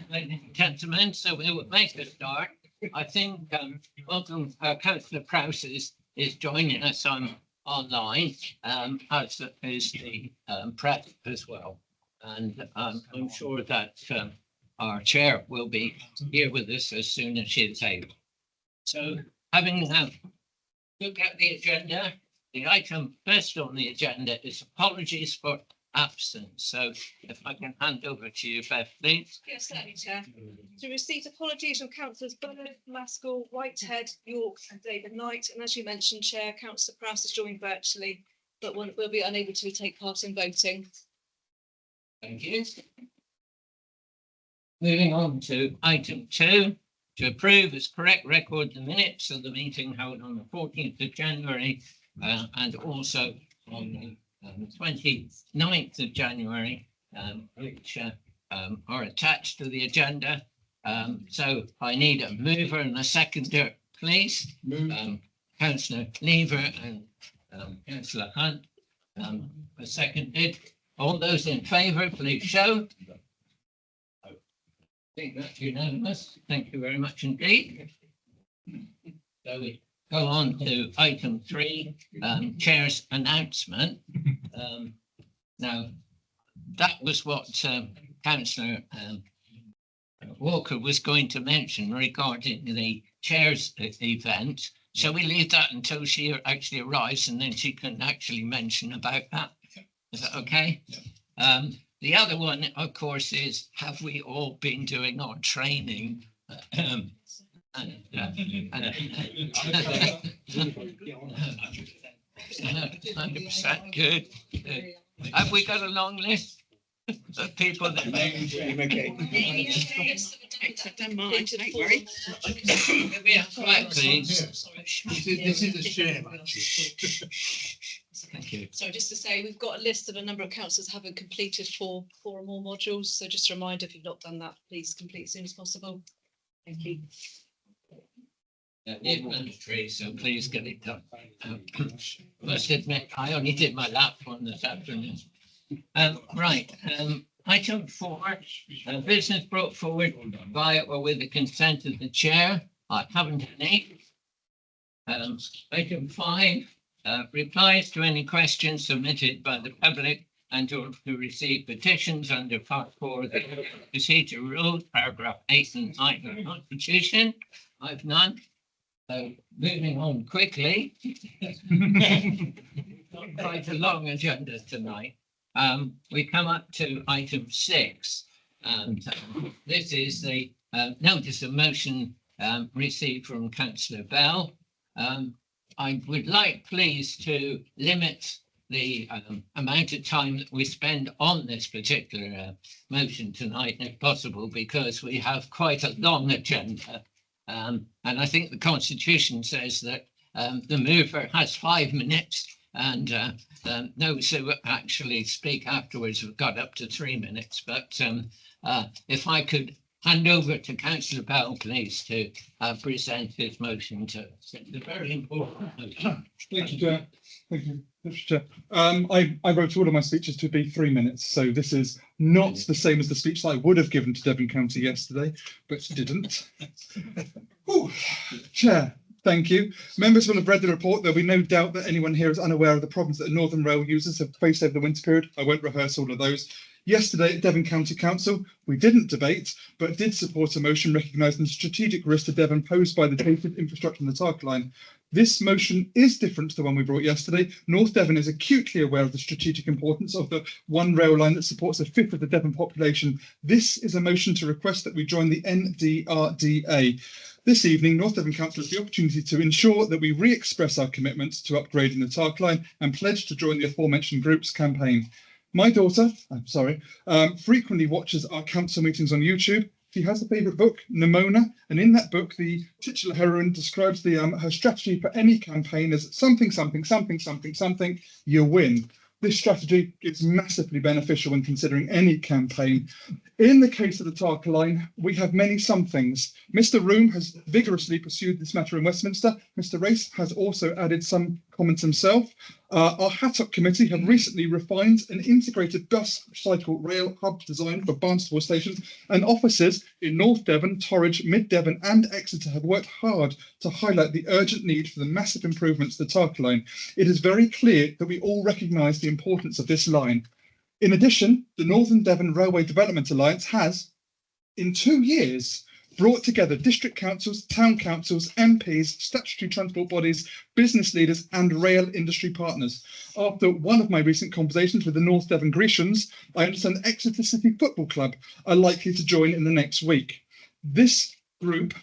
Ladies and gentlemen, so we will make a start. I think welcome Councillor Prowse is joining us online, as is the prep as well. And I'm sure that our chair will be here with us as soon as she is able. So having looked at the agenda, the item first on the agenda is apologies for absence. So if I can hand over to you, Beth, please. Yes, certainly, Chair. To receive apologies from Councillors Bernard, Maskell, Whitehead, York and David Knight. And as you mentioned, Chair, Councillor Prowse is joined virtually, but will be unable to take part in voting. Thank you. Moving on to item 2, to approve as correct record the minutes of the meeting held on the 14th of January and also on the 29th of January, which are attached to the agenda. So I need a mover and a seconder, please. Councillor Lever and Councillor Hunt are seconded. All those in favour, please show. I think that's unanimous. Thank you very much indeed. So we go on to item 3, Chair's announcement. Now, that was what Councillor Walker was going to mention regarding the Chair's event. Shall we leave that until she actually arrives and then she can actually mention about that? Is that okay? The other one, of course, is have we all been doing our training? 100% good. Have we got a long list of people that I don't mind, don't worry. Right, please. This is a shame, actually. Thank you. So just to say, we've got a list of a number of councillors haven't completed four or more modules. So just a reminder, if you've not done that, please complete as soon as possible. Thank you. It's mandatory, so please get it done. Must admit, I only did my lap one this afternoon. Right, item 4, business brought forward by or with the consent of the chair. I haven't any. Item 5, replies to any questions submitted by the public and or to receive petitions under Part 4 of the Procedure Rules, paragraph 8 and 9 of the Constitution. I've none. So moving on quickly, quite a long agenda tonight. We come up to item 6, and this is the notice of motion received from Councillor Bell. I would like, please, to limit the amount of time that we spend on this particular motion tonight, if possible, because we have quite a long agenda. And I think the Constitution says that the mover has 5 minutes and those who actually speak afterwards have got up to 3 minutes. But if I could hand over to Councillor Bell, please, to present his motion to the very important motion. Thank you, Chair. Thank you, Mr. Chair. I wrote all of my speeches to be 3 minutes, so this is not the same as the speech that I would have given to Devon County yesterday, but didn't. Ooh, Chair, thank you. Members will have read the report. There'll be no doubt that anyone here is unaware of the problems that Northern Rail users have faced over the winter period. I won't rehearse all of those. Yesterday at Devon County Council, we didn't debate, but did support a motion recognising the strategic risk to Devon posed by the dated infrastructure on the Tark line. This motion is different to the one we brought yesterday. North Devon is acutely aware of the strategic importance of the one rail line that supports a fifth of the Devon population. This is a motion to request that we join the NDRDA. This evening, North Devon Council has the opportunity to ensure that we re-express our commitment to upgrading the Tark line and pledge to join the aforementioned group's campaign. My daughter, frequently watches our council meetings on YouTube. She has a favourite book, Nimona, and in that book, the titular heroine describes her strategy for any campaign as something, you win. This strategy is massively beneficial when considering any campaign. In the case of the Tark line, we have many somethings. Mr. Room has vigorously pursued this matter in Westminster. Mr. Race has also added some comment himself. Our Hattock committee have recently refined an integrated bus, cycle, rail hub design for Barnstaple stations, and officers in North Devon, Torridge, Mid Devon and Exeter have worked hard to highlight the urgent need for the massive improvements to the Tarka line. It is very clear that we all recognise the importance of this line. In addition, the Northern Devon Railway Development Alliance has, in 2 years, brought together district councils, town councils, MPs, statutory transport bodies, business leaders and rail industry partners. After one of my recent conversations with the North Devon Grecians, I understand Exeter City Football Club are likely to join in the next week. This group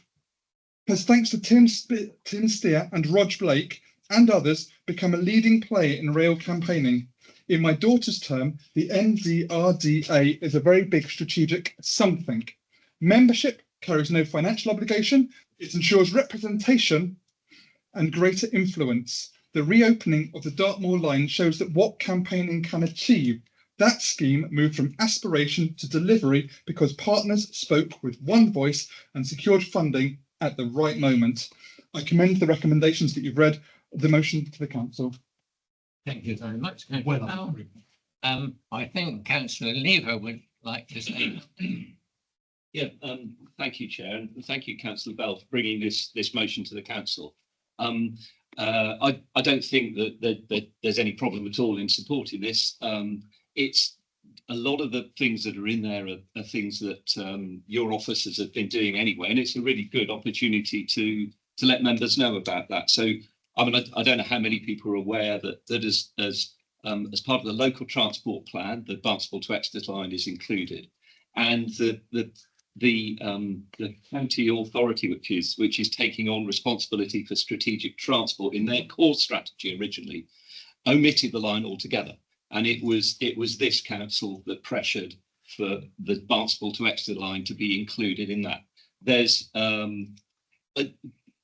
has, thanks to Tim Steer and Rog Blake and others, become a leading player in rail campaigning. In my daughter's term, the NDRDA is a very big strategic something. Membership carries no financial obligation. It ensures representation and greater influence. The reopening of the Dartmoor line shows that what campaigning can achieve. That scheme moved from aspiration to delivery because partners spoke with one voice and secured funding at the right moment. I commend the recommendations that you've read of the motion to the council. Thank you very much. Well Councillor Powell. done. I think Councillor Lever would like to say. Yeah, thank you, Chair, and thank you, Councillor Bell, for bringing this motion to the council. I don't think that there's any problem at all in supporting this. It's a lot of the things that are in there are things that your officers have been doing anyway, and it's a really good opportunity to let members know about that. So, I mean, I don't know how many people are aware that as part of the local transport plan, the Barnstaple to Exeter line is included, and the county authority, which is taking on responsibility for strategic transport in their core strategy originally, omitted the line altogether, and it was this council that pressured for the Barnstaple to Exeter line to be included in that. There's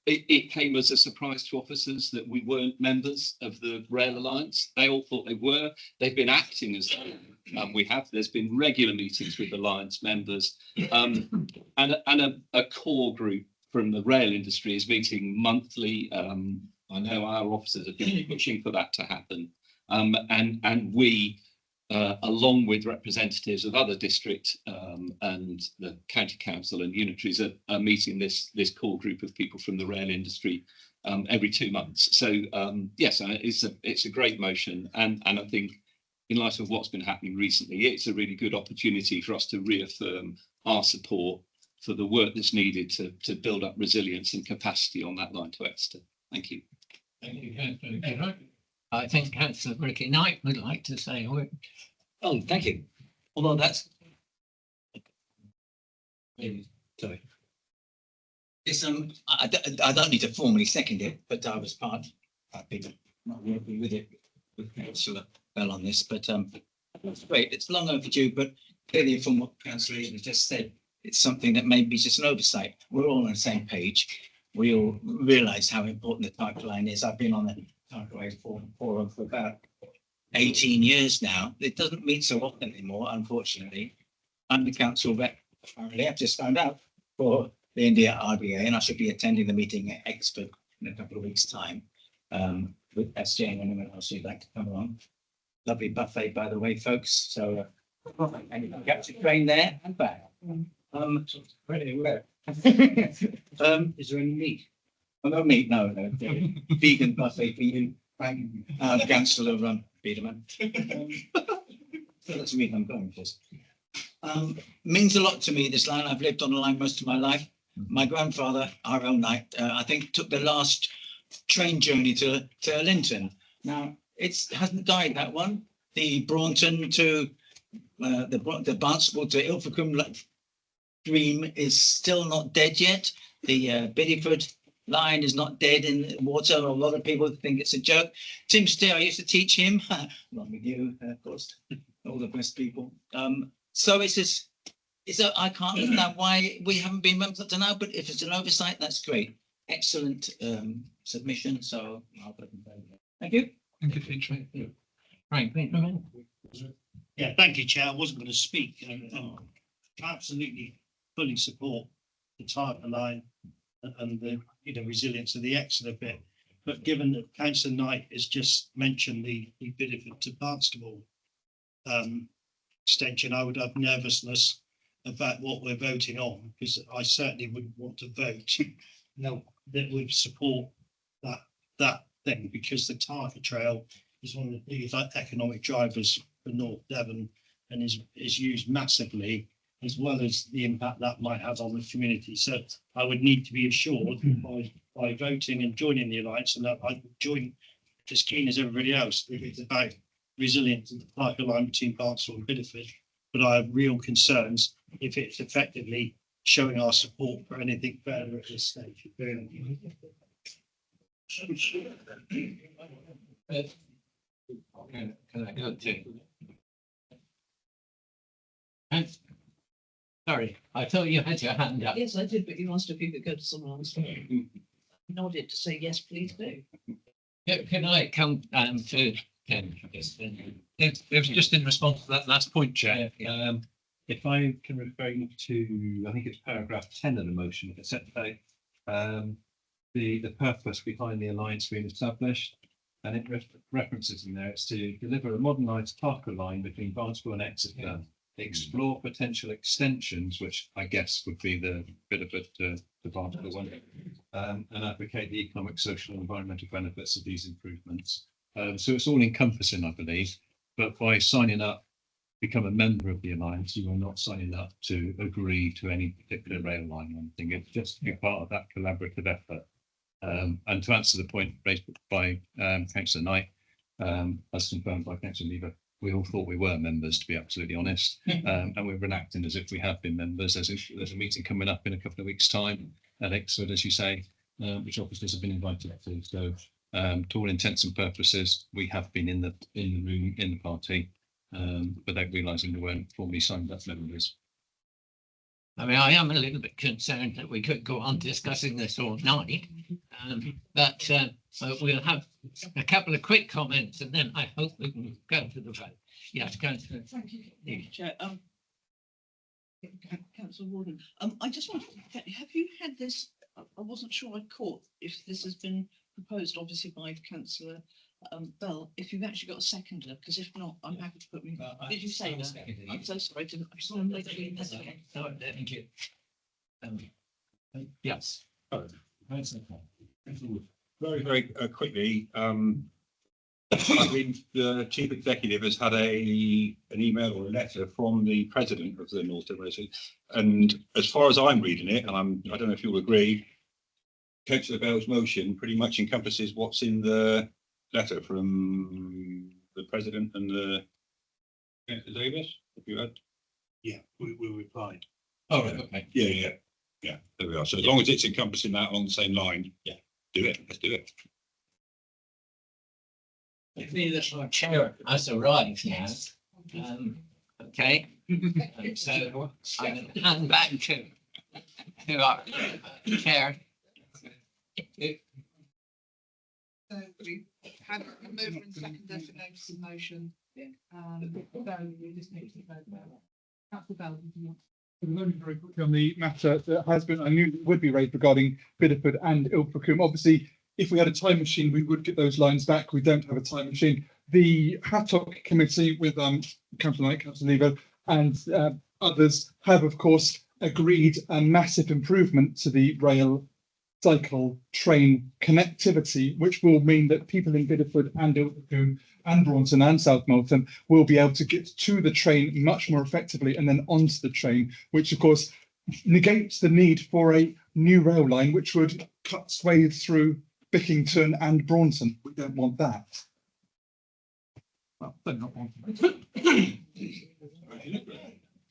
it came as a surprise to officers that we weren't members of the Rail Alliance. They all thought they were. They've been acting as though we have. There's been regular meetings with Alliance members, and a core group from the rail industry is meeting monthly. I know our officers have been pushing for that to happen, and we, along with representatives of other district and the county council and unitaries, are meeting this core group of people from the rail industry every 2 months. So yes, it's a great motion, and I think in light of what's been happening recently, it's a really good opportunity for us to reaffirm our support for the work that's needed to build up resilience and capacity on that line to Exeter. Thank you. Thank you, Councillor Lever. I think Councillor Ricky Knight would like to say a word. Oh, thank you. Although that's. Sorry. It's I don't need to formally second it, but I was I've been not working with it with Councillor Bell on this, but it's great. It's long overdue, but clearly from what Councillor Eden just said, it's something that may be just an oversight. We're all on the same page. We all realise how important the Tarka line is. I've been on the Tarka Way forum for about 18 years now. It doesn't meet so often anymore, unfortunately. I'm the council rep, apparently, I've just found out, for the India RBA, and I should be attending the meeting at Exeter in a couple of weeks' time with SJ and anyone else who'd like to come along. Lovely buffet, by the way, folks. So, and you can get to train there and back. Pretty well. Is there any meat? Oh, no meat, no. Vegan buffet for you, Frank, Councillor Biederman. So that's the reason I'm going for this. Means a lot to me, this line. I've lived on the line most of my life. My grandfather, R.L. Knight, I think took the last train journey to Linton. Now, it hasn't died, that one. The Braunton to the Barnstaple to Ilfracombe dream is still not dead yet. The Bideford line is not dead in the water. A lot of people think it's a joke. Tim Steer, I used to teach him, along with you, of course, all the best people. So I can't understand why we haven't been members up to now, but if it's an oversight, that's great. Excellent submission. So I'll put in favor. Thank you. Thank you, Teacher. Frank Biederman. Yeah, thank you, Chair. I wasn't going to speak. Absolutely, fully support the Tarka line and the resilience of the Exeter bit. but given that Councillor Knight has just mentioned the Bideford to Barnstable extension, I would have nervousness about what we're voting on, because I certainly wouldn't want to vote no that would support that thing, because the Tarka Trail is one of the biggest economic drivers for North Devon and is used massively, as well as the impact that might have on the community. So I would need to be assured by voting and joining the alliance, and that I would join as keen as everybody else if it's about resilience and the Tarka line between Barnstable and Bideford. But I have real concerns if it's effectively showing our support for anything further at this stage. Can I go to? And, sorry, I thought you had your hand up. Yes, I did, but you asked if you could go to someone else. Nodded to say, yes, please do. Can I come to Ken? It was just in response to that last point, Chair. Yeah, If I can refer you to, I think it's paragraph 10 of the motion, it's set the purpose behind the alliance being established, and it references in there, it's to deliver a modernised Tarka line between Barnstable and Exeter, explore potential extensions, which I guess would be the Bideford to Barnstable one, and advocate the economic, social and environmental benefits of these improvements. So it's all encompassing, I believe, but by signing up, become a member of the alliance, you are not signing up to agree to any particular rail line or anything. It's just to be part of that collaborative effort. And to answer the point raised by Councillor Knight, as confirmed by Councillor Lever, we all thought we were members, to be absolutely honest, and we're enacting as if we have been members. There's a meeting coming up in a couple of weeks' time at Exford, as you say, which officers have been invited to. So, to all intents and purposes, we have been in the room, in the party, without realising we weren't formally signed up members. I mean, I am a little bit concerned that we could go on discussing this all night, but we'll have a couple of quick comments and then I hope we can go to the vote. Yes, Councillor. Thank you, Chair. Councillor Warden, I just want to, have you had this, I wasn't sure I caught if this has been proposed, obviously by Councillor Bell, if you've actually got a seconder, because if not, I'm happy to put me. Did you say that? I'm so sorry. I just want to make sure you missed it. No, thank you. Yes. Very, very quickly, I mean, the chief executive has had an email or a letter from the president of the North Devon, and as far as I'm reading it, and I don't know if you'll agree, Councillor Bell's motion pretty much encompasses what's in the letter from the president and the Councillor Davis. If you had, Yeah, we replied. All right, okay. yeah, there we are. So as long as it's encompassing that on the same line, yeah, do it. Let's do it. I feel that our chair has arrived now. Okay. So I'm going to hand back to our chair. So we had a mover and seconder for notice of motion. So we just need to vote now. Councillor Bell, did you want? Only very quickly on the matter that has been, I knew it would be raised regarding Bideford and Ilfracombe. Obviously, if we had a time machine, we would get those lines back. We don't have a time machine. The Hattock Committee with Councillor Knight, Councillor Lever and others have, of course, agreed a massive improvement to the rail, cycle, train connectivity, which will mean that people in Bideford and Ilfracombe and Braunton and South Molton will be able to get to the train much more effectively and then onto the train, which of course negates the need for a new rail line, which would cut swathes through Bickington and Braunton. We don't want that. Well, they're not wanting it.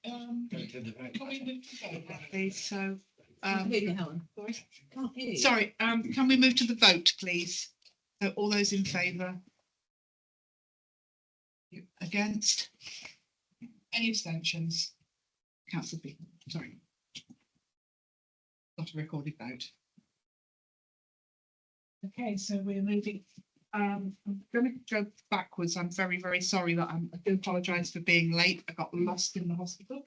Can we move to the vote, please? So, Can't hear you, Helen. Can't hear you. sorry, can we move to the vote, please? So all those in favour? Against? Any abstentions? Councillor B, sorry. Not a recorded vote. Okay, so we're moving. I'm going to go backwards. I'm very, very sorry that I do apologise for being late. I got lost in the hospital.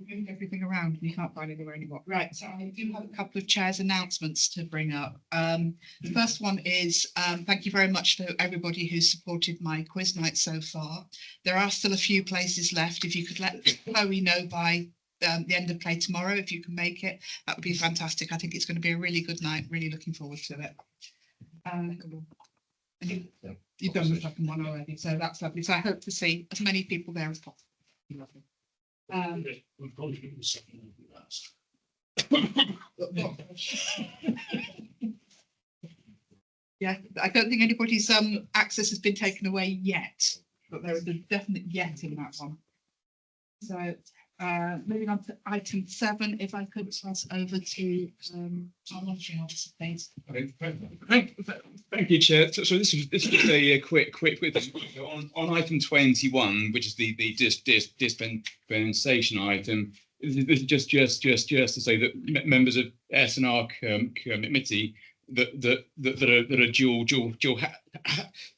moved everything around and you can't find anywhere anymore. Right, so I do have a couple of chairs announcements to bring up. The first one is thank you very much for everybody who's supported my quiz night so far. There are still a few places left. If you could let Chloe know by the end of play tomorrow, if you can make it, that would be fantastic. I think it's going to be a really good night. Really looking forward to it. And you've done the second one already, so that's lovely. So I hope to see as many people there as possible. Lovely. We've got to give the second one last. Yeah, I don't think anybody's access has been taken away yet, but there is a definite yet in that one. So moving on to item 7, if I could pass over to our monitoring officer, please. Thank you, Chair. So this is a quick on item 21, which is the dispensation item. This is just to say that members of S&R committee that are dual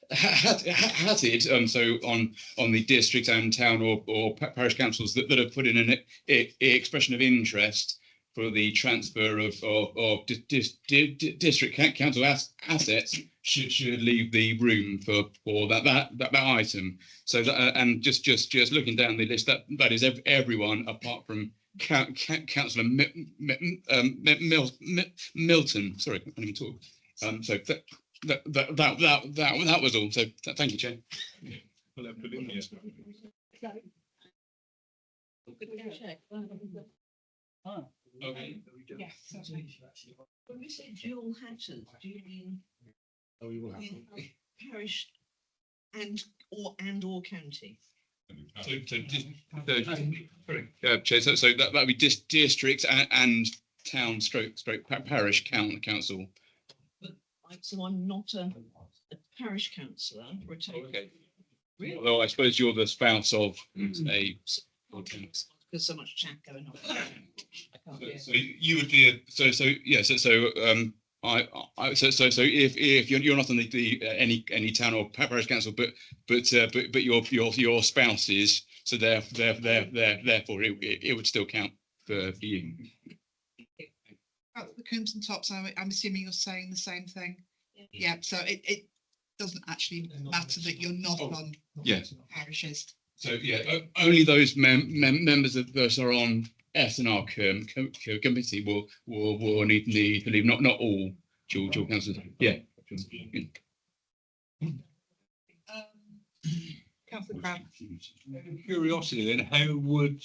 hatted, so on the district and town or parish councils that have put in an expression of interest for the transfer of district council assets should leave the room for that item. So that, and just looking down the list, that is everyone apart from Councillor Milton. Sorry, I can't even talk. So that was all. So thank you, Chair. Okay. Yes, certainly. When we say dual hatters, do you mean in parish and or county? Chair, so that would be district and town stroke parish council. So I'm not a parish councillor. Okay. Really? Although I suppose you're the spouse of a. There's so much chat going on. I can't hear. So you would be so if you're not on the any town or parish council, but your spouse is, so therefore it would still count for you. About the Coombs and Tops, I'm assuming you're saying the same thing. Yeah, so it doesn't actually matter that you're not on parishes. So only those members of those are on S&R committee will need to leave. Not all dual councillors. Yeah. Councillor Cramp. Curiosity then, how would,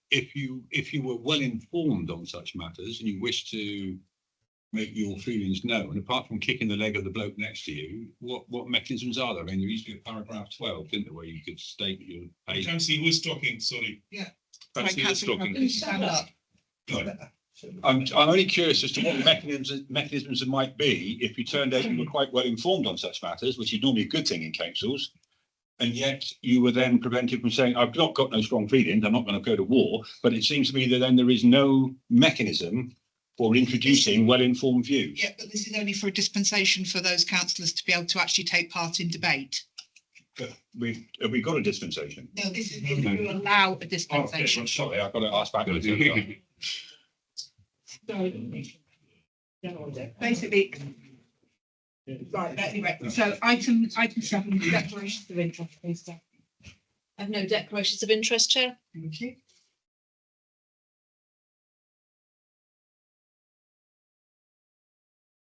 if you were well informed on such matters and you wish to make your feelings known, apart from kicking the leg of the bloke next to you, what mechanisms are there? I mean, there used to be a paragraph 12, didn't there, where you could state your pay. Councillor, who was talking? Sorry. Yeah. Councillor was talking. Stand up. I'm only curious as to what mechanisms there might be if you turned out you were quite well informed on such matters, which is normally a good thing in councils, and yet you were then prevented from saying, I've not got no strong feelings, I'm not going to go to war, but it seems to me that then there is no mechanism for introducing well-informed views. Yeah, but this is only for a dispensation for those councillors to be able to actually take part in debate. But have we got a dispensation? No, this is if you allow a Oh, dispensation. sorry, I've got to ask backwards. Basically, right, anyway, so item 7, declarations of interest, please, Steph. I have no declarations of interest, Chair. Thank you.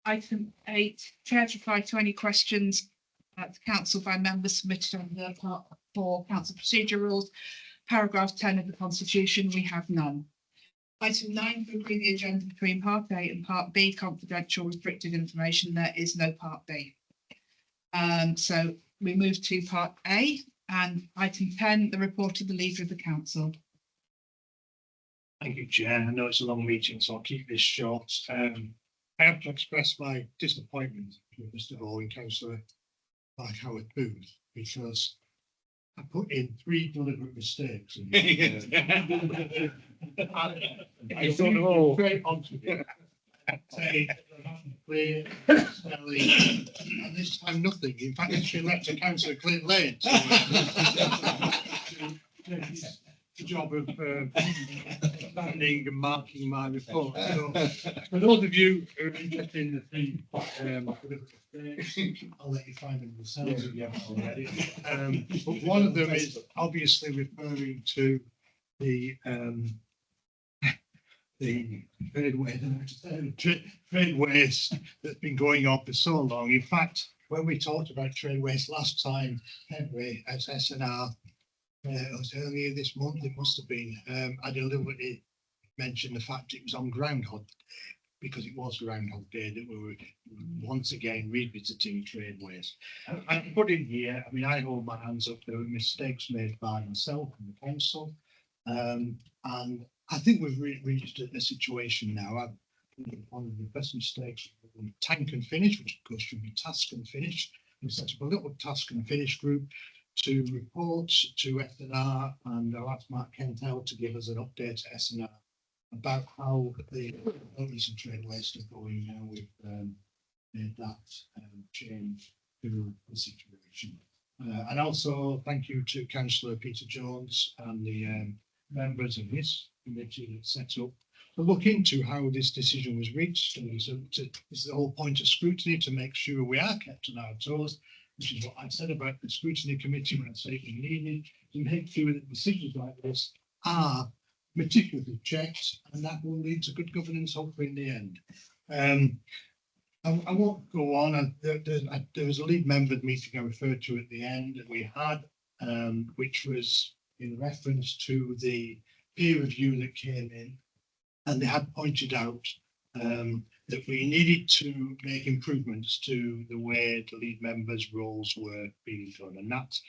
Item 8, Chair's reply to any questions at the council by members submitted under part 4 council procedure rules, paragraph 10 of the constitution. We have none. Item 9, to agree the agenda between part A and part B, confidential restricted information. There is no part B. So we move to part A and item 10, the report of the leader of the council. Thank you, Chair. I know it's a long meeting, so I'll keep this short. I have to express my disappointment with Mr. Hall and Councillor like Howard Booth, because I put in 3 deliberate mistakes. I don't know. Clear, smelly, and this time nothing. In fact, it's been left to Councillor Clint Lane. the job of planning and marking my report. So, for those of you who are interested in the three, I'll let you find them yourselves if you haven't already. But one of them is obviously referring to the trade waste that's been going on for so long. In fact, when we talked about trade waste last time, Henry at SNR, it was earlier this month, it must have been, I deliberately mentioned the fact it was on Groundhog Day, because it was Groundhog Day that we were once again revisiting trade waste. I put in here, I mean, I hold my hands up, there were mistakes made by myself and the council. And I think we've reached a situation now. One of the best mistakes, tank and finish, which of course should be task and finish. We set up a little task and finish group to report to SNR, and I'll ask Mark Kentel to give us an update to SNR about how the owners of trade waste are going now. We've made that change to the situation. And also thank you to Councillor Peter Jones and the members of his committee that set up to look into how this decision was reached. And so this is the whole point of scrutiny, to make sure we are kept on our toes, which is what I said about the scrutiny committee when I said it was needed, to make sure that decisions like this are meticulously checked, and that will lead to good governance, hopefully, in the end. I won't go on. There was a lead member meeting I referred to at the end that we had, which was in reference to the peer review that came in, and they had pointed out that we needed to make improvements to the way the lead members' roles were being done. And that,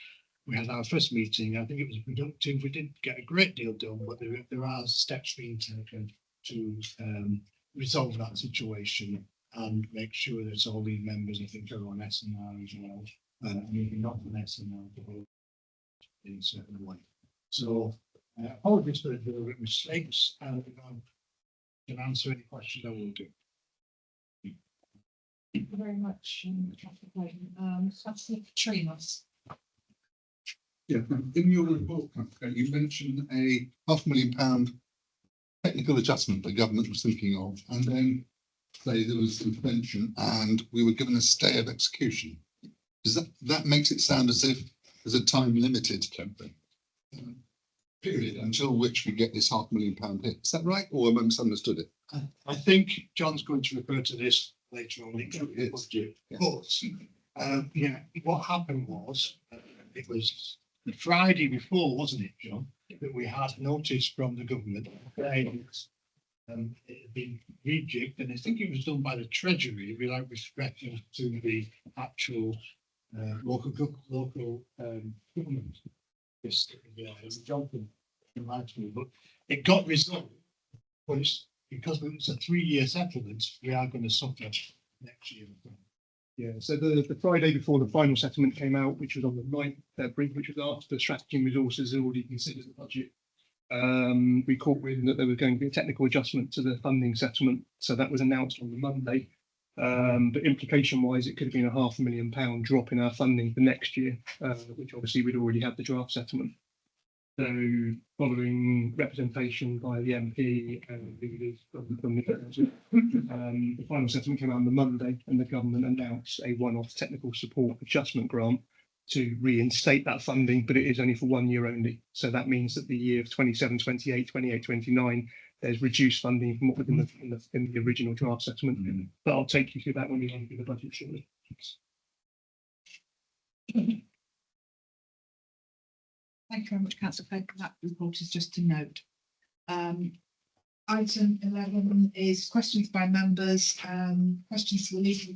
we had our first meeting. I think it was productive. We didn't get a great deal done, but there are steps being taken to resolve that situation and make sure that all lead members, I think, are on SNR as well, maybe not on SNR, but in a certain way. So apologies for the mistakes, and if I can answer any questions, I will do. Thank you very much, Councillor Katrinas. Yeah, in your report, you mentioned a £500,000 technical adjustment the government was thinking of, and then say there was intervention and we were given a stay of execution. Does that makes it sound as if there's a time limited period until which we get this £500,000 hit? Is that right, or am I misunderstood it? I think John's going to refer to this later on. But yeah, what happened was it was the Friday before, wasn't it, John, that we had notice from the government saying it had been rejigged, and I think it was done by the Treasury without respect to the actual local government. Yes, Johnson reminds me, but it got resolved. But it's because it's a 3-year settlement, we are going to suffer next year. Yeah, so the Friday before the final settlement came out, which was on the 9th February, which was after Strategy and Resources had already considered the budget, we caught wind that there was going to be a technical adjustment to the funding settlement. So that was announced on the Monday. But implication wise, it could have been a £500,000 drop in our funding for next year, which obviously we'd already had the draft settlement. So following representation by the MP and leaders from the final settlement came out on the Monday, and the government announced a one-off technical support adjustment grant to reinstate that funding, but it is only for 1 year only. So that means that the year of 27, 28, 28, 29, there's reduced funding from what was in the original draft settlement. But I'll take you through that when we run through the budget shortly. Thank you very much, Councillor Fake. That report is just a note. Item 11 is questions by members. Questions to the legal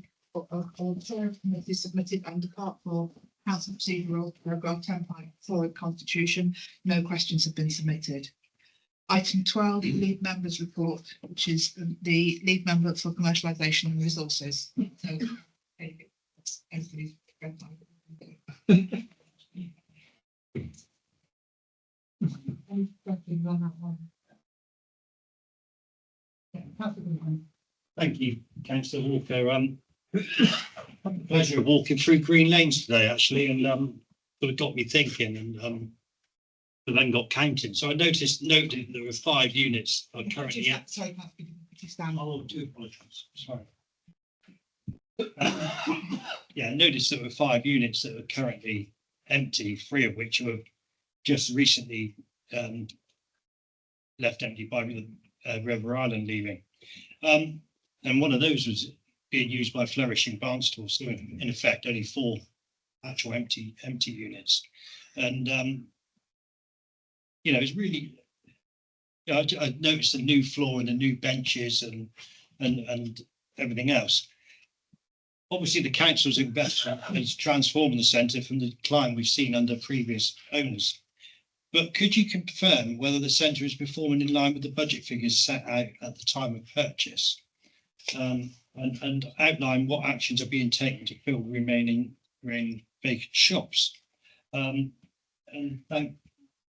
committee submitted under Part 4 Council Procedural Paragraph 10.4 Constitution. No questions have been submitted. Item 12, lead members report, which is the lead member for commercialisation and resources. So, Thank you, Councillor Walker. Pleasure of walking through Green Lanes today, actually, and sort of got me thinking. And but then got counted. So I noted there were 5 units are currently. Sorry, Pat, could you stand? Oh, I do apologise, sorry. Yeah, I noticed there were 5 units that are currently empty, 3 of which were just recently left empty by the River Island leaving. And one of those was being used by Flourishing Barnstable, so in effect only 4 actual empty units. And you know, it's really, I noticed a new floor and the new benches and everything else. Obviously, the council's investment has transformed the centre from the decline we've seen under previous owners. But could you confirm whether the centre is performing in line with the budget figures set out at the time of purchase? And outline what actions are being taken to fill the remaining vacant shops? And thank,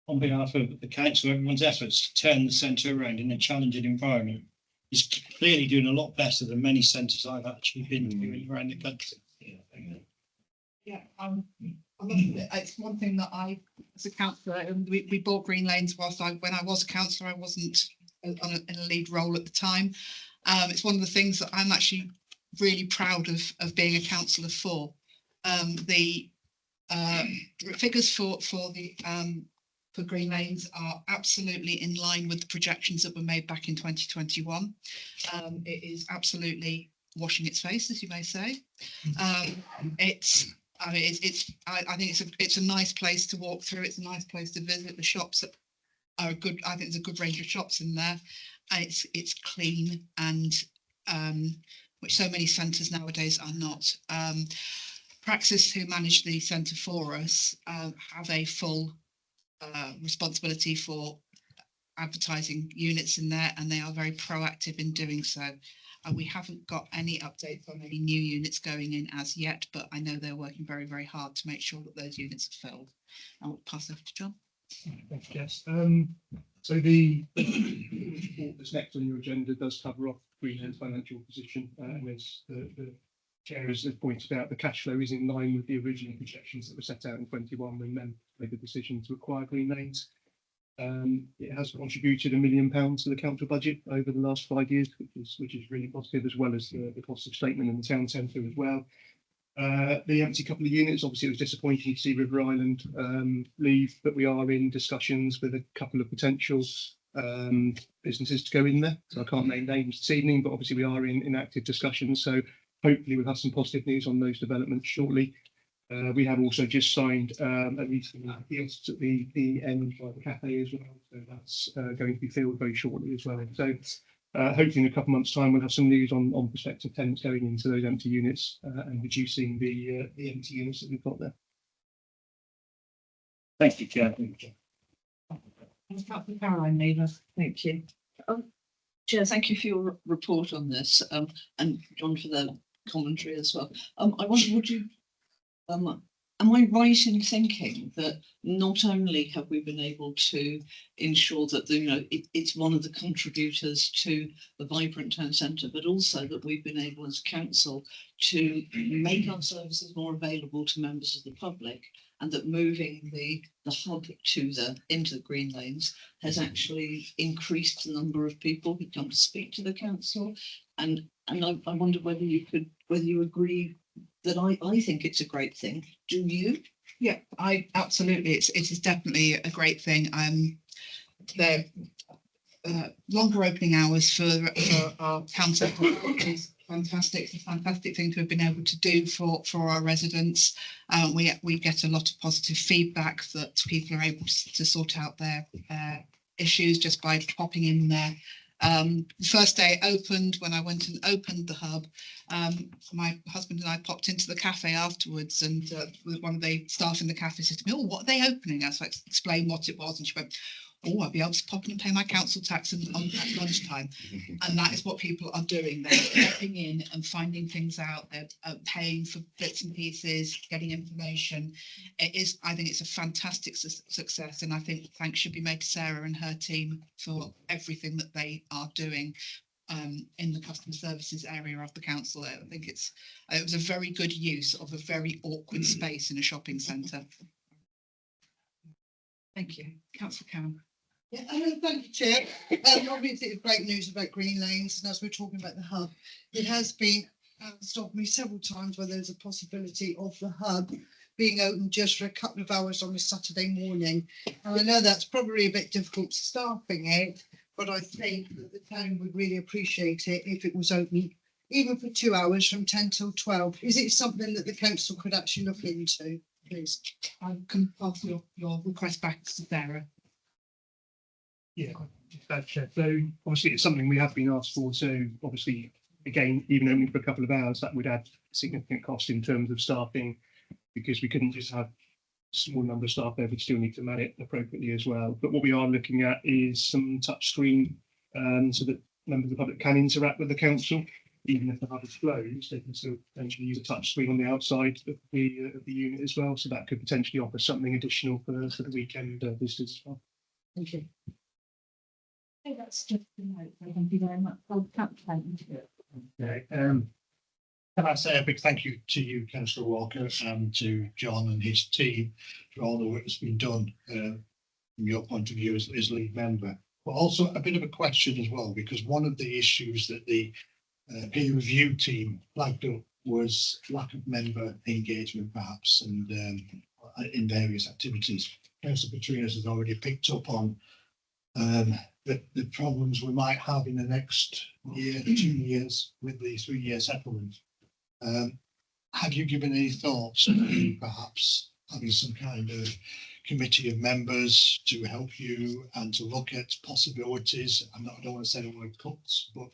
on behalf of the council, everyone's efforts to turn the centre around in a challenging environment is clearly doing a lot better than many centres I've actually been to around the country. Yeah, it's one thing that I, as a councillor, and we bought Green Lanes when I was a councillor, I wasn't in a lead role at the time. It's one of the things that I'm actually really proud of being a councillor for. The figures for Green Lanes are absolutely in line with the projections that were made back in 2021. It is absolutely washing its face, as you may say. I think it's a nice place to walk through. It's a nice place to visit. The shops are good. I think there's a good range of shops in there, and it's clean, and which so many centres nowadays are not. Praxis, who manage the centre for us, have a full responsibility for advertising units in there, and they are very proactive in doing so. We haven't got any updates on any new units going in as yet, but I know they're working very, very hard to make sure that those units are filled. I'll pass over to John. Thanks, Jess. So the report that's next on your agenda does cover off Green Lanes' financial position, and as the chair has pointed out, the cash flow is in line with the original projections that were set out in 21 when men made the decision to acquire Green Lanes. It has contributed £1 million to the council budget over the last 5 years, which is really positive, as well as the cost of statement in the town centre as well. The empty couple of units, obviously it was disappointing to see River Island leave, but we are in discussions with a couple of potential businesses to go in there. So I can't name names this evening, but obviously we are in active discussions. So hopefully we'll have some positive news on those developments shortly. We have also just signed at least kiosks at the end by the cafe as well. So that's going to be filled very shortly as well. So hopefully in a couple of months' time, we'll have some news on prospective tenants going into those empty units and reducing the empty units that we've got there. Thank you, Chair. Caroline Never. Thank you. Chair, thank you for your report on this, and John for the commentary as well. I wonder, would you, am I right in thinking that not only have we been able to ensure that it's one of the contributors to the vibrant town centre, but also that we've been able as council to make our services more available to members of the public, and that moving the hub into the Green Lanes has actually increased the number of people who come to speak to the council, and I wonder whether you agree that I think it's a great thing. Do you? Yeah, I absolutely. It is definitely a great thing. The longer opening hours for our town centre is fantastic. It's a fantastic thing to have been able to do for our residents. We get a lot of positive feedback that people are able to sort out their issues just by popping in there. The first day it opened, when I went and opened the hub, my husband and I popped into the cafe afterwards, and one of the staff in the cafe said to me, "Oh, what are they opening?" I was like, explain what it was, and she went, "Oh, I'll be able to pop in and pay my council tax on at lunchtime." And that is what people are doing. They're stepping in and finding things out. They're paying for bits and pieces, getting information. I think it's a fantastic success, and I think thanks should be made to Sarah and her team for everything that they are doing in the customer services area of the council. I think it was a very good use of a very awkward space in a shopping centre. Thank you. Councillor Karen. Yeah, thank you, Chair. Obviously, it's great news about Green Lanes, and as we're talking about the hub, it has been stopped me several times where there's a possibility of the hub being open just for a couple of hours on a Saturday morning. And I know that's probably a bit difficult staffing it, but I think that the town would really appreciate it if it was open even for 2 hours from 10 till 12. Is it something that the council could actually look into, please? I can pass your request back to Sarah. Yeah, Chair. So obviously it's something we have been asked for. So obviously, again, even only for a couple of hours, that would add significant cost in terms of staffing, because we couldn't just have a small number of staff there. We still need to man it appropriately as well. But what we are looking at is some touch screen, so that members of the public can interact with the council. Even if the hub is closed, they can still potentially use a touch screen on the outside of the unit as well. So that could potentially offer something additional for the weekend visitors as well. Thank you. Okay, that's just a note. Thank you very much. Okay, can I say a big thank you to you, Councillor Walker, and to John and his team for all the work that's been done from your point of view as lead member. But also a bit of a question as well, because one of the issues that the peer review team flagged up was lack of member engagement, perhaps, and in various activities. Councillor Petrinas has already picked up on the problems we might have in the next year, 2 years with the 3-year settlement. Have you given any thoughts to perhaps having some kind of committee of members to help you and to look at possibilities? I don't want to say the word cuts, but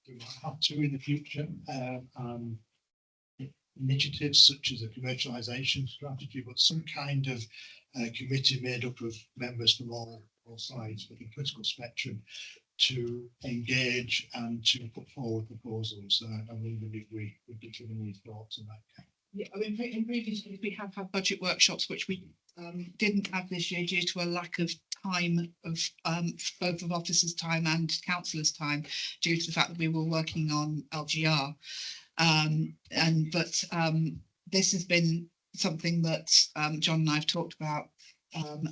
we might have to in the future. Initiatives such as a commercialisation strategy, but some kind of committee made up of members from all sides of the political spectrum to engage and to put forward proposals. I wonder if we would be given any thoughts on that. Yeah, I mean, in previous years, we have had budget workshops, which we didn't have this year due to a lack of time of both of officers' time and councillors' time, due to the fact that we were working on LGR. But this has been something that John and I have talked about,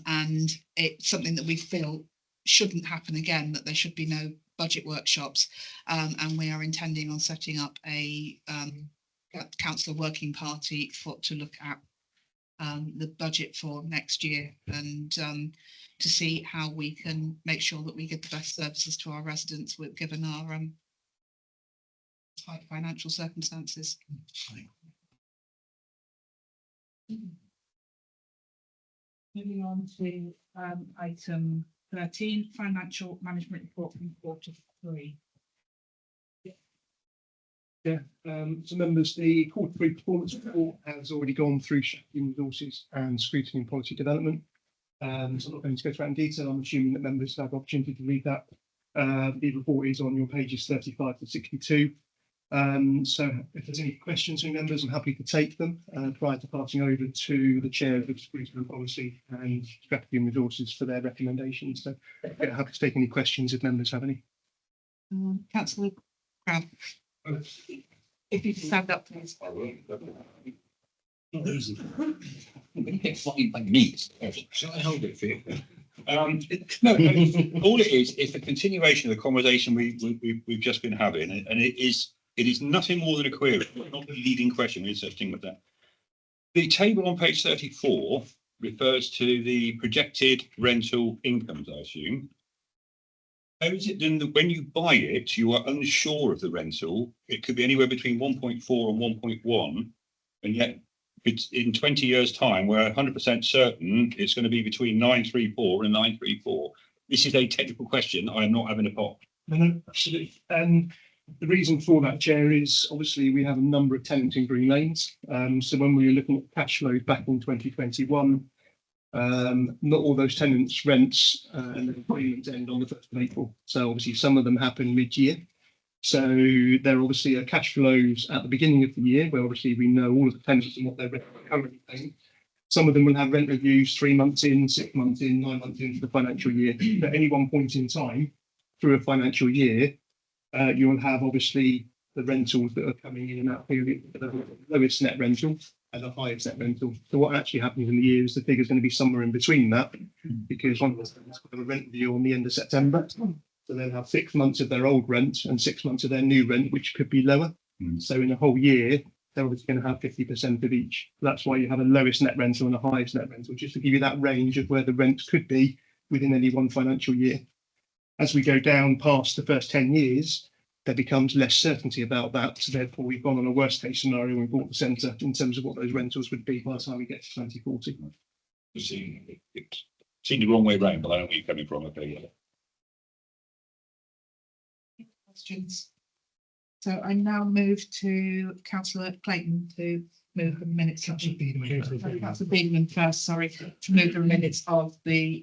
and it's something that we feel shouldn't happen again, that there should be no budget workshops, and we are intending on setting up a councillor working party to look at the budget for next year, and to see how we can make sure that we give the best services to our residents, given our tight financial circumstances. Moving on to item 13, financial management report from Q3. Yeah, so members, the Q3 performance report has already gone through human resources and scrutiny and policy development. So I'm not going to go through that in detail. I'm assuming that members have the opportunity to read that. The report is on your pages 35 to 62. So if there's any questions from members, I'm happy to take them prior to passing over to the chair of scrutiny and policy and strategy and resources for their recommendations. So yeah, happy to take any questions if members have any. Councillor Crabb. If you could stand up, please. Not easy. You get fined by me. Shall I hold it for you? No, all it is a continuation of the conversation we've just been having, and it is nothing more than a query, not the leading question. It's such thing with that. The table on page 34 refers to the projected rental incomes, I assume. How is it then that when you buy it, you are unsure of the rental? It could be anywhere between 1.4 and 1.1, and yet it's in 20 years' time, we're 100% certain it's going to be between 934 and 934. This is a technical question. I am not having a pop. No, absolutely. And the reason for that, Chair, is obviously we have a number of tenants in Green Lanes. So when we were looking at cash flows back in 2021, not all those tenants' rents and the agreements end on the 1st of April. So obviously some of them happen mid-year. So there obviously are cash flows at the beginning of the year, where obviously we know all of the tenants and what their rent are currently paying. Some of them will have rent reviews 3 months in, 6 months in, 9 months into the financial year. At any one point in time through a financial year, you will have obviously the rentals that are coming in and out period, the lowest net rental, and the highest net rental. So what actually happens in the year is the figure's going to be somewhere in between that, because one of us has got a rent review on the end of September. So they'll have 6 months of their old rent and 6 months of their new rent, which could be lower. So in a whole year, they're obviously going to have 50% of each. That's why you have a lowest net rental and a highest net rental, just to give you that range of where the rent could be within any one financial year. As we go down past the first 10 years, there becomes less certainty about that. So therefore, we've gone on a worst case scenario and bought the centre in terms of what those rentals would be by the time we get to 2040. It's seen the wrong way round, but I know where you're coming from. Okay. Questions? So I now move to Councillor Clayton to move the minutes. Councillor Beedman first, sorry, to move the minutes of the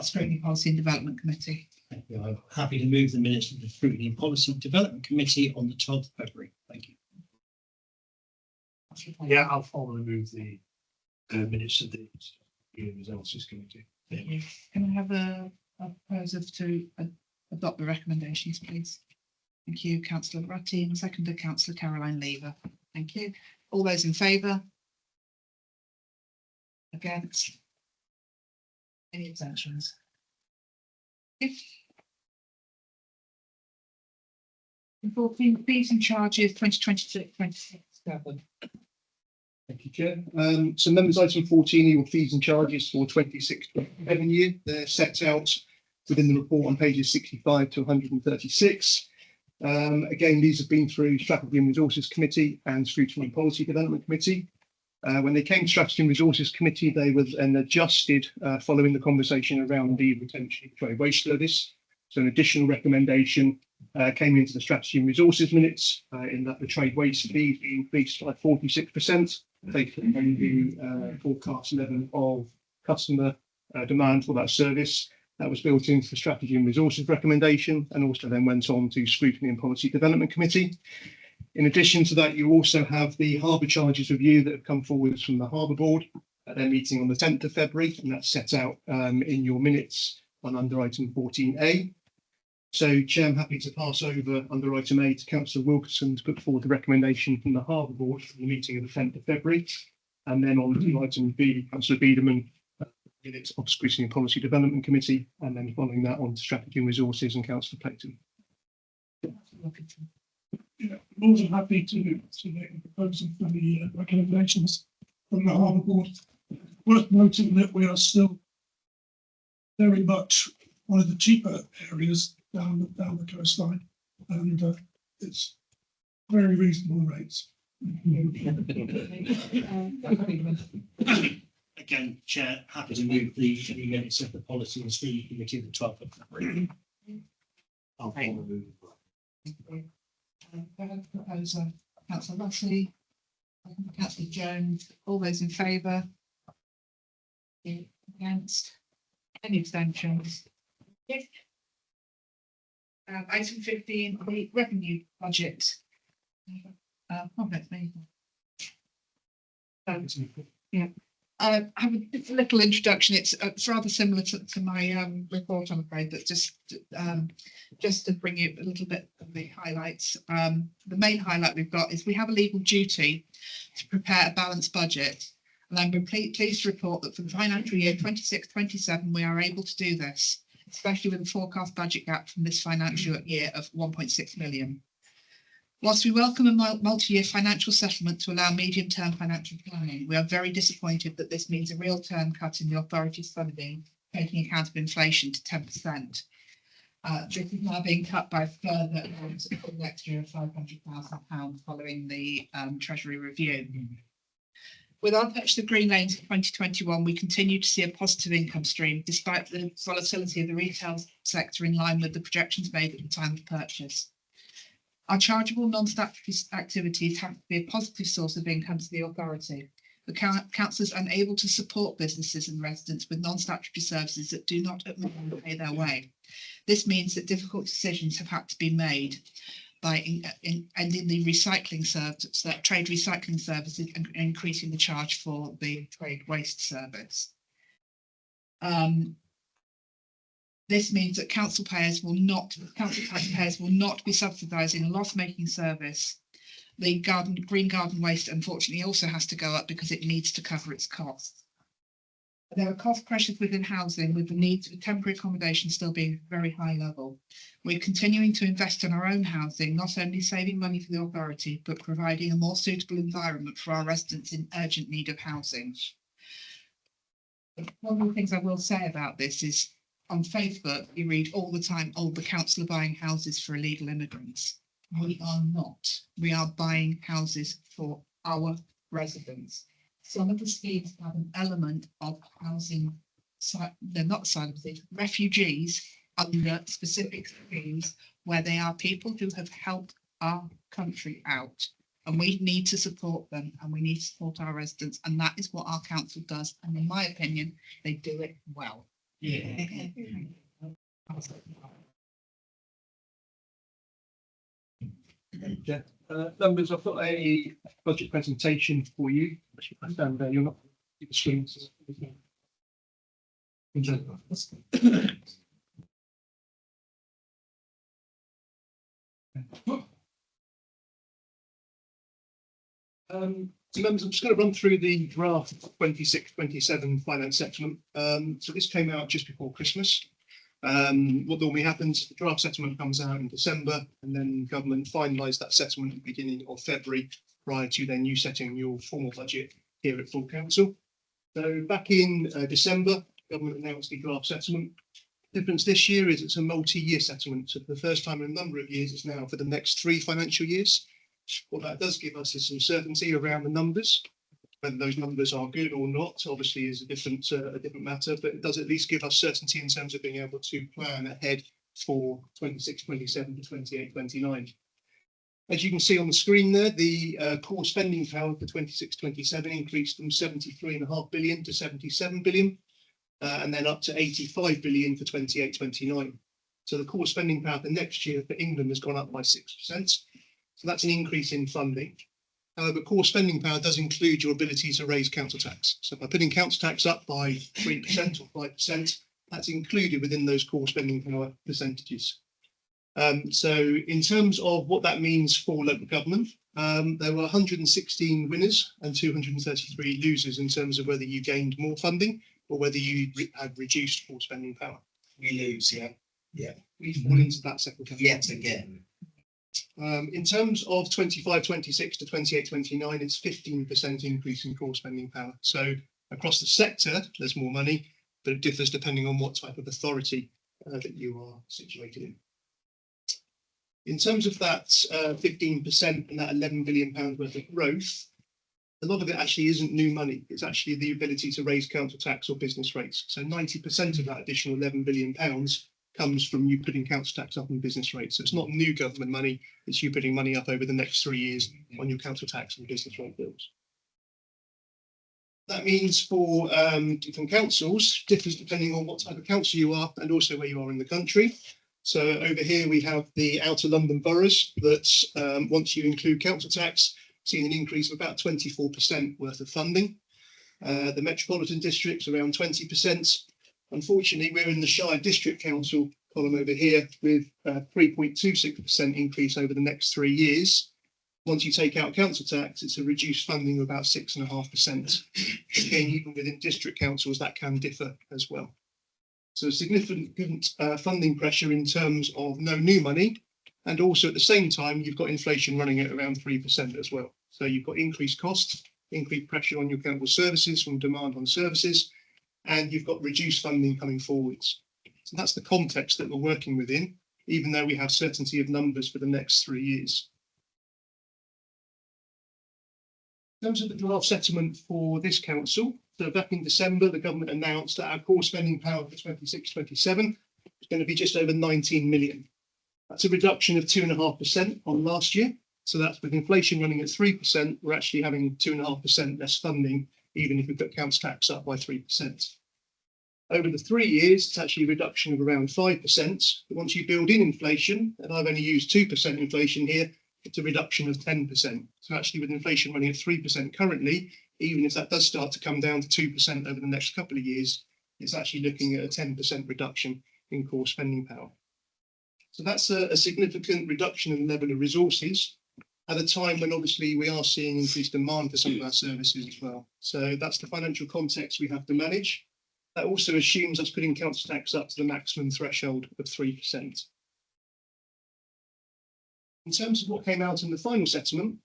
Scrutiny Policy and Development Committee. Thank you. I'm happy to move the minutes of the Scrutiny and Policy Development Committee on the 12th of February. Thank you. Yeah, I'll formally move the minutes of the Resources Committee. Can I have a proposer to adopt the recommendations, please? Thank you, Councillor Ratti, and seconded Councillor Caroline Lever. Thank you. All those in favour? Against? Any abstentions? 14 fees and charges 2026-27. Thank you, Chair. So members, item 14, your fees and charges for 26-27 year. They're set out within the report on pages 65 to 136. Again, these have been through Strategy and Resources Committee and Scrutiny and Policy Development Committee. When they came to Strategy and Resources Committee, they were then adjusted following the conversation around the retention of trade waste service. So an additional recommendation came into the Strategy and Resources minutes in that the trade waste fees be increased by 46%, taking on the forecast level of customer demand for that service. That was built into the Strategy and Resources recommendation and also then went on to Scrutiny and Policy Development Committee. In addition to that, you also have the harbour charges review that have come forward from the Harbour Board at their meeting on the 10th of February, and that's set out in your minutes on under item 14A. So, Chair, I'm happy to pass over under item A to Councillor Wilkinson to put forward the recommendation from the Harbour Board for the meeting of the 10th of February, and then on to item B, Councillor Beedman, minutes of Scrutiny and Policy Development Committee, and then following that on to Strategy and Resources and Councillor Clayton. Yeah, I'm also happy to make a proposal for the recommendations from the Harbour Board. Worth noting that we are still very much one of the cheaper areas down the coastline, and it's very reasonable rates. Again, Chair, happy to move the minutes of the Policy and Scrutiny Committee of the 12th of February. I'll formally move. Proposer, Councillor Ratti, Councillor Jones, all those in favour? Against? Any abstentions? Yes. Item 15, the revenue budget. That's me. Yeah. I have a little introduction. It's rather similar to my report, I'm afraid, but just to bring you a little bit of the highlights. The main highlight we've got is we have a legal duty to prepare a balanced budget, and I'm pleased to report that for the financial year 26-27 we are able to do this, especially with the forecast budget gap from this financial year of 1.6 million. Whilst we welcome a multi-year financial settlement to allow medium-term financial planning, we are very disappointed that this means a real term cut in the authority's funding, taking account of inflation to 10%. This is now being cut by a further amount for next year of £500,000 following the Treasury review. With our purchase of Green Lanes in 2021, we continue to see a positive income stream despite the volatility of the retail sector in line with the projections made at the time of purchase. Our chargeable non-statutory activities have to be a positive source of income to the authority. The council is unable to support businesses and residents with non-statutory services that do not at the moment pay their way. This means that difficult decisions have had to be made by ending the recycling service, trade recycling services, and increasing the charge for the trade waste service. This means that council taxpayers will not be subsidising a loss-making service The green garden waste unfortunately also has to go up because it needs to cover its costs. There are cost pressures within housing, with the needs for temporary accommodation still being very high level. We're continuing to invest in our own housing, not only saving money for the authority, but providing a more suitable environment for our residents in urgent need of housing. One of the things I will say about this is on Facebook, you read all the time, oh, the council are buying houses for illegal immigrants. We are not. We are buying houses for our residents. Some of the schemes have an element of housing, they're not asylum seekers, refugees under specific schemes where they are people who have helped our country out. And we need to support them and we need to support our residents. And that is what our council does. And in my opinion, they do it well. Yeah. Members, I've got a budget presentation for you. I stand there, you're not on the screen. So members, I'm just going to run through the draft 26-27 finance settlement. So this came out just before Christmas. What normally happens, the draft settlement comes out in December and then government finalise that settlement at the beginning of February prior to then you setting your formal budget here at full council. So back in December, government announced the draft settlement. The difference this year is it's a multi-year settlement. So for the first time in a number of years, it's now for the next 3 financial years. What that does give us is some certainty around the numbers. Whether those numbers are good or not, obviously, is a different matter, but it does at least give us certainty in terms of being able to plan ahead for 26-27 to 28-29. As you can see on the screen there, the core spending power for 26-27 increased from 73.5 billion to 77 billion, and then up to 85 billion for 28-29. So the core spending power for next year for England has gone up by 6%. So that's an increase in funding. However, core spending power does include your ability to raise council tax. So by putting council tax up by 3% or 5%, that's included within those core spending power percentages. So in terms of what that means for local government, there were 116 winners and 233 losers in terms of whether you gained more funding or whether you had reduced core spending power. We lose, yeah. Yeah. We fall into that second category. Yet again. In terms of 25-26 to 28-29, it's 15% increase in core spending power. So across the sector, there's more money, but it differs depending on what type of authority that you are situated in. In terms of that 15% and that £11 billion worth of growth, a lot of it actually isn't new money. It's actually the ability to raise council tax or business rates. So 90% of that additional £11 billion comes from you putting council tax up on business rates. So it's not new government money, it's you putting money up over the next 3 years on your council tax and business rate bills. That means for different councils, differs depending on what type of council you are and also where you are in the country. So over here we have the outer London boroughs that once you include council tax, seeing an increase of about 24% worth of funding. The metropolitan districts around 20%. Unfortunately, we're in the Shire District Council column over here with a 3.26% increase over the next 3 years. Once you take out council tax, it's a reduced funding of about 6.5%. Again, even within district councils, that can differ as well. So significant funding pressure in terms of no new money. And also at the same time, you've got inflation running at around 3% as well. So you've got increased costs, increased pressure on your council services from demand on services, and you've got reduced funding coming forwards. So that's the context that we're working within, even though we have certainty of numbers for the next 3 years. In terms of the draft settlement for this council, so back in December, the government announced that our core spending power for 26-27 is going to be just over 19 million. That's a reduction of 2.5% on last year. So that's with inflation running at 3%, we're actually having 2.5% less funding, even if we put council tax up by 3%. Over the 3 years, it's actually a reduction of around 5%. But once you build in inflation, and I've only used 2% inflation here, it's a reduction of 10%. So actually with inflation running at 3% currently, even if that does start to come down to 2% over the next couple of years, it's actually looking at a 10% reduction in core spending power. So that's a significant reduction in the level of resources. at a time when obviously we are seeing increased demand for some of our services as well. So that's the financial context we have to manage. That also assumes us putting council tax up to the maximum threshold of 3%. In terms of what came out in the final settlement,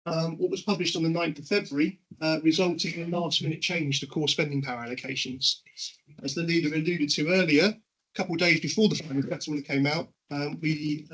what was published on the 9th of February resulted in a last-minute change to core spending power allocations. As the leader alluded to earlier, a couple of days before the final settlement came out, we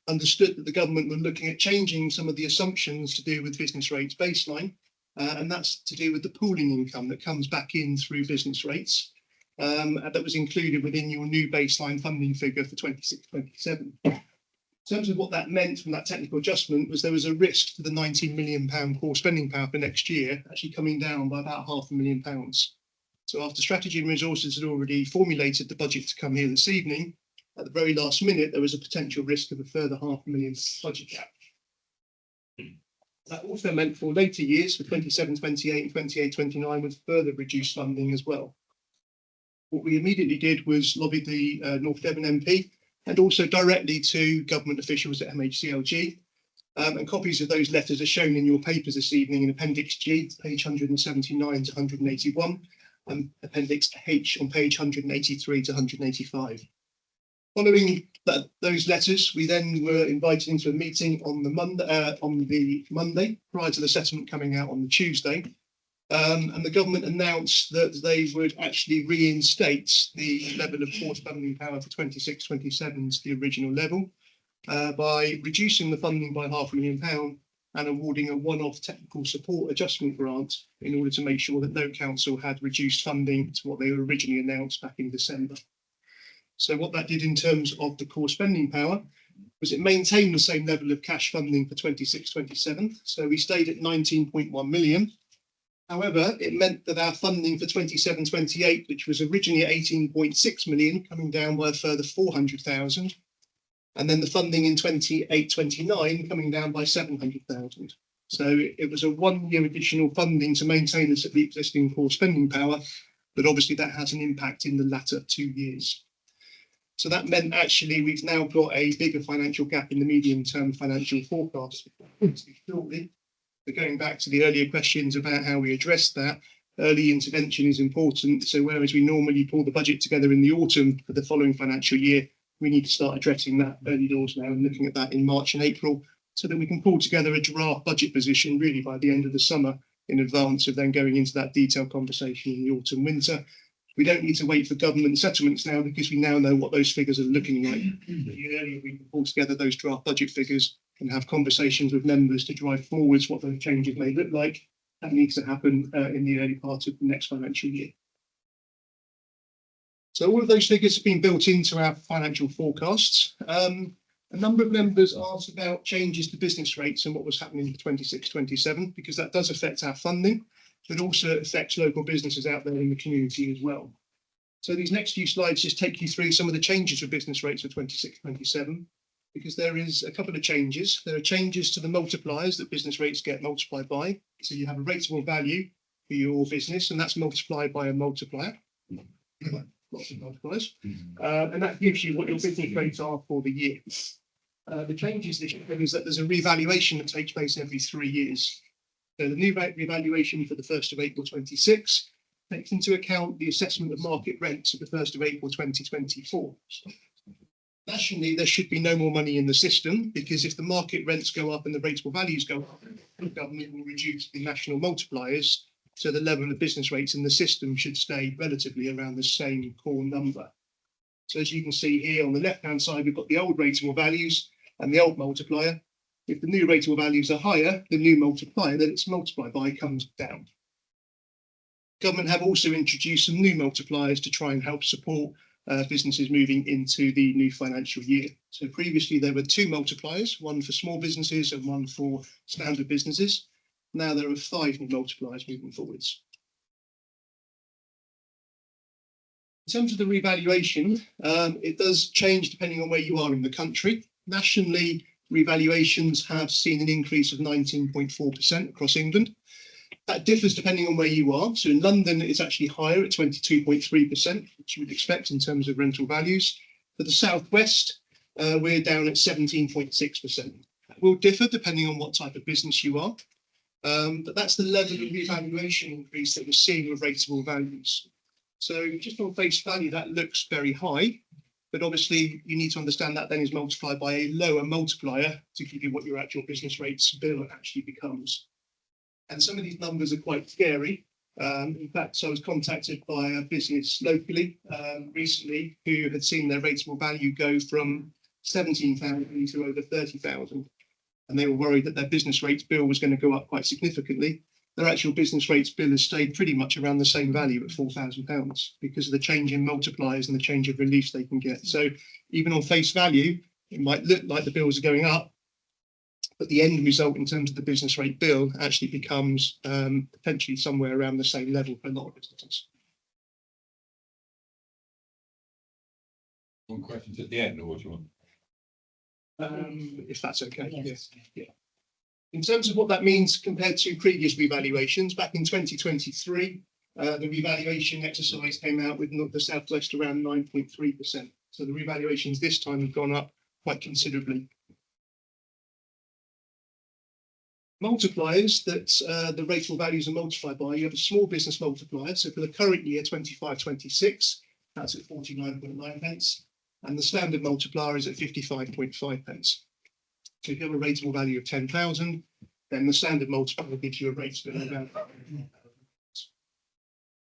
understood that the government were looking at changing some of the assumptions to do with business rates baseline, and that's to do with the pooling income that comes back in through business rates. That was included within your new baseline funding figure for 26-27. In terms of what that meant from that technical adjustment was there was a risk to the £19 million core spending power for next year actually coming down by about £500,000. So after Strategy and Resources had already formulated the budget to come here this evening, at the very last minute there was a potential risk of a further £500,000 budget gap. That also meant for later years, for 27-28 and 28-29, with further reduced funding as well. What we immediately did was lobby the North Devon MP and also directly to government officials at MHCLG. And copies of those letters are shown in your papers this evening in Appendix G, page 179 to 181, and Appendix H on page 183 to 185. Following those letters, we then were invited into a meeting on the Monday prior to the settlement coming out on the Tuesday. And the government announced that they would actually reinstate the level of core funding power for 26-27 to the original level by reducing the funding by £500,000 and awarding a one-off technical support adjustment grant in order to make sure that no council had reduced funding to what they were originally announced back in December. So what that did in terms of the core spending power was it maintained the same level of cash funding for 26-27. So we stayed at 19.1 million. However, it meant that our funding for 27-28, which was originally at 18.6 million, coming down by a further 400,000, and then the funding in 28-29 coming down by 700,000. So it was a 1 year additional funding to maintain us at the existing core spending power, but obviously that has an impact in the latter 2 years. So that meant actually we've now got a bigger financial gap in the medium-term financial forecast shortly. But going back to the earlier questions about how we address that, early intervention is important. So whereas we normally pull the budget together in the autumn for the following financial year, we need to start addressing that early doors now and looking at that in March and April so that we can pull together a draft budget position really by the end of the summer in advance of then going into that detailed conversation in the autumn winter. We don't need to wait for government settlements now because we now know what those figures are looking like. The earlier we can pull together those draft budget figures and have conversations with members to drive forwards what those changes may look like, that needs to happen in the early part of the next financial year. So all of those figures have been built into our financial forecasts. A number of members asked about changes to business rates and what was happening for 26-27, because that does affect our funding, but also affects local businesses out there in the community as well. So these next few slides just take you through some of the changes for business rates for 26-27, because there is a couple of changes. There are changes to the multipliers that business rates get multiplied by. So you have a rateable value for your business, and that's multiplied by a multiplier. Lots of multipliers. And that gives you what your business rates are for the year. The changes this year is that there's a revaluation that takes place every 3 years. So the new revaluation for the 1st of April 26 takes into account the assessment of market rents at the 1st of April 2024. Nationally, there should be no more money in the system because if the market rents go up and the rateable values go up, the government will reduce the national multipliers. So the level of business rates in the system should stay relatively around the same core number. So as you can see here on the left-hand side, we've got the old rateable values and the old multiplier. If the new rateable values are higher, the new multiplier that it's multiplied by comes down. Government have also introduced some new multipliers to try and help support businesses moving into the new financial year. So previously there were 2 multipliers, one for small businesses and one for standard businesses. Now there are 5 new multipliers moving forwards. In terms of the revaluation, it does change depending on where you are in the country. Nationally, revaluations have seen an increase of 19.4% across England. That differs depending on where you are. So in London, it's actually higher at 22.3%, which you would expect in terms of rental values. For the Southwest, we're down at 17.6%. will differ depending on what type of business you are. But that's the level of revaluation increase that we're seeing with rateable values. So just on face value, that looks very high. But obviously, you need to understand that then is multiplied by a lower multiplier to give you what your actual business rates bill actually becomes. And some of these numbers are quite scary. In fact, I was contacted by a business locally recently who had seen their rateable value go from 17,000 to over 30,000. And they were worried that their business rates bill was going to go up quite significantly. Their actual business rates bill has stayed pretty much around the same value at £4,000 because of the change in multipliers and the change of reliefs they can get. So even on face value, it might look like the bills are going up, but the end result in terms of the business rate bill actually becomes potentially somewhere around the same level for a lot of businesses. One questions at the end, or what do you want? If that's okay. Yes. Yeah. In terms of what that means compared to previous revaluations, back in 2023, the revaluation exercise came out with the South West around 9.3%. So the revaluations this time have gone up quite considerably. Multipliers that the rateable values are multiplied by, you have a small business multiplier. So for the current year, 25-26, that's at 49.9 pence. And the standard multiplier is at 55.5 pence. So if you have a rateable value of 10,000, then the standard multiplier gives you a rate bill of about.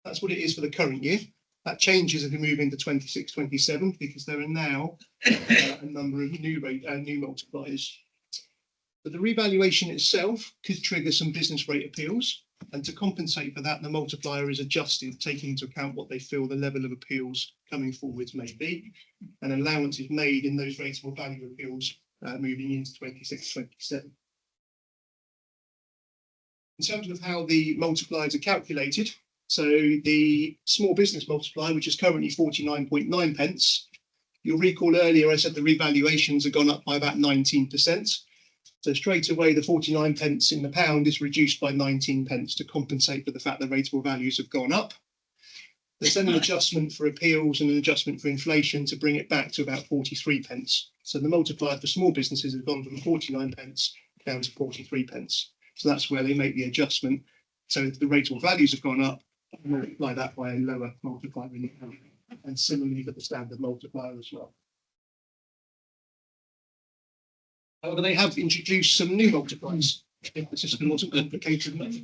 That's what it is for the current year. That changes as we move into 26-27 because there are now a number of new multipliers. But the revaluation itself could trigger some business rate appeals, and to compensate for that, the multiplier is adjusted, taking into account what they feel the level of appeals coming forwards may be, and allowance is made in those rateable value appeals moving into 26-27. In terms of how the multipliers are calculated, so the small business multiplier, which is currently 49.9 pence, you'll recall earlier I said the revaluations have gone up by about 19%. So straight away, the 49 pence in the pound is reduced by 19 pence to compensate for the fact that rateable values have gone up. There's then an adjustment for appeals and an adjustment for inflation to bring it back to about 43 pence. So the multiplier for small businesses has gone from 49 pence down to 43 pence. So that's where they make the adjustment. So if the rateable values have gone up, multiply that by a lower multiplier in the pound. And similarly for the standard multiplier as well. However, they have introduced some new multipliers if the system wasn't complicated enough.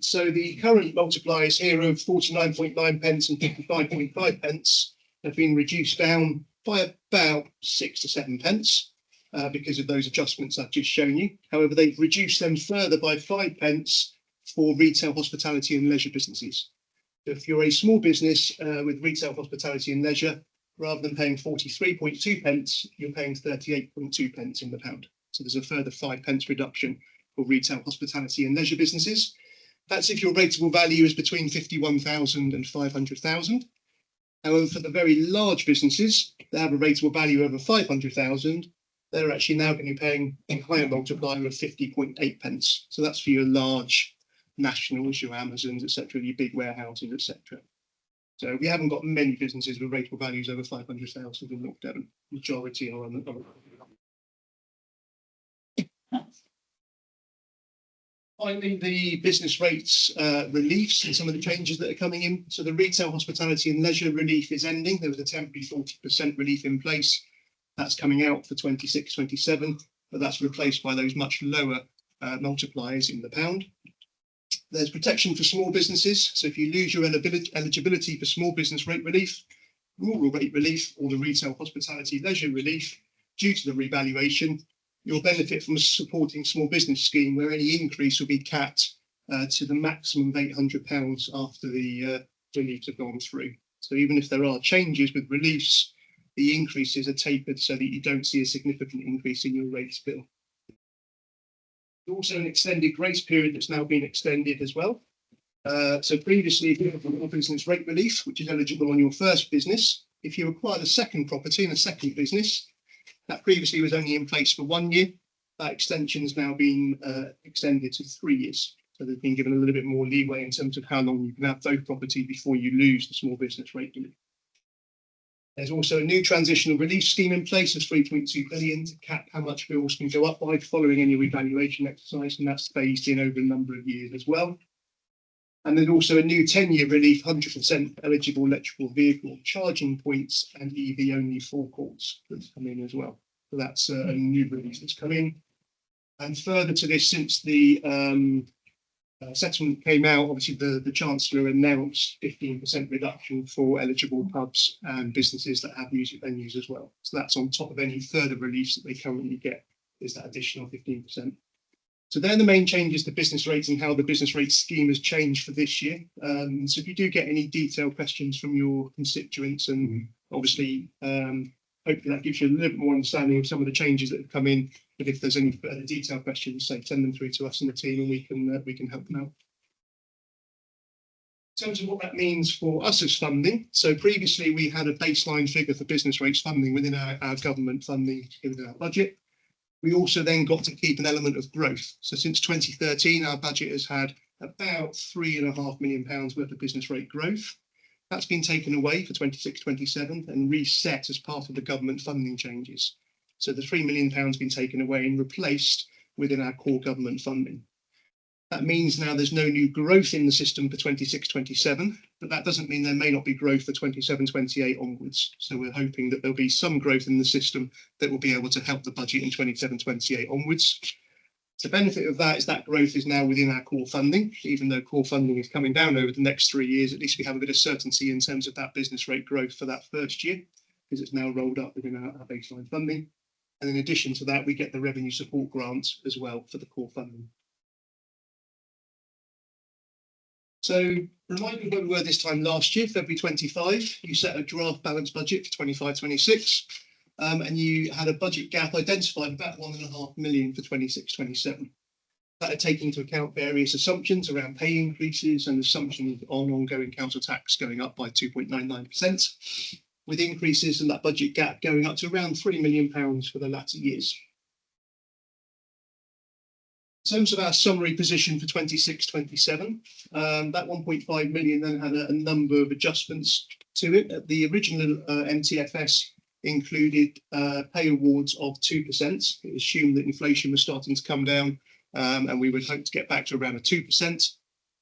So the current multipliers here of 49.9 pence and 55.5 pence have been reduced down by about 6 to 7 pence because of those adjustments I've just shown you. However, they've reduced them further by 5 pence for retail, hospitality and leisure businesses. So if you're a small business with retail, hospitality and leisure, rather than paying 43.2 pence, you're paying 38.2 pence in the pound. So there's a further 5 pence reduction for retail, hospitality and leisure businesses. That's if your rateable value is between 51,000 and 500,000. However, for the very large businesses that have a rateable value over 500,000, they're actually now going to be paying a higher multiplier of 50.8 pence. So that's for your large nationals, your Amazons, etc., your big warehouses, etc. So we haven't got many businesses with rateable values over 500,000 in North Devon. Majority are on the. Finally, the business rates reliefs and some of the changes that are coming in. So the retail, hospitality and leisure relief is ending. There was a temporary 40% relief in place. That's coming out for 26-27, but that's replaced by those much lower multipliers in the pound. There's protection for small businesses. So if you lose your eligibility for small business rate relief, rural rate relief, or the retail, hospitality, leisure relief due to the revaluation, you'll benefit from a supporting small business scheme where any increase will be capped to the maximum of £800 after the reliefs have gone through. So even if there are changes with reliefs, the increases are tapered so that you don't see a significant increase in your rates bill. Also an extended grace period that's now been extended as well. So previously, if you have a business rate relief, which is eligible on your first business, if you acquired a second property in a second business, that previously was only in place for 1 year. That extension has now been extended to 3 years. So they've been given a little bit more leeway in terms of how long you can have both properties before you lose the small business rate relief. There's also a new transitional relief scheme in place of 3.2 billion to cap how much bills can go up by following any revaluation exercise, and that's phased in over a number of years as well. And there's also a new 10-year relief, 100% eligible electrical vehicle charging points and EV only forecourts that's come in as well. So that's a new release that's come in. And further to this, since the settlement came out, obviously the Chancellor announced 15% reduction for eligible pubs and businesses that have music venues as well. So that's on top of any further reliefs that they currently get, is that additional 15%. So they're the main changes to business rates and how the business rate scheme has changed for this year. So if you do get any detailed questions from your constituents, and obviously hopefully that gives you a little bit more understanding of some of the changes that have come in. But if there's any further detailed questions, say send them through to us and the team, and we can help them out. In terms of what that means for us as funding, so previously we had a baseline figure for business rates funding within our government funding within our budget. We also then got to keep an element of growth. So since 2013, our budget has had about £3.5 million worth of business rate growth. That's been taken away for 26-27 and reset as part of the government funding changes. So the £3 million has been taken away and replaced within our core government funding. That means now there's no new growth in the system for 26-27, but that doesn't mean there may not be growth for 27-28 onwards. So we're hoping that there'll be some growth in the system that will be able to help the budget in 27-28 onwards. The benefit of that is that growth is now within our core funding. Even though core funding is coming down over the next 3 years, at least we have a bit of certainty in terms of that business rate growth for that first year, because it's now rolled up within our baseline funding. And in addition to that, we get the revenue support grants as well for the core funding. So, remind me where we were this time last year, February 25, you set a draft balanced budget for 25-26, and you had a budget gap identified about 1.5 million for 26-27. That had taken into account various assumptions around pay increases and assumptions on ongoing council tax going up by 2.99%, with increases in that budget gap going up to around £3 million for the latter years. In terms of our summary position for 26-27, that 1.5 million then had a number of adjustments to it. The original MTFS included pay awards of 2%. It assumed that inflation was starting to come down, and we would hope to get back to around a 2%.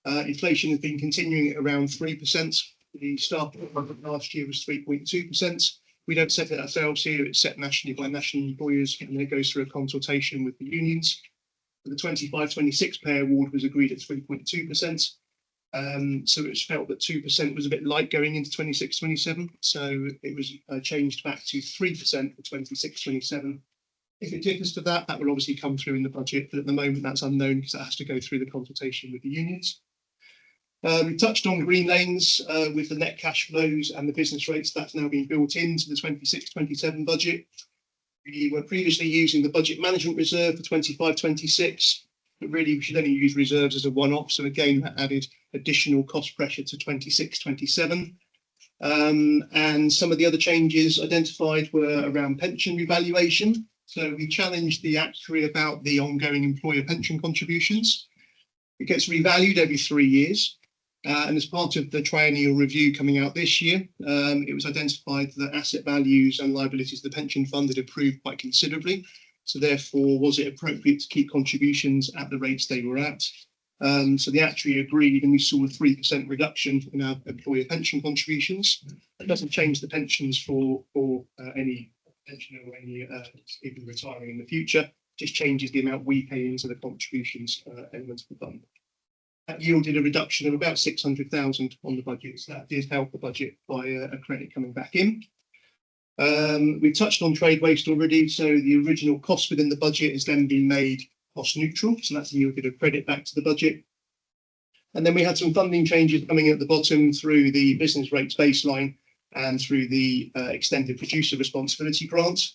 Inflation has been continuing at around 3%. The staff budget last year was 3.2%. We don't set it ourselves here, it's set nationally by national employers, and it goes through a consultation with the unions. The 25-26 pay award was agreed at 3.2%. So it was felt that 2% was a bit light going into 26-27. So it was changed back to 3% for 26-27. If it differs to that, that will obviously come through in the budget, but at the moment that's unknown because that has to go through the consultation with the unions. We touched on green lanes with the net cash flows and the business rates. That's now been built into the 26-27 budget. We were previously using the budget management reserve for 25-26, but really we should only use reserves as a one-off. So again, that added additional cost pressure to 26-27. And some of the other changes identified were around pension revaluation. So we challenged the actuary about the ongoing employer pension contributions. It gets revalued every 3 years. And as part of the triennial review coming out this year, it was identified that asset values and liabilities of the pension fund had improved quite considerably. So therefore, was it appropriate to keep contributions at the rates they were at? So the actuary agreed, and we saw a 3% reduction in our employer pension contributions. It doesn't change the pensions for any pensioner or any people retiring in the future, just changes the amount we pay into the contributions element of the fund. That yielded a reduction of about 600,000 on the budget. So that did help the budget by a credit coming back in. We touched on trade waste already. So the original cost within the budget has then been made cost neutral. So that's yielded a credit back to the budget. And then we had some funding changes coming in at the bottom through the business rates baseline and through the extended producer responsibility grant.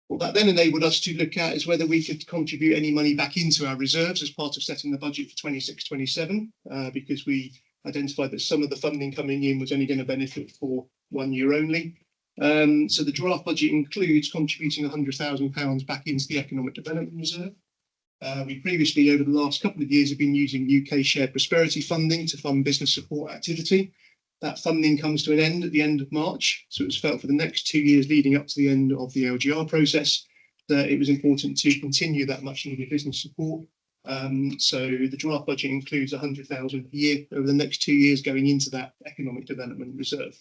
What that then enabled us to look at is whether we could contribute any money back into our reserves as part of setting the budget for 26-27, because we identified that some of the funding coming in was only going to benefit for 1 year only. So the draft budget includes contributing £100,000 back into the Economic Development Reserve. We previously, over the last couple of years, have been using UK Shared Prosperity funding to fund business support activity. That funding comes to an end at the end of March, so it was felt for the next 2 years leading up to the end of the LGR process that it was important to continue that much needed business support. So the draft budget includes 100,000 per year over the next 2 years going into that economic development reserve.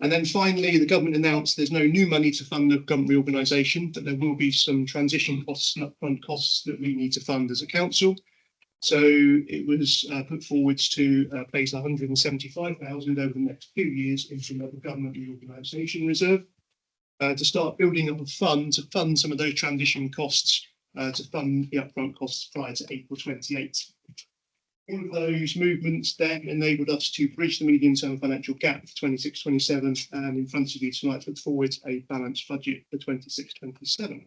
And then finally, the government announced there's no new money to fund the government reorganisation, but there will be some transition costs and upfront costs that we need to fund as a council. So it was put forwards to place 175,000 over the next few years into the government reorganisation reserve to start building up a fund to fund some of those transition costs, to fund the upfront costs prior to April 28. All of those movements then enabled us to bridge the medium-term financial gap for 26-27, and in front of you tonight put forward a balanced budget for 26-27.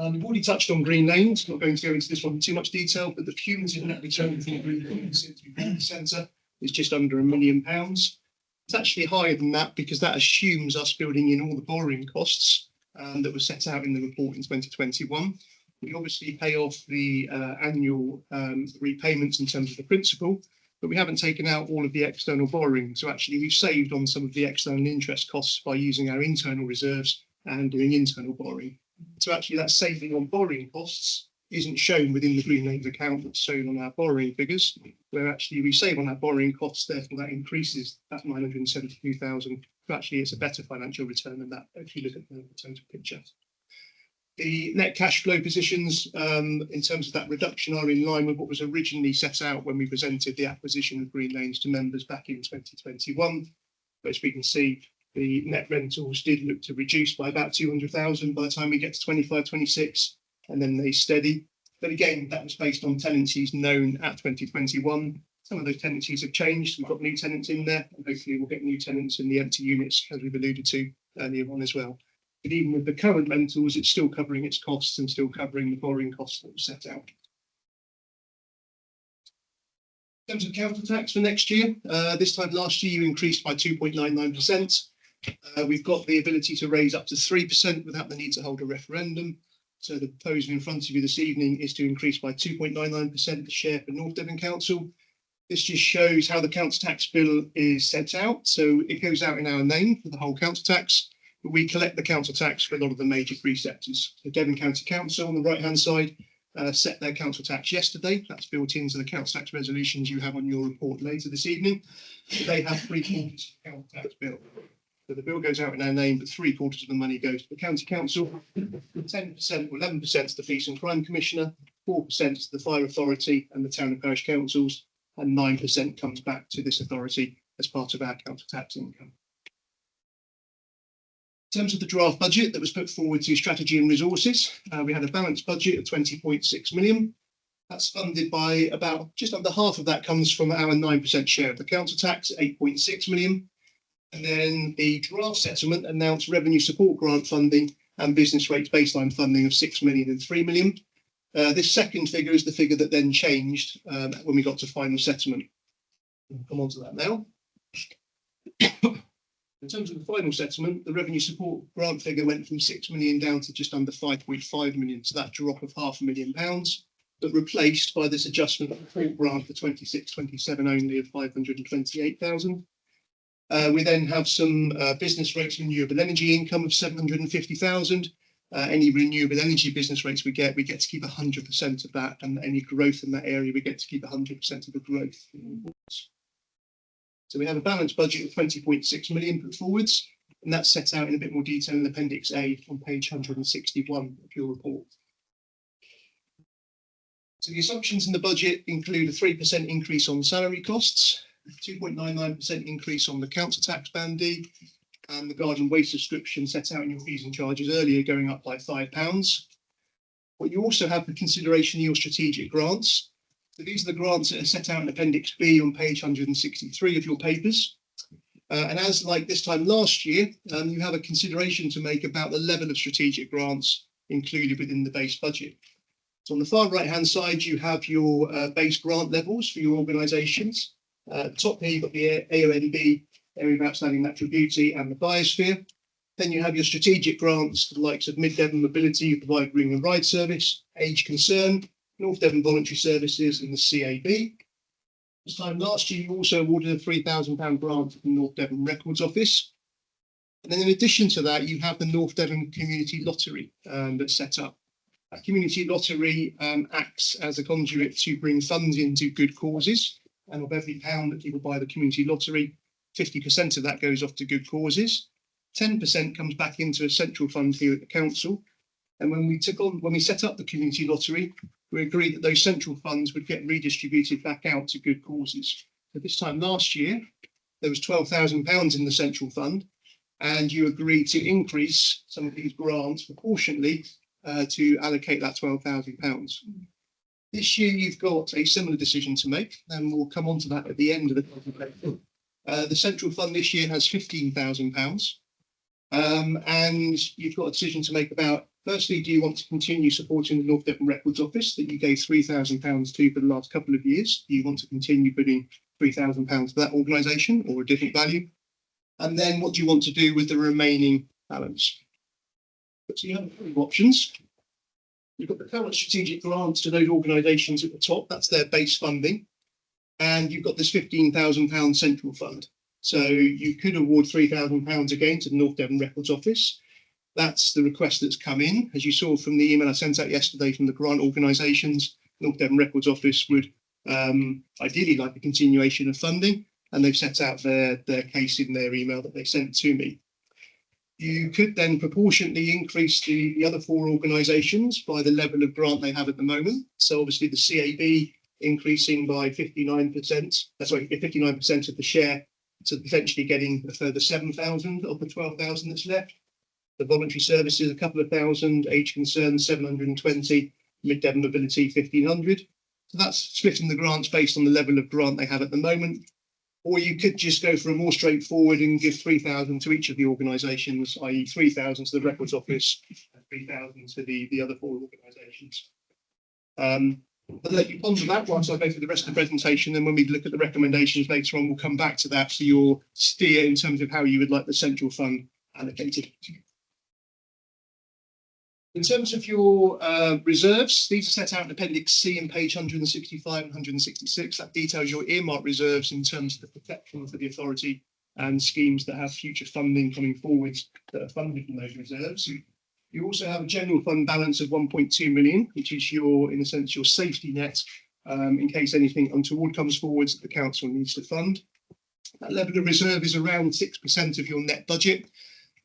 We've already touched on Green Lanes, not going to go into this one in too much detail, but the cumulative net return from Green Lanes since we built the centre is just under £1 million. It's actually higher than that because that assumes us building in all the borrowing costs that were set out in the report in 2021. We obviously pay off the annual repayments in terms of the principal, but we haven't taken out all of the external borrowing. So actually we've saved on some of the external interest costs by using our internal reserves and doing internal borrowing. So actually that saving on borrowing costs isn't shown within the Green Lanes account that's shown on our borrowing figures, where actually we save on our borrowing costs, therefore that increases that 972,000. So actually it's a better financial return than that if you look at the total picture. The net cash flow positions in terms of that reduction are in line with what was originally set out when we presented the acquisition of Green Lanes to members back in 2021. But as we can see, the net rentals did look to reduce by about 200,000 by the time we get to 25-26, and then they steady. But again, that was based on tenancies known at 2021. Some of those tenancies have changed. We've got new tenants in there, and hopefully we'll get new tenants in the empty units, as we've alluded to earlier on as well. But even with the current rentals, it's still covering its costs and still covering the borrowing costs that were set out. In terms of council tax for next year, this time last year you increased by 2.99%. We've got the ability to raise up to 3% without the need to hold a referendum. So the proposal in front of you this evening is to increase by 2.99% the share for North Devon Council. This just shows how the council tax bill is set out. So it goes out in our name for the whole council tax, but we collect the council tax for a lot of the major preceptors. The Devon County Council on the right-hand side set their council tax yesterday. That's built into the council tax resolutions you have on your report later this evening. They have 3/4 of the council tax bill. So the bill goes out in our name, but 3/4 of the money goes to the county council. 10% or 11% to the Police and Crime Commissioner, 4% to the Fire Authority and the town and parish councils, and 9% comes back to this authority as part of our council tax income. In terms of the draft budget that was put forward to Strategy and Resources, we had a balanced budget of 20.6 million. That's funded by about just under half of that comes from our 9% share of the council tax, 8.6 million. And then the draft settlement announced revenue support grant funding and business rates baseline funding of 6 million and 3 million. This second figure is the figure that then changed when we got to final settlement. We'll come on to that now. In terms of the final settlement, the revenue support grant figure went from 6 million down to just under 5.5 million. So that drop of £500,000, but replaced by this adjustment of the grant for 26-27 only of 528,000. We then have some business rates renewable energy income of 750,000. Any renewable energy business rates we get to keep 100% of that, and any growth in that area, we get to keep 100% of the growth. So we have a balanced budget of 20.6 million put forwards, and that's set out in a bit more detail in Appendix A on page 161 of your report. So the assumptions in the budget include a 3% increase on salary costs, 2.99% increase on the council tax bandee, and the garden waste subscription set out in your fees and charges earlier going up by £5. What you also have for consideration are your strategic grants. So these are the grants that are set out in Appendix B on page 163 of your papers. And as like this time last year, you have a consideration to make about the level of strategic grants included within the base budget. So on the far right-hand side, you have your base grant levels for your organisations. At the top here, you've got the AONB, Area of Outstanding Natural Beauty, and the Biosphere. Then you have your strategic grants to the likes of Mid Devon Mobility, who provide Ring and Ride Service, Age Concern, North Devon Voluntary Services, and the CAB. This time last year, you also awarded a £3,000 grant to the North Devon Records Office. And then in addition to that, you have the North Devon Community Lottery that's set up. That community lottery acts as a conduit to bring funds into good causes. And of every pound that people buy the community lottery, 50% of that goes off to good causes. 10% comes back into a central fund here at the council. And when we set up the community lottery, we agreed that those central funds would get redistributed back out to good causes. So this time last year, there was £12,000 in the central fund, and you agreed to increase some of these grants proportionately to allocate that £12,000. This year, you've got a similar decision to make, and we'll come on to that at the end of the presentation. The central fund this year has £15,000, and you've got a decision to make about, firstly, do you want to continue supporting the North Devon Records Office that you gave £3,000 to for the last couple of years? Do you want to continue putting £3,000 for that organisation or a different value? And then what do you want to do with the remaining balance? So you have three options. You've got the current strategic grants to those organisations at the top, that's their base funding. And you've got this £15,000 central fund. So you could award £3,000 again to the North Devon Records Office. That's the request that's come in. As you saw from the email I sent out yesterday from the grant organisations, North Devon Records Office would ideally like a continuation of funding, and they've set out their case in their email that they sent to me. You could then proportionately increase the other four organisations by the level of grant they have at the moment. So obviously the CAB increasing by 59% of the share, to potentially getting a further 7,000 of the 12,000 that's left. The voluntary services, a couple of thousand, age concern, 720, Mid Devon Mobility, 1,500. So that's splitting the grants based on the level of grant they have at the moment. Or you could just go for a more straightforward and give 3,000 to each of the organisations, i.e. 3,000 to the Records Office and 3,000 to the other four organisations. I'll let you ponder that whilst I go through the rest of the presentation, and when we look at the recommendations later on, we'll come back to that for your steer in terms of how you would like the central fund allocated. In terms of your reserves, these are set out in Appendix C in page 165 and 166. That details your earmark reserves in terms of the protection for the authority and schemes that have future funding coming forwards that are funded from those reserves. You also have a general fund balance of 1.2 million, which is your, in a sense, your safety net in case anything untoward comes forwards that the council needs to fund. That level of reserve is around 6% of your net budget.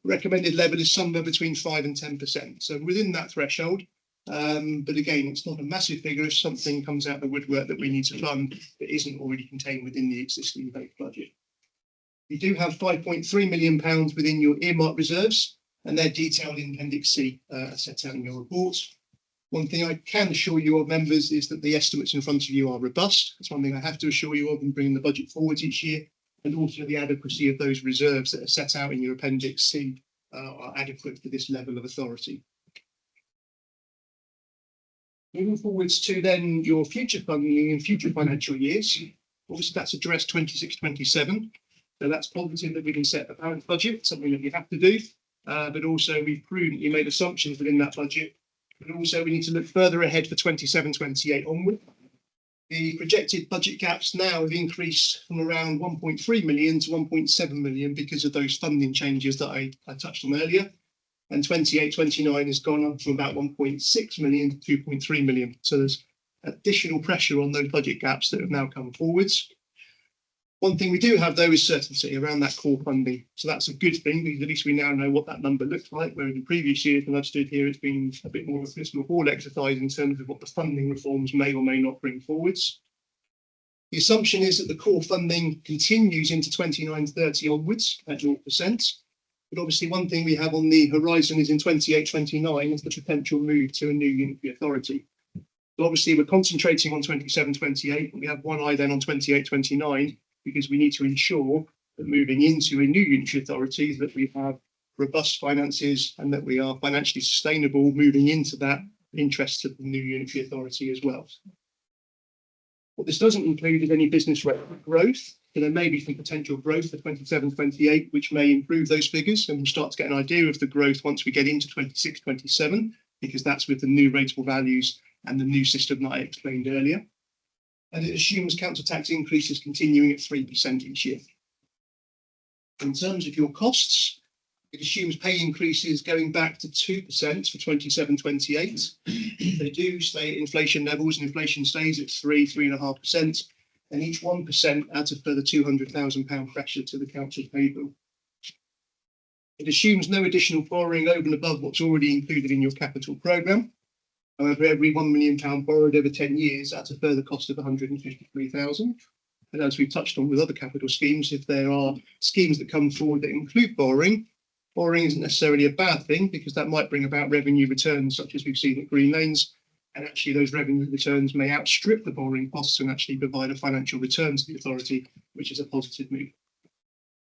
Recommended level is somewhere between 5 and 10%. So within that threshold, but again, it's not a massive figure if something comes out of the woodwork that we need to fund that isn't already contained within the existing base budget. You do have £5.3 million within your earmark reserves, and they're detailed in Appendix C, set out in your report. One thing I can assure you of, members, is that the estimates in front of you are robust. That's one thing I have to assure you of in bringing the budget forward each year, and also the adequacy of those reserves that are set out in your Appendix C are adequate for this level of authority. Moving forwards to then your future funding in future financial years, obviously that's addressed 26-27. So that's positive that we can set a balanced budget, something that you have to do. But also we've prudently made assumptions within that budget. But also we need to look further ahead for 27-28 onward. The projected budget gaps now have increased from around 1.3 million to 1.7 million because of those funding changes that I touched on earlier. And 28-29 has gone up from about 1.6 million to 2.3 million. So there's additional pressure on those budget gaps that have now come forwards. One thing we do have, though, is certainty around that core funding. So that's a good thing, because at least we now know what that number looks like, whereas in previous years, when I've stood here, it's been a bit more of a crystal ball exercise in terms of what the funding reforms may or may not bring forwards. The assumption is that the core funding continues into 29-30 onwards at 0%. But obviously, one thing we have on the horizon is in 28-29 is the potential move to a new unitary authority. So obviously, we're concentrating on 27-28, and we have one eye then on 28-29, because we need to ensure that moving into a new unitary authority that we have robust finances and that we are financially sustainable moving into that interest of the new unitary authority as well. What this doesn't include is any business rate growth. So there may be some potential growth for 27-28, which may improve those figures, and we'll start to get an idea of the growth once we get into 26-27, because that's with the new rateable values and the new system that I explained earlier. and it assumes council tax increases continuing at 3% each year. In terms of your costs, it assumes pay increases going back to 2% for 27-28. If they do stay at inflation levels and inflation stays at 3.5%, then each 1% adds a further £200,000 pressure to the council pay bill. It assumes no additional borrowing over and above what's already included in your capital programme. However, every £1 million borrowed over 10 years adds a further cost of 153,000. And as we've touched on with other capital schemes, if there are schemes that come forward that include borrowing isn't necessarily a bad thing, because that might bring about revenue returns such as we've seen at Green Lanes. And actually those revenue returns may outstrip the borrowing costs and actually provide a financial return to the authority, which is a positive move.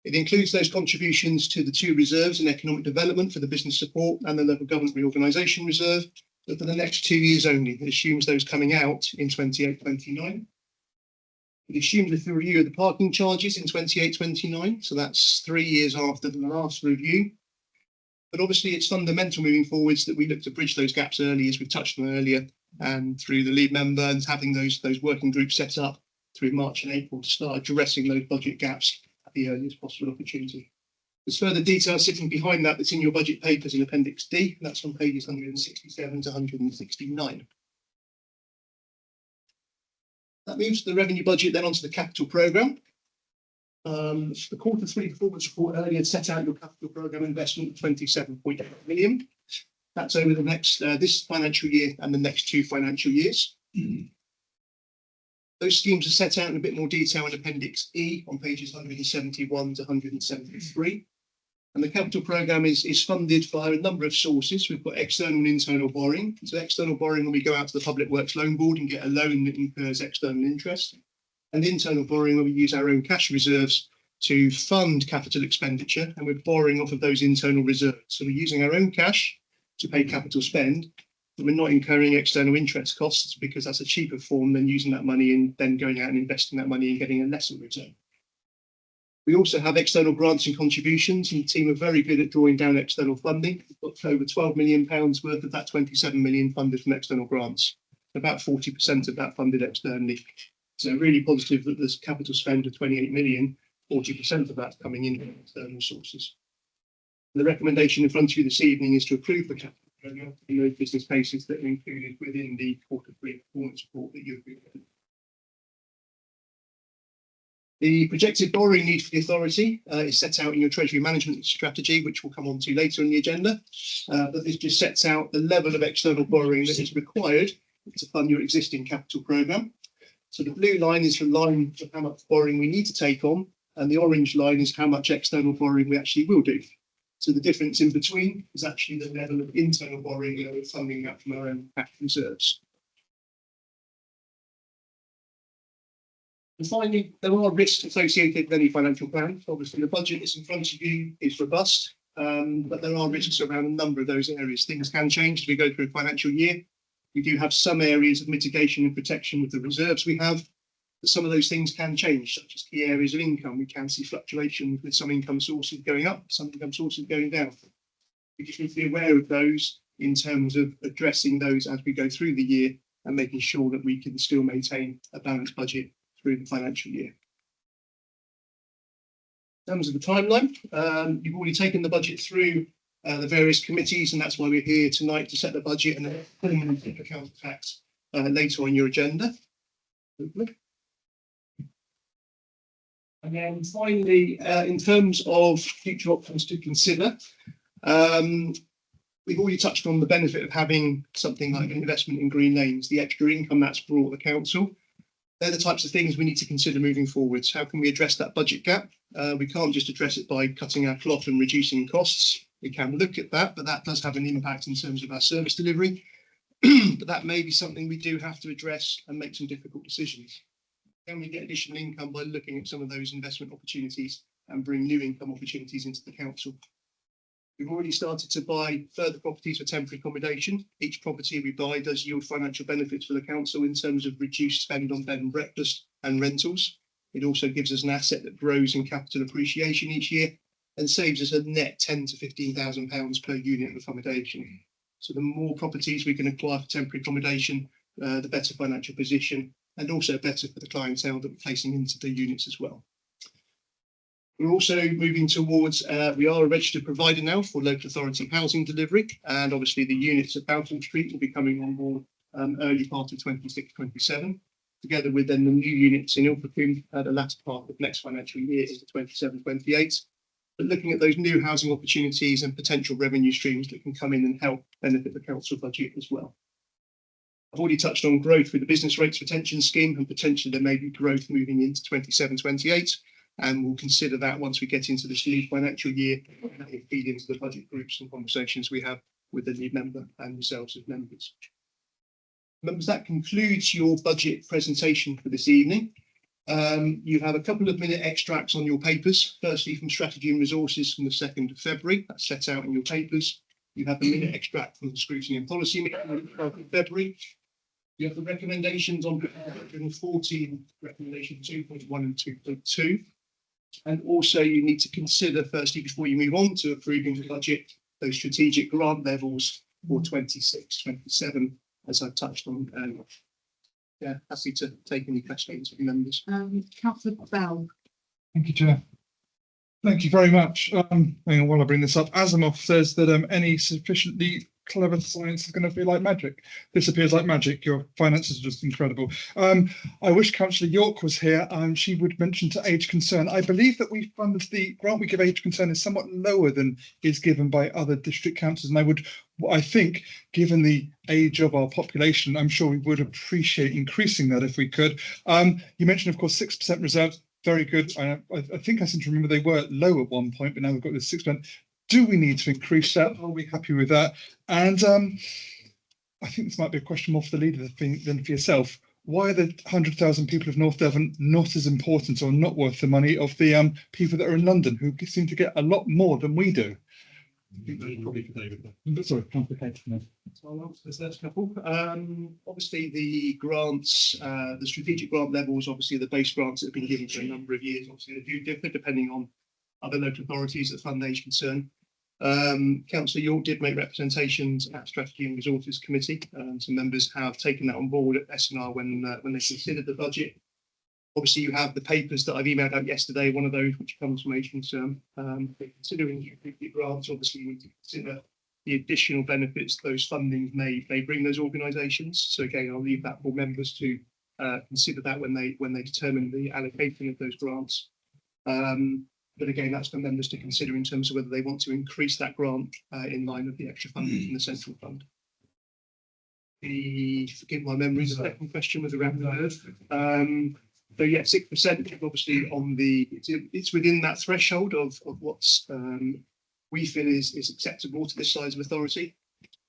It includes those contributions to the two reserves in economic development for the business support and the local government reorganisation reserve, but for the next 2 years only. It assumes those coming out in 28-29. It assumes a review of the parking charges in 28-29, so that's 3 years after the last review. But obviously it's fundamental moving forwards that we look to bridge those gaps early, as we've touched on earlier, and through the lead member and having those working groups set up through March and April to start addressing those budget gaps at the earliest possible opportunity. There's further detail sitting behind that that's in your budget papers in Appendix D, and that's on pages 167 to 169. That moves the revenue budget then onto the capital programme. The Q3 performance report earlier set out your capital programme investment of 27.8 million. That's over the next this financial year and the next 2 financial years. Those schemes are set out in a bit more detail in Appendix E on pages 171 to 173. And the capital programme is funded by a number of sources. We've got external and internal borrowing. So external borrowing when we go out to the Public Works Loan Board and get a loan that incurs external interest. And internal borrowing when we use our own cash reserves to fund capital expenditure, and we're borrowing off of those internal reserves. So we're using our own cash to pay capital spend, but we're not incurring external interest costs, because that's a cheaper form than using that money and then going out and investing that money and getting a lesser return. We also have external grants and contributions, and the team are very good at drawing down external funding. We've got over £12 million worth of that 27 million funded from external grants, about 40% of that funded externally. So really positive that there's capital spend of 28 million, 40% of that's coming in from external sources. The recommendation in front of you this evening is to approve the capital programme in those business cases that are included within the Q3 performance report that you've given. The projected borrowing need for the authority is set out in your Treasury Management Strategy, which we'll come on to later in the agenda. But this just sets out the level of external borrowing that is required to fund your existing capital programme. So the blue line is the line of how much borrowing we need to take on, and the orange line is how much external borrowing we actually will do. So the difference in between is actually the level of internal borrowing that we're funding that from our own cash reserves. And finally, there are risks associated with any financial plan. Obviously, the budget that's in front of you is robust, but there are risks around a number of those areas. Things can change as we go through a financial year. We do have some areas of mitigation and protection with the reserves we have, but some of those things can change, such as key areas of income. We can see fluctuation with some income sources going up, some income sources going down. We just need to be aware of those in terms of addressing those as we go through the year and making sure that we can still maintain a balanced budget through the financial year. In terms of the timeline, you've already taken the budget through the various committees, and that's why we're here tonight to set the budget and then putting in the council tax later on your agenda. Hopefully. And then finally, in terms of future options to consider, we've already touched on the benefit of having something like an investment in Green Lanes, the extra income that's brought the council. They're the types of things we need to consider moving forwards. How can we address that budget gap? We can't just address it by cutting our cloth and reducing costs. We can look at that, but that does have an impact in terms of our service delivery. But that may be something we do have to address and make some difficult decisions. Can we get additional income by looking at some of those investment opportunities and bring new income opportunities into the council? We've already started to buy further properties for temporary accommodation. Each property we buy does yield financial benefits for the council in terms of reduced spend on bed and breakfast and rentals. It also gives us an asset that grows in capital appreciation each year and saves us a net £10,000 to £15,000 per unit of accommodation. So the more properties we can acquire for temporary accommodation, the better financial position and also better for the clientele that we're placing into the units as well. We're also moving towards, we are a registered provider now for local authority housing delivery, and obviously the units at Boughton Street will be coming on board early part of 26-27, together with then the new units in Ilfracombe at the latter part of next financial year into 27-28. But looking at those new housing opportunities and potential revenue streams that can come in and help benefit the council budget as well. I've already touched on growth with the business rates retention scheme, and potentially there may be growth moving into 27-28. And we'll consider that once we get into this new financial year, and that will feed into the budget groups and conversations we have with the new member and yourselves as members. Members, that concludes your budget presentation for this evening. You have a couple of minute extracts on your papers, firstly from Strategy and Resources from the 2nd of February, that's set out in your papers. You have a minute extract from the Scrutiny and Policy meeting on the 12th of February. You have the recommendations on 114, recommendation 2.1 and 2.2. And also you need to consider, firstly, before you move on to approving the budget, those strategic grant levels for 26-27, as I've touched on earlier. Yeah, happy to take any questions from members. Councillor Bell. Thank you, Chair. Thank you very much. Hang on while I bring this up. Asimov says that any sufficiently clever science is going to feel like magic. This appears like magic. Your finances are just incredible. I wish Councillor York was here. She would mention to Age Concern. I believe that we fund the grant we give Age Concern is somewhat lower than is given by other district councils, and I think, given the age of our population, I'm sure we would appreciate increasing that if we could. You mentioned, of course, 6% reserves. Very good. I think I seem to remember they were low at one point, but now we've got this 6%. Do we need to increase that? Are we happy with that? And I think this might be a question more for the leader than for yourself. Why are the 100,000 people of North Devon not as important or not worth the money of the people that are in London, who seem to get a lot more than we do? I think that's probably for David. But sorry, complicated. So I'll answer this last couple. Obviously, the grants, the strategic grant levels, obviously the base grants that have been given for a number of years, obviously they do differ depending on other local authorities that fund Age Concern. Councillor York did make representations at Strategy and Resources Committee. Some members have taken that on board at SNR when they considered the budget. Obviously, you have the papers that I've emailed out yesterday, one of those which comes from Age Concern. Considering strategic grants, obviously you need to consider the additional benefits those fundings may bring those organisations. So again, I'll leave that for members to consider that when they determine the allocation of those grants. But again, that's for members to consider in terms of whether they want to increase that grant in line with the extra funding from the central fund. Forgive my memory, the second question was around the so yeah, 6% obviously on it's within that threshold of what's we feel is acceptable to this size of authority.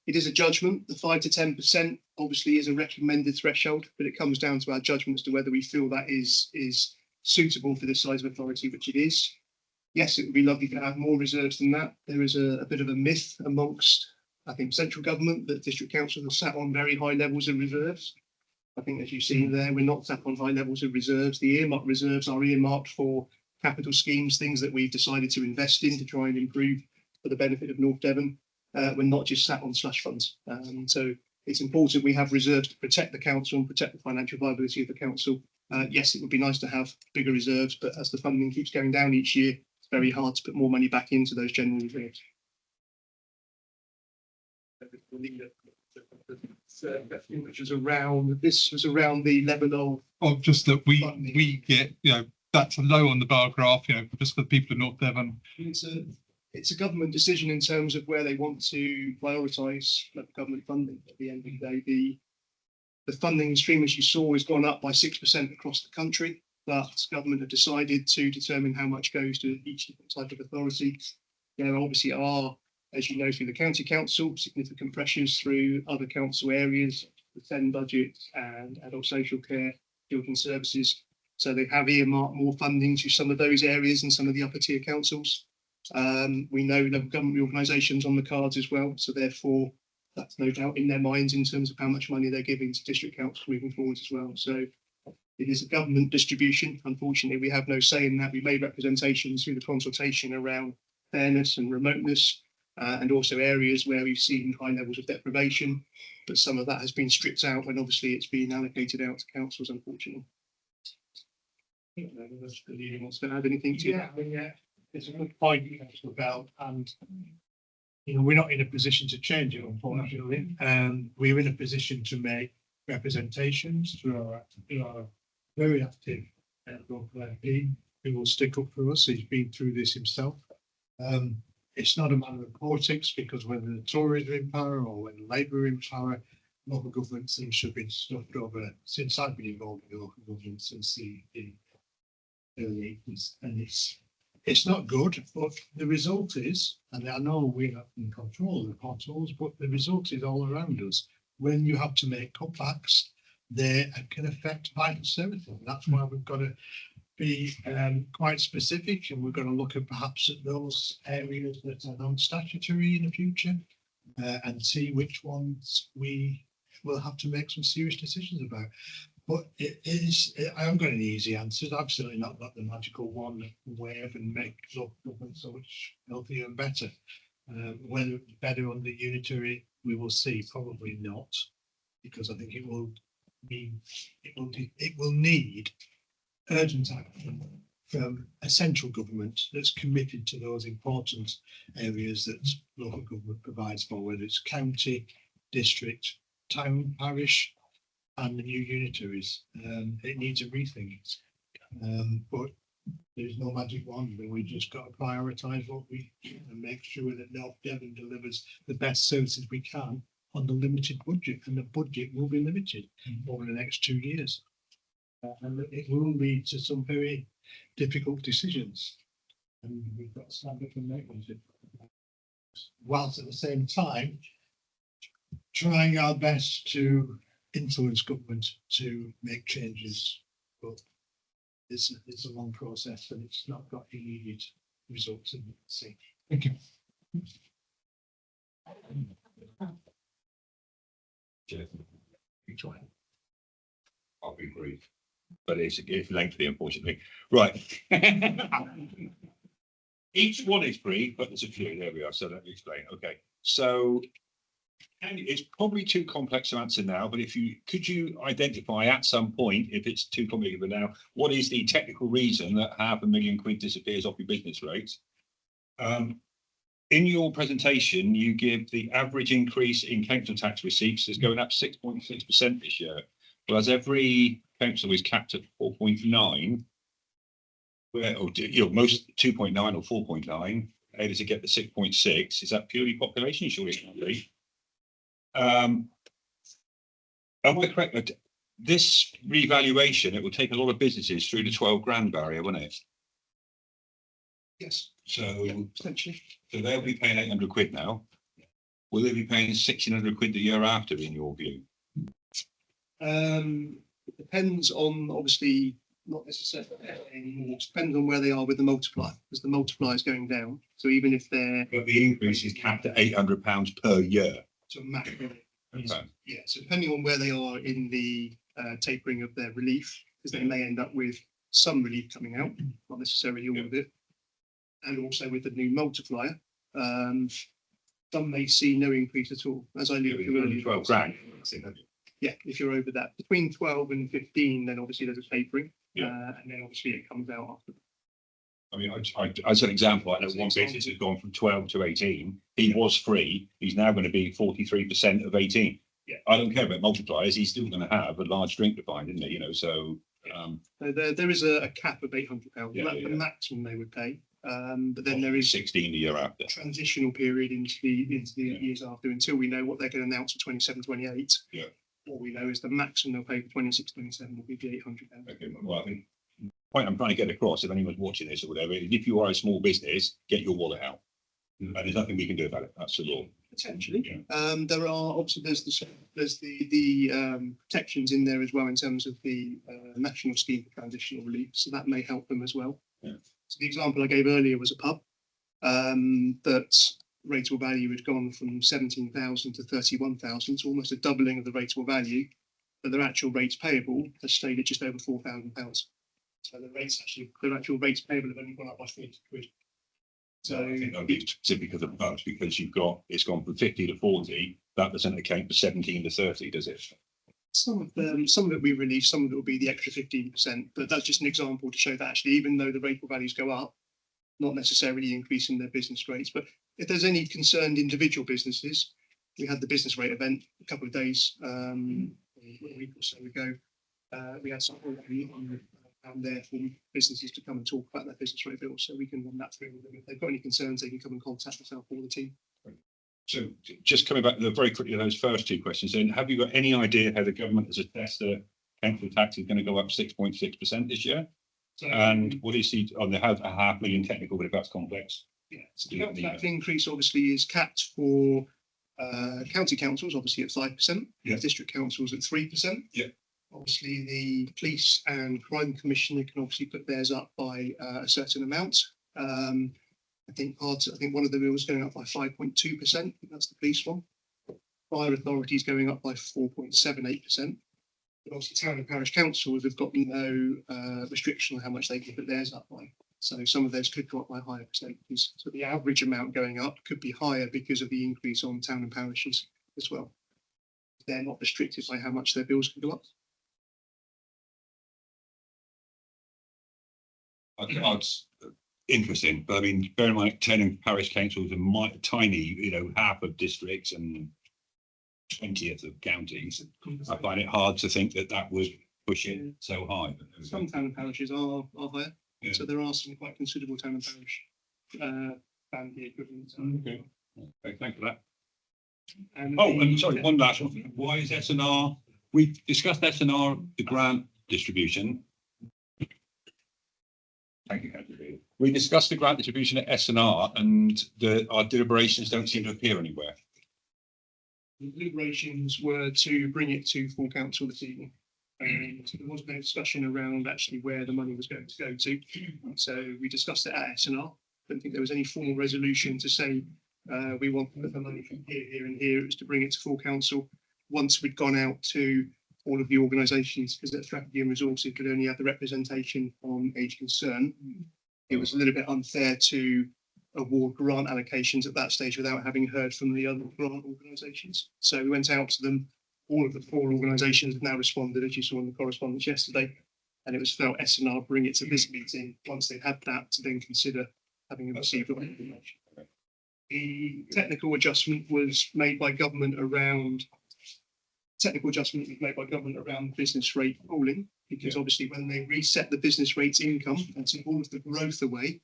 It is a judgment. The 5 to 10% obviously is a recommended threshold, but it comes down to our judgment as to whether we feel that is suitable for this size of authority, which it is. Yes, it would be lovely to have more reserves than that. There is a bit of a myth amongst, I think, central government that district councils have sat on very high levels of reserves. I think, as you've seen there, we're not sat on high levels of reserves. The earmarked reserves are earmarked for capital schemes, things that we've decided to invest in to try and improve for the benefit of North Devon. We're not just sat on slush funds. So it's important we have reserves to protect the council and protect the financial viability of the council. Yes, it would be nice to have bigger reserves, but as the funding keeps going down each year, it's very hard to put more money back into those general reserves. Which was around, this was around the level of just that we get, that's low on the bar graph, just for the people of North Devon. It's a government decision in terms of where they want to prioritise local government funding. At the end of the day, the funding stream, as you saw, has gone up by 6% across the country, but government have decided to determine how much goes to each different type of authority. There obviously are, as you know, through the county council, significant pressures through other council areas, the SEND budget and adult social care, children's services. So they have earmarked more funding to some of those areas and some of the upper tier councils. We know local government organisations on the cards as well, so therefore that's no doubt in their minds in terms of how much money they're giving to district councils moving forward as well. So it is a government distribution. Unfortunately, we have no say in that. We made representations through the consultation around fairness and remoteness. and also areas where we've seen high levels of deprivation, but some of that has been stripped out when obviously it's been allocated out to councils, unfortunately. I don't know whether the leader wants to add anything to that. Yeah, it's a good point, Councillor Bell, and we're not in a position to change it, unfortunately. We're in a position to make representations through our very active local MP who will stick up for us. He's been through this himself. It's not a matter of politics, because whether the Tories are in power or when Labour are in power, local government seems to have been stuffed over since I've been involved in local government since the early 80s, and it's not good, but the result is, and I know we're not in control of the potholes, but the result is all around us. When you have to make cutbacks, they can affect vital services. That's why we've got to be quite specific, and we're going to look at perhaps at those areas that are non-statutory in the future, and see which ones we will have to make some serious decisions about. But I haven't got any easy answers. I've certainly not got the magical one wave and make local government so much healthier and better. Whether it's better under unitary, we will see. Probably not, because I think it will need urgent action from a central government that's committed to those important areas that local government provides for, whether it's county, district, town, parish, and the new unitaries. It needs a rethink, but there's no magic wand, and we just got to prioritise what we do and make sure that North Devon delivers the best services we can on the limited budget, and the budget will be limited over the next 2 years, and it will lead to some very difficult decisions, and we've got to stand up and make those, whilst at the same time trying our best to influence government to make changes. But it's a long process, and it's not got immediate results in the Thank you. I'll be brief, but it's lengthy, unfortunately. Right. Each one is brief, but there's a few. There we are. So let me explain. Okay. So it's probably too complex to answer now, but could you identify at some point, if it's too complicated for now, what is the technical reason that £500,000 disappears off your business rates? In your presentation, you give the average increase in council tax receipts is going up 6.6% this year, whereas every council is capped at 4.9. Most 2.9 or 4.9. How does it get the 6.6? Is that purely population? Surely it can't be. Am I correct? This revaluation, it will take a lot of businesses through the 12 grand barrier, won't it? Yes. So, Potentially. so they'll be paying £800 now. Will they be paying £1,600 the year after, in your view? It depends on, obviously, not necessarily anymore. It depends on where they are with the multiplier, because the multiplier is going down. So even if they're But the increase is capped at £800 per year. to a maximum, Okay. yeah. So depending on where they are in the tapering of their relief, because they may end up with some relief coming out, not necessarily all of it, and also with the new multiplier, some may see no increase at all. As I alluded to earlier, 12 grand. yeah, if you're over that between 12 and 15, then obviously there's a tapering, Yeah. and then obviously it comes out after. I mean, as an example, I know one business has gone from 12 to 18. He was free. He's now going to be 43% of 18. Yeah. I don't care about multipliers. He's still going to have a large drink to find, isn't he? So There is a cap of £800. Yeah, That's yeah. the maximum they would pay. But then there is 16 the year after. a transitional period into the years after, until we know what they're going to announce for 27, 28. Yeah. All we know is the maximum they'll pay for 26, 27 will be the £800. Okay, well, I think the point I'm trying to get across, if anyone's watching this or whatever, is if you are a small business, get your wallet out. And there's nothing we can do about it. That's the law. Potentially. Yeah. There are obviously there's the protections in there as well in terms of the national scheme for transitional relief, so that may help them as well. Yeah. So the example I gave earlier was a pub that rateable value had gone from 17,000 to 31,000, so almost a doubling of the rateable value, but their actual rates payable has stayed at just over £4,000. So their actual rates payable have only gone up by £40. So I think that'd be specific of the budget because it's gone from 50 to 40. That doesn't account for 17 to 30, does it? Some of it we release, some of it will be the extra 15%, but that's just an example to show that actually, even though the rateable values go up, not necessarily increasing their business rates. But if there's any concerned individual businesses, we had the business rate event a couple of days, a week or so ago. We had some and there for businesses to come and talk about their business rate bill, so we can run that through with them. If they've got any concerns, they can come and contact myself or the team. So just coming back to very quickly to those first two questions, then have you got any idea how the government has assessed the council tax is going to go up 6.6% this year? So, And what is he on the £500,000 technical, but if that's complex? Yeah, so the council tax increase obviously is capped for county councils, obviously at 5%, district councils at 3%. Yeah. Obviously, the police and crime commissioner can obviously put theirs up by a certain amount. I think one of the bills going up by 5.2%. That's the police one. Fire authority is going up by 4.78%. But obviously, town and parish councils have got no restriction on how much they can put theirs up by. So some of those could go up by higher percentages. So the average amount going up could be higher because of the increase on town and parishes as well. They're not restricted by how much their bills can go up. It's interesting, but I mean, bear in mind, town and parish councils are tiny, half of districts and 20th of counties. I find it hard to think that would push it so high. Some town and parishes are higher, so there are some quite considerable town and parish family equivalents. Okay, thanks for that. And sorry, one last one. Why is S&R? We discussed S&R, the grant distribution. Thank you, Councillor. We discussed the grant distribution at S&R, and our deliberations don't seem to appear anywhere. The deliberations were to bring it to full council this evening. And there was no discussion around actually where the money was going to go to. So we discussed it at S&R. Don't think there was any formal resolution to say we want to put the money from here, here and here. It was to bring it to full council once we'd gone out to all of the organisations, because that strategy and resources could only have the representation on age concern. It was a little bit unfair to award grant allocations at that stage without having heard from the other grant organisations. So we went out to them. All of the 4 organisations have now responded, as you saw in the correspondence yesterday, and it was felt S&R bring it to this meeting once they've had that to then consider having received all information. The technical adjustment was made by government around business rate pooling, because obviously when they reset the business rates income and took all of the growth away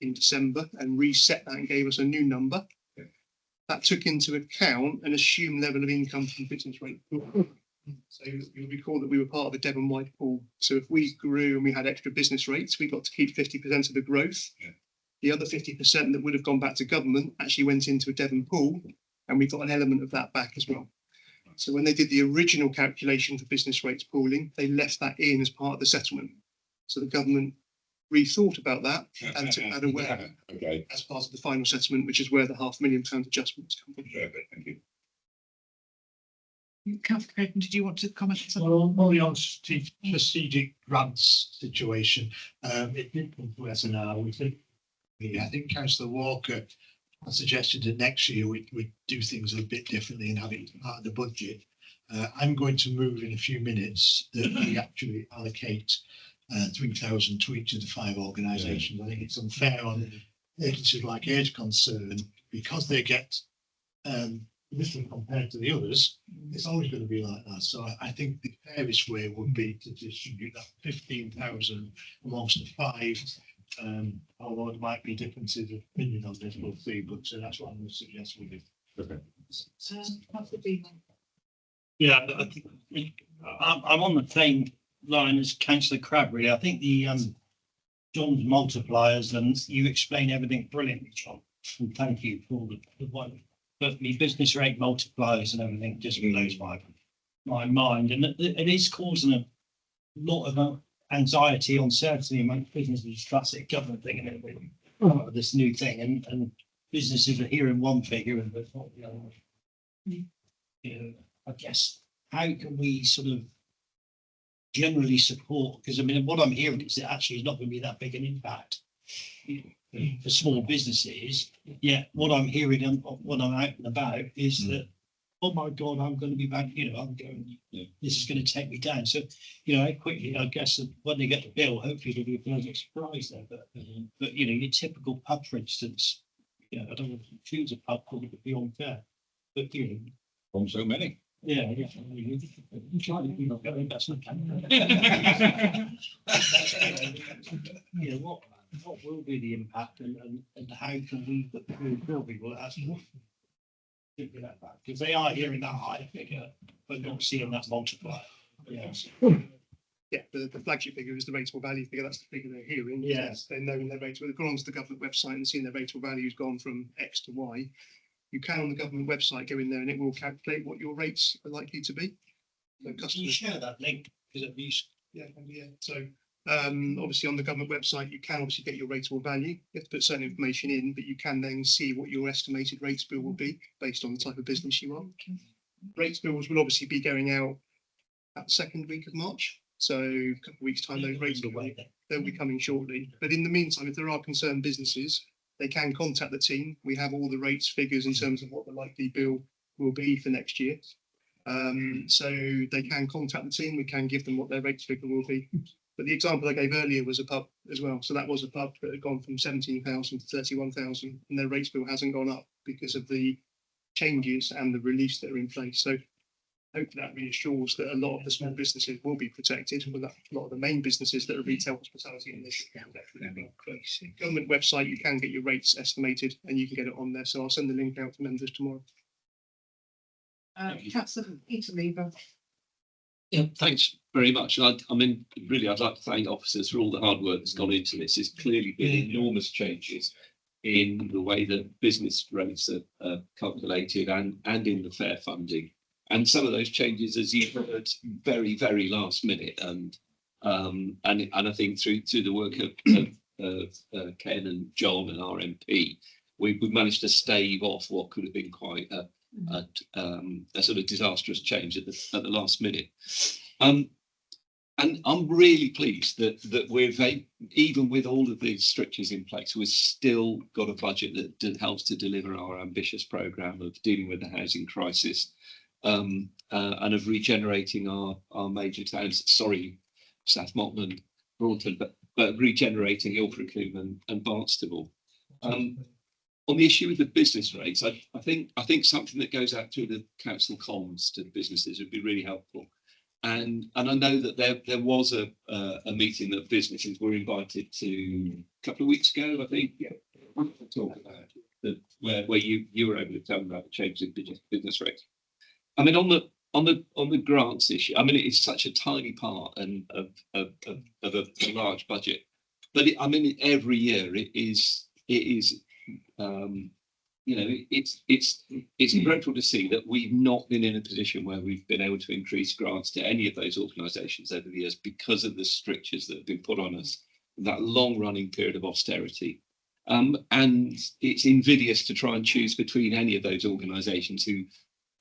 in December and reset that and gave us a new number, that took into account an assumed level of income from business rate pool. So you'll recall that we were part of a Devon-wide pool. So if we grew and we had extra business rates, we got to keep 50% of the growth. The other 50% that would have gone back to government actually went into a Devon pool, and we got an element of that back as well. So when they did the original calculation for business rates pooling, they left that in as part of the settlement. So the government rethought about that and took that away as part of the final settlement, which is where the £500,000 adjustments come from. Thank you. Councillor Creighton, did you want to comment on something? Well, only on strategic grants situation, it did come to S&R. I think Councillor Walker suggested that next year we'd do things a bit differently and have it part of the budget. I'm going to move in a few minutes that we actually allocate 3,000 to each of the 5 organisations. I think it's unfair on agencies like Age Concern because they get little compared to the others. It's always going to be like that. So I think the fairest way would be to distribute that 15,000 amongst the 5. Although there might be differences of opinion on this, we'll see. But that's what I'm going to suggest we do. Okay. Yeah, I think I'm on the same line as Councillor Crabb, really. I think the John's multipliers, and you explain everything brilliantly, John. And thank you for the one. But the business rate multipliers and everything just blows my mind, and it is causing a lot of anxiety, uncertainty among businesses. Classic government thing, and everything. This new thing, and businesses are hearing one figure and they're not the other. I guess how can we sort of generally support? Because I mean, what I'm hearing is that actually it's not going to be that big an impact. for small businesses. Yet what I'm hearing and what I'm out and about is that, oh my God, I'm going to be back, I'm going, this is going to take me down. So, quickly, I guess that when they get the bill, hopefully it'll be a pleasant surprise there. But your typical pub, for instance, I don't want to choose a pub because it would be unfair. But, From so many. yeah. I'm trying to be not going, that's not what will be the impact and how can we build people that's figure that back, because they are hearing that high figure, but not seeing that multiplier. Yes. Yeah, the flagship figure is the rateable value figure. That's the figure they're hearing. Yes. They're knowing their rateable. They've gone onto the government website and seen their rateable value has gone from X to Y. You can on the government website go in there and it will calculate what your rates are likely to be. So Can you customers, share that link? Because it'd be useful. yeah. So obviously on the government website, you can obviously get your rateable value. You have to put certain information in, but you can then see what your estimated rates bill will be based on the type of business you are. Rates bills will obviously be going out at the second week of March. So a couple of weeks time, those rates they'll be coming shortly. But in the meantime, if there are concerned businesses, they can contact the team. We have all the rates figures in terms of what the likely bill will be for next year. So they can contact the team. We can give them what their rates figure will be. But the example I gave earlier was a pub as well. So that was a pub that had gone from 17,000 to 31,000 and their rates bill hasn't gone up because of the changes and the reliefs that are in place. So hopefully that reassures that a lot of the small businesses will be protected, but a lot of the main businesses that are retail, hospitality and this government website, you can get your rates estimated and you can get it on there. So I'll send the link out to members tomorrow. Councillor Peter Lever. Yeah, thanks very much. Really, I'd like to thank officers for all the hard work that's gone into this. There's clearly been enormous changes in the way that business rates are calculated and in the fair funding. And some of those changes, as you heard, very, very last minute. And I think through the work of Ken and John and our MP, we've managed to stave off what could have been quite a sort of disastrous change at the last minute. And I'm really pleased that we've, even with all of these strictures in place, we've still got a budget that helps to deliver our ambitious programme of dealing with the housing crisis and of regenerating our major towns. Sorry, South Motton and Braunton, but regenerating Ilfracombe and Barnstable. On the issue of the business rates, I think something that goes out through the council comms to businesses would be really helpful. And I know that there was a meeting that businesses were invited to a couple of weeks ago, I think. Yeah, talk about that where you were able to tell them about the change in business rates. I mean, on the grants issue, I mean, it's such a tiny part of a large budget, but every year it is. It's dreadful to see that we've not been in a position where we've been able to increase grants to any of those organisations over the years because of the strictures that have been put on us, that long-running period of austerity. And it's invidious to try and choose between any of those organisations who,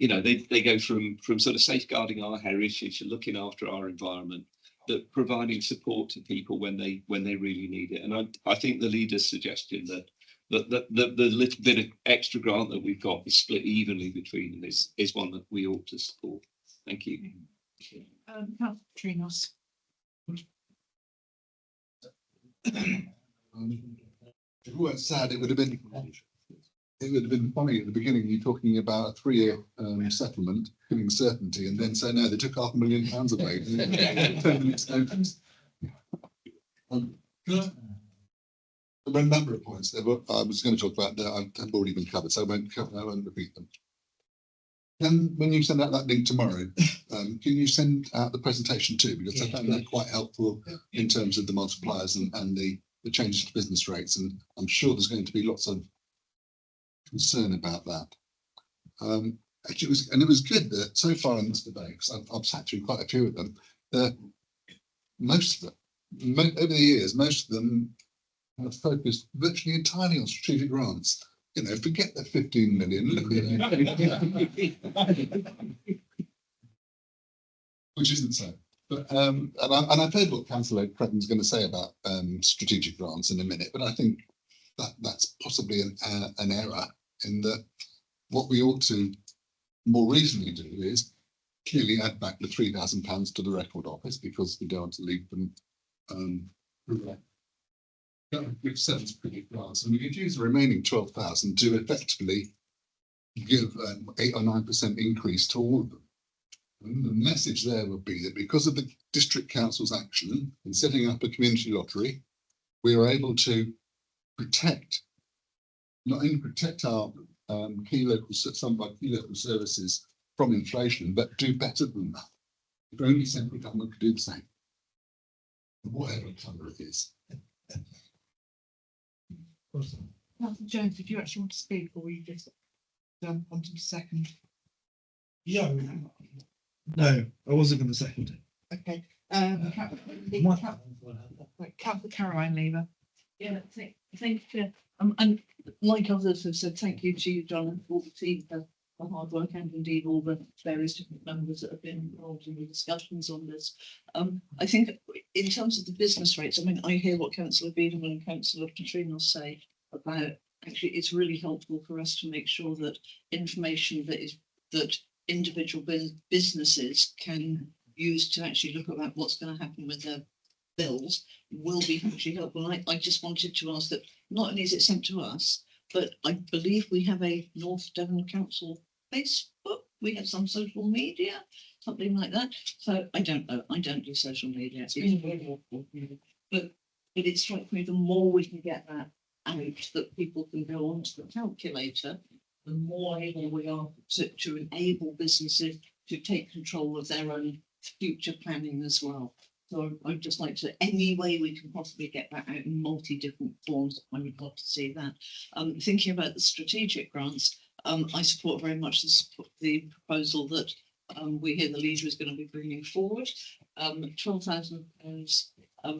they go from sort of safeguarding our heritage to looking after our environment, that providing support to people when they really need it. And I think the leader's suggestion that the little bit of extra grant that we've got is split evenly between them is one that we ought to support. Thank you. Councillor Trinos. If it weren't sad, it would have been funny at the beginning, you talking about a 3-year settlement, giving certainty, and then say, no, they took £500,000 away. 10 minutes notice. There were a number of points there, but I was going to talk about that have already been covered, so I won't repeat them. And when you send out that link tomorrow, can you send out the presentation too? Because I found that quite helpful in terms of the multipliers and the changes to business rates. And I'm sure there's going to be lots of concern about that. Actually, it was good that so far in this debate, because I've sat through quite a few of them, most of them, over the years, most of them have focused virtually entirely on strategic grants. Forget the 15 million, look at it. Which isn't so. But and I've heard what Councillor Cretton's going to say about strategic grants in a minute, but I think that's possibly an error in that what we ought to more reasonably do is clearly add back the £3,000 to the record office because we don't want to leave them which sounds pretty fast. And we could use the remaining 12,000 to effectively give an 8 or 9% increase to all of them. And the message there would be that because of the district council's action in setting up a community lottery, we are able to not only protect our some of our key local services from inflation, but do better than that. If only central government could do the same, whatever colour it is. Councillor Jones, did you actually want to speak, or were you just wanting to second? Yeah. No, I wasn't going to second it. Okay. Councillor Caroline Lever. Yeah, thank you. And like others have said, thank you to you, John, and all the team for the hard work, and indeed all the various different members that have been involved in the discussions on this. I think in terms of the business rates, I mean, I hear what Councillor Beedham and Councillor Petrino say about actually it's really helpful for us to make sure that information that individual businesses can use to actually look at what's going to happen with their bills will be actually helpful. I just wanted to ask that not only is it sent to us, but I believe we have a North Devon Council Facebook, we have some social media, something like that. So I don't know, I don't do social media. It's really awful. But it strikes me the more we can get that out, that people can go onto the calculator, the more able we are to enable businesses to take control of their own future planning as well. So I'd just like to, any way we can possibly get that out in different forms, I would love to see that. Thinking about the strategic grants, I support very much the proposal that we hear the leader is going to be bringing forward. £12,000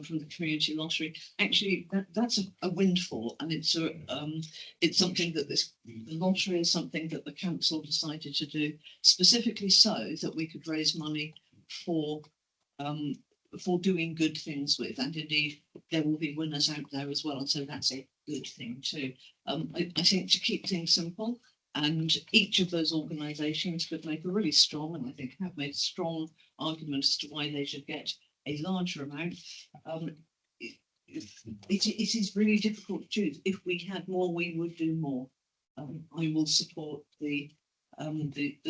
from the community lottery. Actually, that's a windfall, and it's something that the lottery is something that the council decided to do specifically so that we could raise money for doing good things with, and indeed there will be winners out there as well, and so that's a good thing too. I think to keep things simple, and each of those organisations could make a really strong, and I think have made a strong argument as to why they should get a larger amount. It is really difficult to choose. If we had more, we would do more. I will support the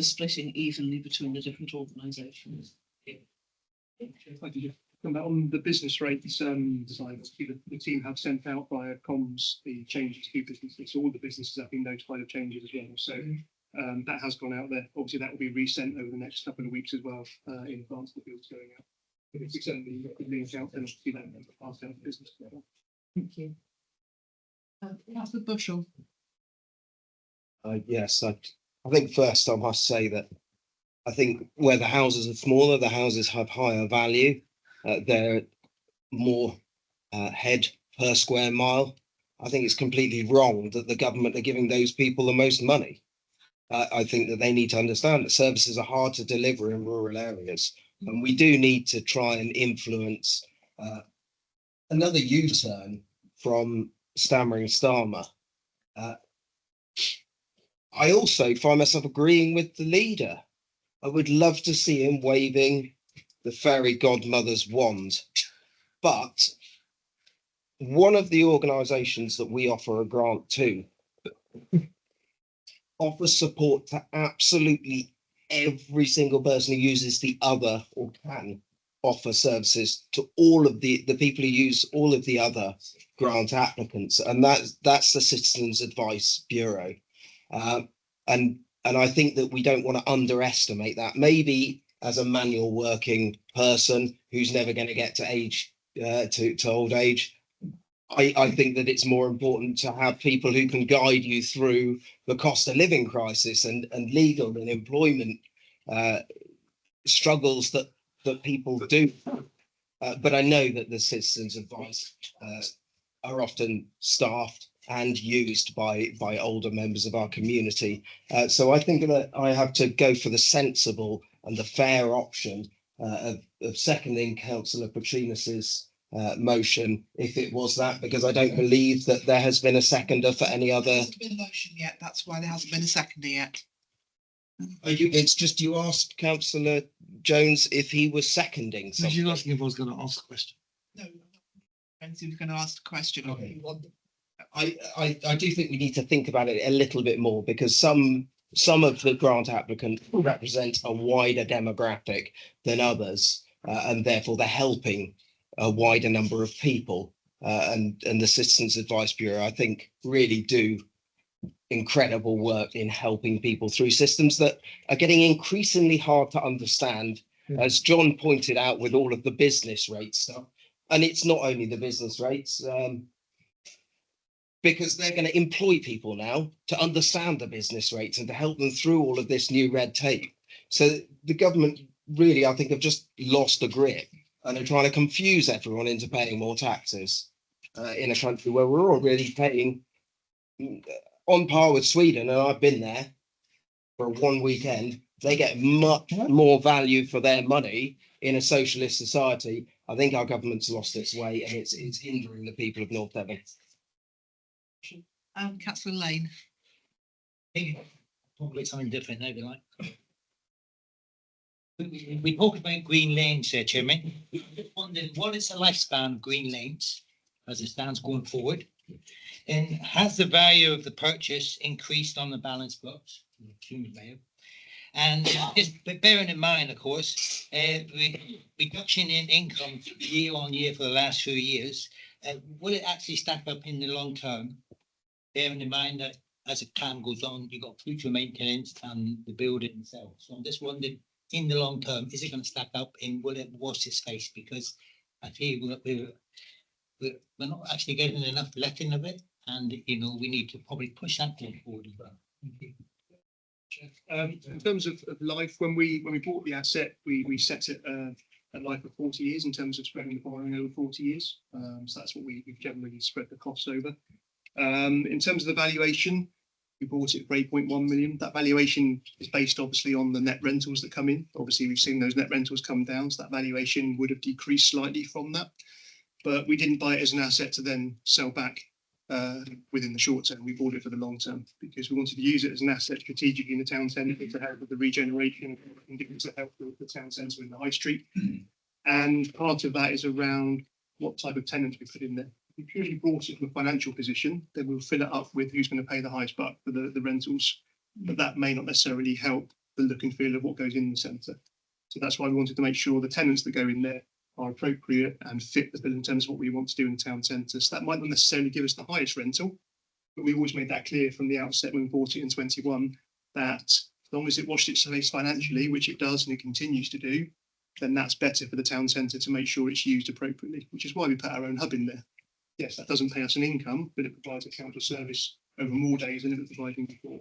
splitting evenly between the different organisations. If I could just come back on the business rates design, the team have sent out via comms the changes to businesses. So all the businesses have been notified of changes as well. So that has gone out there. Obviously, that will be resent over the next couple of weeks as well in advance of the bills going out. If we send the link out, then obviously that will be passed out to business. Thank you. Councillor Bushell. Yes, I think first I must say that I think where the houses are smaller, the houses have higher value. They're more head per square mile. I think it's completely wrong that the government are giving those people the most money. I think that they need to understand that services are hard to deliver in rural areas. And we do need to try and influence another U-turn from stammering Starmer. I also find myself agreeing with the leader. I would love to see him waving the fairy godmother's wand. But one of the organisations that we offer a grant to offers support to absolutely every single person who uses the other or can offer services to all of the people who use all of the other grant applicants. And that's the Citizens Advice Bureau. And I think that we don't want to underestimate that. Maybe as a manual working person who's never going to get to old age, I think that it's more important to have people who can guide you through the cost of living crisis and legal and employment struggles that people do. But I know that the Citizens Advice are often staffed and used by older members of our community. So I think that I have to go for the sensible and the fair option of seconding Councillor Petrinus's motion if it was that, because I don't believe that there has been a seconder for any There other. hasn't been a motion yet, that's why there hasn't been a seconder yet. It's just you asked councillor Jones if he was seconding something. You're asking if I was going to ask a question. No, Renzi was going to ask the question. I do think we need to think about it a little bit more, because some of the grant applicants represent a wider demographic than others, and therefore they're helping a wider number of people. And the Citizens Advice Bureau, I think, really do incredible work in helping people through systems that are getting increasingly hard to understand, as John pointed out, with all of the business rate stuff. And it's not only the business rates, because they're going to employ people now to understand the business rates and to help them through all of this new red tape. So the government really, I think, have just lost the grip and are trying to confuse everyone into paying more taxes in a country where we're already paying on par with Sweden. And I've been there for one weekend. They get much more value for their money in a socialist society. I think our government's lost its way, and it's hindering the people of North Devon. Councillor Lane. Probably something different, maybe like. We talk about green lanes here, Chairman. We just wondering, what is the lifespan of green lanes as it stands going forward? And has the value of the purchase increased on the balance books? And just bearing in mind, of course, reduction in income year on year for the last few years, will it actually stack up in the long term? Bearing in mind that as the time goes on, you've got future maintenance and the building itself. So I'm just wondering, in the long term, is it going to stack up in, will it wash its face? Because I feel we're not actually getting enough letting of it, and we need to probably push that going forward as well. Thank you. In terms of life, when we bought the asset, we set it a life of 40 years in terms of spreading the borrowing over 40 years. So that's what we've generally spread the costs over. In terms of the valuation, we bought it for 8.1 million. That valuation is based obviously on the net rentals that come in. Obviously, we've seen those net rentals come down, so that valuation would have decreased slightly from that. But we didn't buy it as an asset to then sell back within the short term. We bought it for the long term because we wanted to use it as an asset strategically in the town centre to help with the regeneration and to help with the town centre in the high street. And part of that is around what type of tenants we put in there. If we purely brought it from a financial position, then we'll fill it up with who's going to pay the highest buck for the rentals. But that may not necessarily help the look and feel of what goes in the centre. So that's why we wanted to make sure the tenants that go in there are appropriate and fit the bill in terms of what we want to do in the town centre. So that might not necessarily give us the highest rental, but we always made that clear from the outset when we bought it in 21 that as long as it washed its face financially, which it does and it continues to do, then that's better for the town centre to make sure it's used appropriately, which is why we put our own hub in there. Yes, that doesn't pay us an income, but it provides a council service over more days than it was providing before.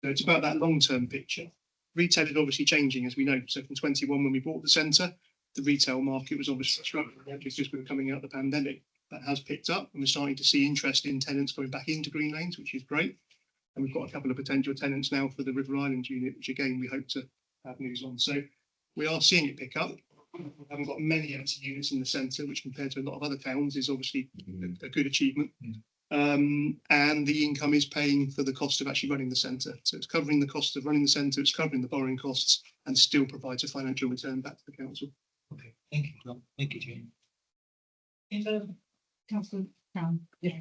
So it's about that long-term picture. Retail is obviously changing, as we know. So from 21, when we bought the centre, the retail market was obviously struggling because we were coming out of the pandemic. That has picked up, and we're starting to see interest in tenants going back into Green Lanes, which is great. And we've got a couple of potential tenants now for the River Island unit, which again, we hope to have news on. So we are seeing it pick up. We haven't got many empty units in the centre, which compared to a lot of other towns is obviously a good achievement. And the income is paying for the cost of actually running the centre. So it's covering the cost of running the centre, it's covering the borrowing costs, and still provides a financial return back to the council. Okay, thank you, John. Thank you, Jane. Councillor Brown. Yeah.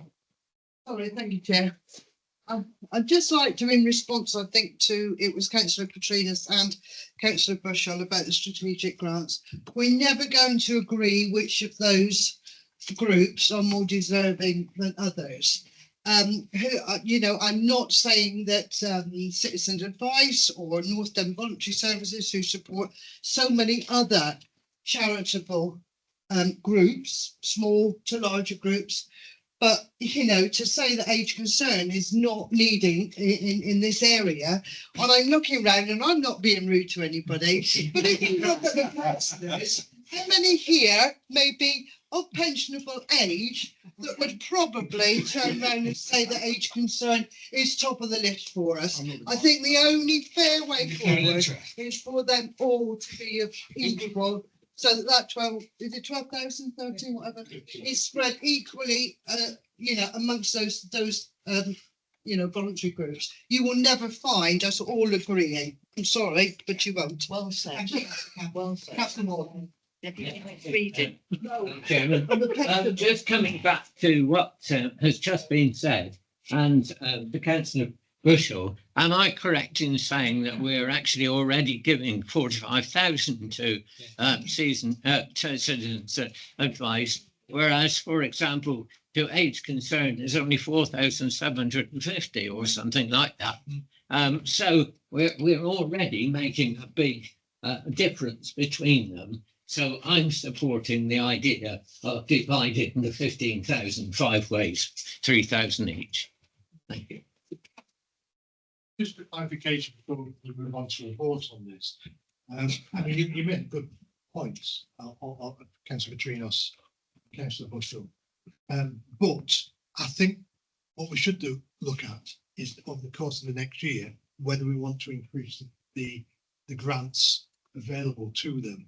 Sorry, thank you, Chair. I'd just like to, in response, I think, to it was Councillor Petrinas and Councillor Bushell about the strategic grants. We're never going to agree which of those groups are more deserving than others. I'm not saying that Citizens Advice or North Devon Voluntary Services, who support so many other charitable groups, small to larger groups, but to say that Age Concern is not needing in this area, and I'm looking around and I'm not being rude to anybody, but if you look at the councillors, how many here may be of pensionable age that would probably turn around and say that Age Concern is top of the list for us? I think the only fair way forward is for them all to be of equal so that 12, is it 12,000, 13, whatever, is spread equally, amongst those, voluntary groups. You will never find us all agreeing. I'm sorry, but you won't. Well said. Well said. Councillor Morgan. Reading. Chairman, just coming back to what has just been said, and the Councillor Bushell, am I correct in saying that we're actually already giving 45,000 to to citizens advice, whereas, for example, to Age Concerned, there's only 4,750 or something like that. So we're already making a big difference between them. So I'm supporting the idea of dividing the 15,000 5 ways, 3,000 each. Thank you. Just for clarification before we move on to reports on this. I mean, you made good points, Councillor Petrinos, Councillor Bushell. But I think what we should look at is over the course of the next year, whether we want to increase the grants available to them.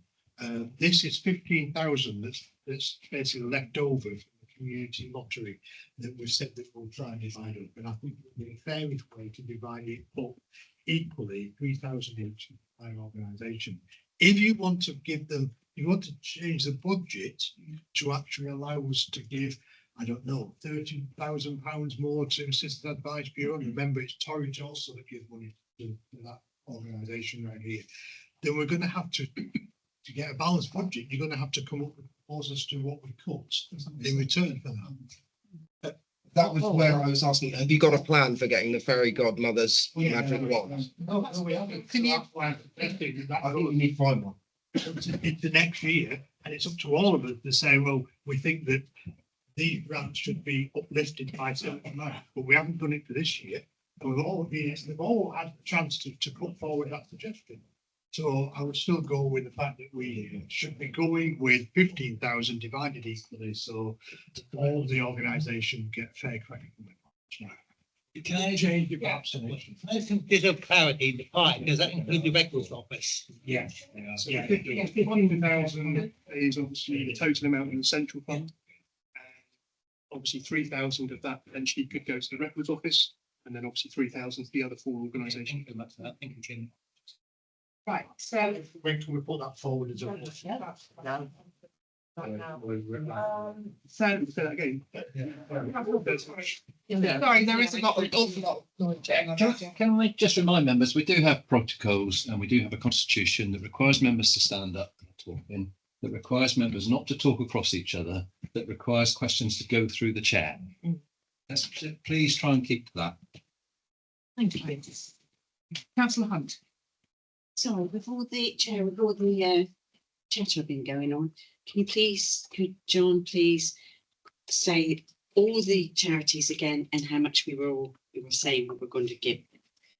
This is 15,000 that's basically left over from the community lottery that we've said that we'll try and divide up. And I think the fairest way to divide it up equally, 3,000 each by organisation. If you want to give them, if you want to change the budget to actually allow us to give, I don't know, £30,000 more to Citizens Advice Bureau, and remember it's Torridge also that gives money to that organisation right here, then we're going to have to get a balanced budget, you're going to have to come up with proposals to what we cut in return for that. That was where I was asking, have you got a plan for getting the fairy godmother's magic wand? No, we haven't. Can you? I think we need to find one. It's the next year, and it's up to all of us to say, well, we think that these grants should be uplifted by a certain amount, but we haven't done it for this year. And we've all had the chance to put forward that suggestion. So I would still go with the fact that we should be going with 15,000 divided equally, so all the organisation get fair credit from it. Can I change your vaccination? I think there's a clarity in the pie, does that include the records office? Yes. So 15,000 is obviously the total amount in the central fund. Obviously 3,000 of that potentially could go to the records office, and then obviously 3,000 to the other 4 organisations. Right, so. When can we put that forward as a? So. Say that again. Sorry, there is an awful lot. Can I just remind members, we do have protocols and we do have a constitution that requires members to stand up and talk in, that requires members not to talk across each other, that requires questions to go through the chair. Let's please try and keep to that. Thank you. Councillor Hunt. Sorry, with all the chatter been going on, could John please say all the charities again and how much we were saying we were going to give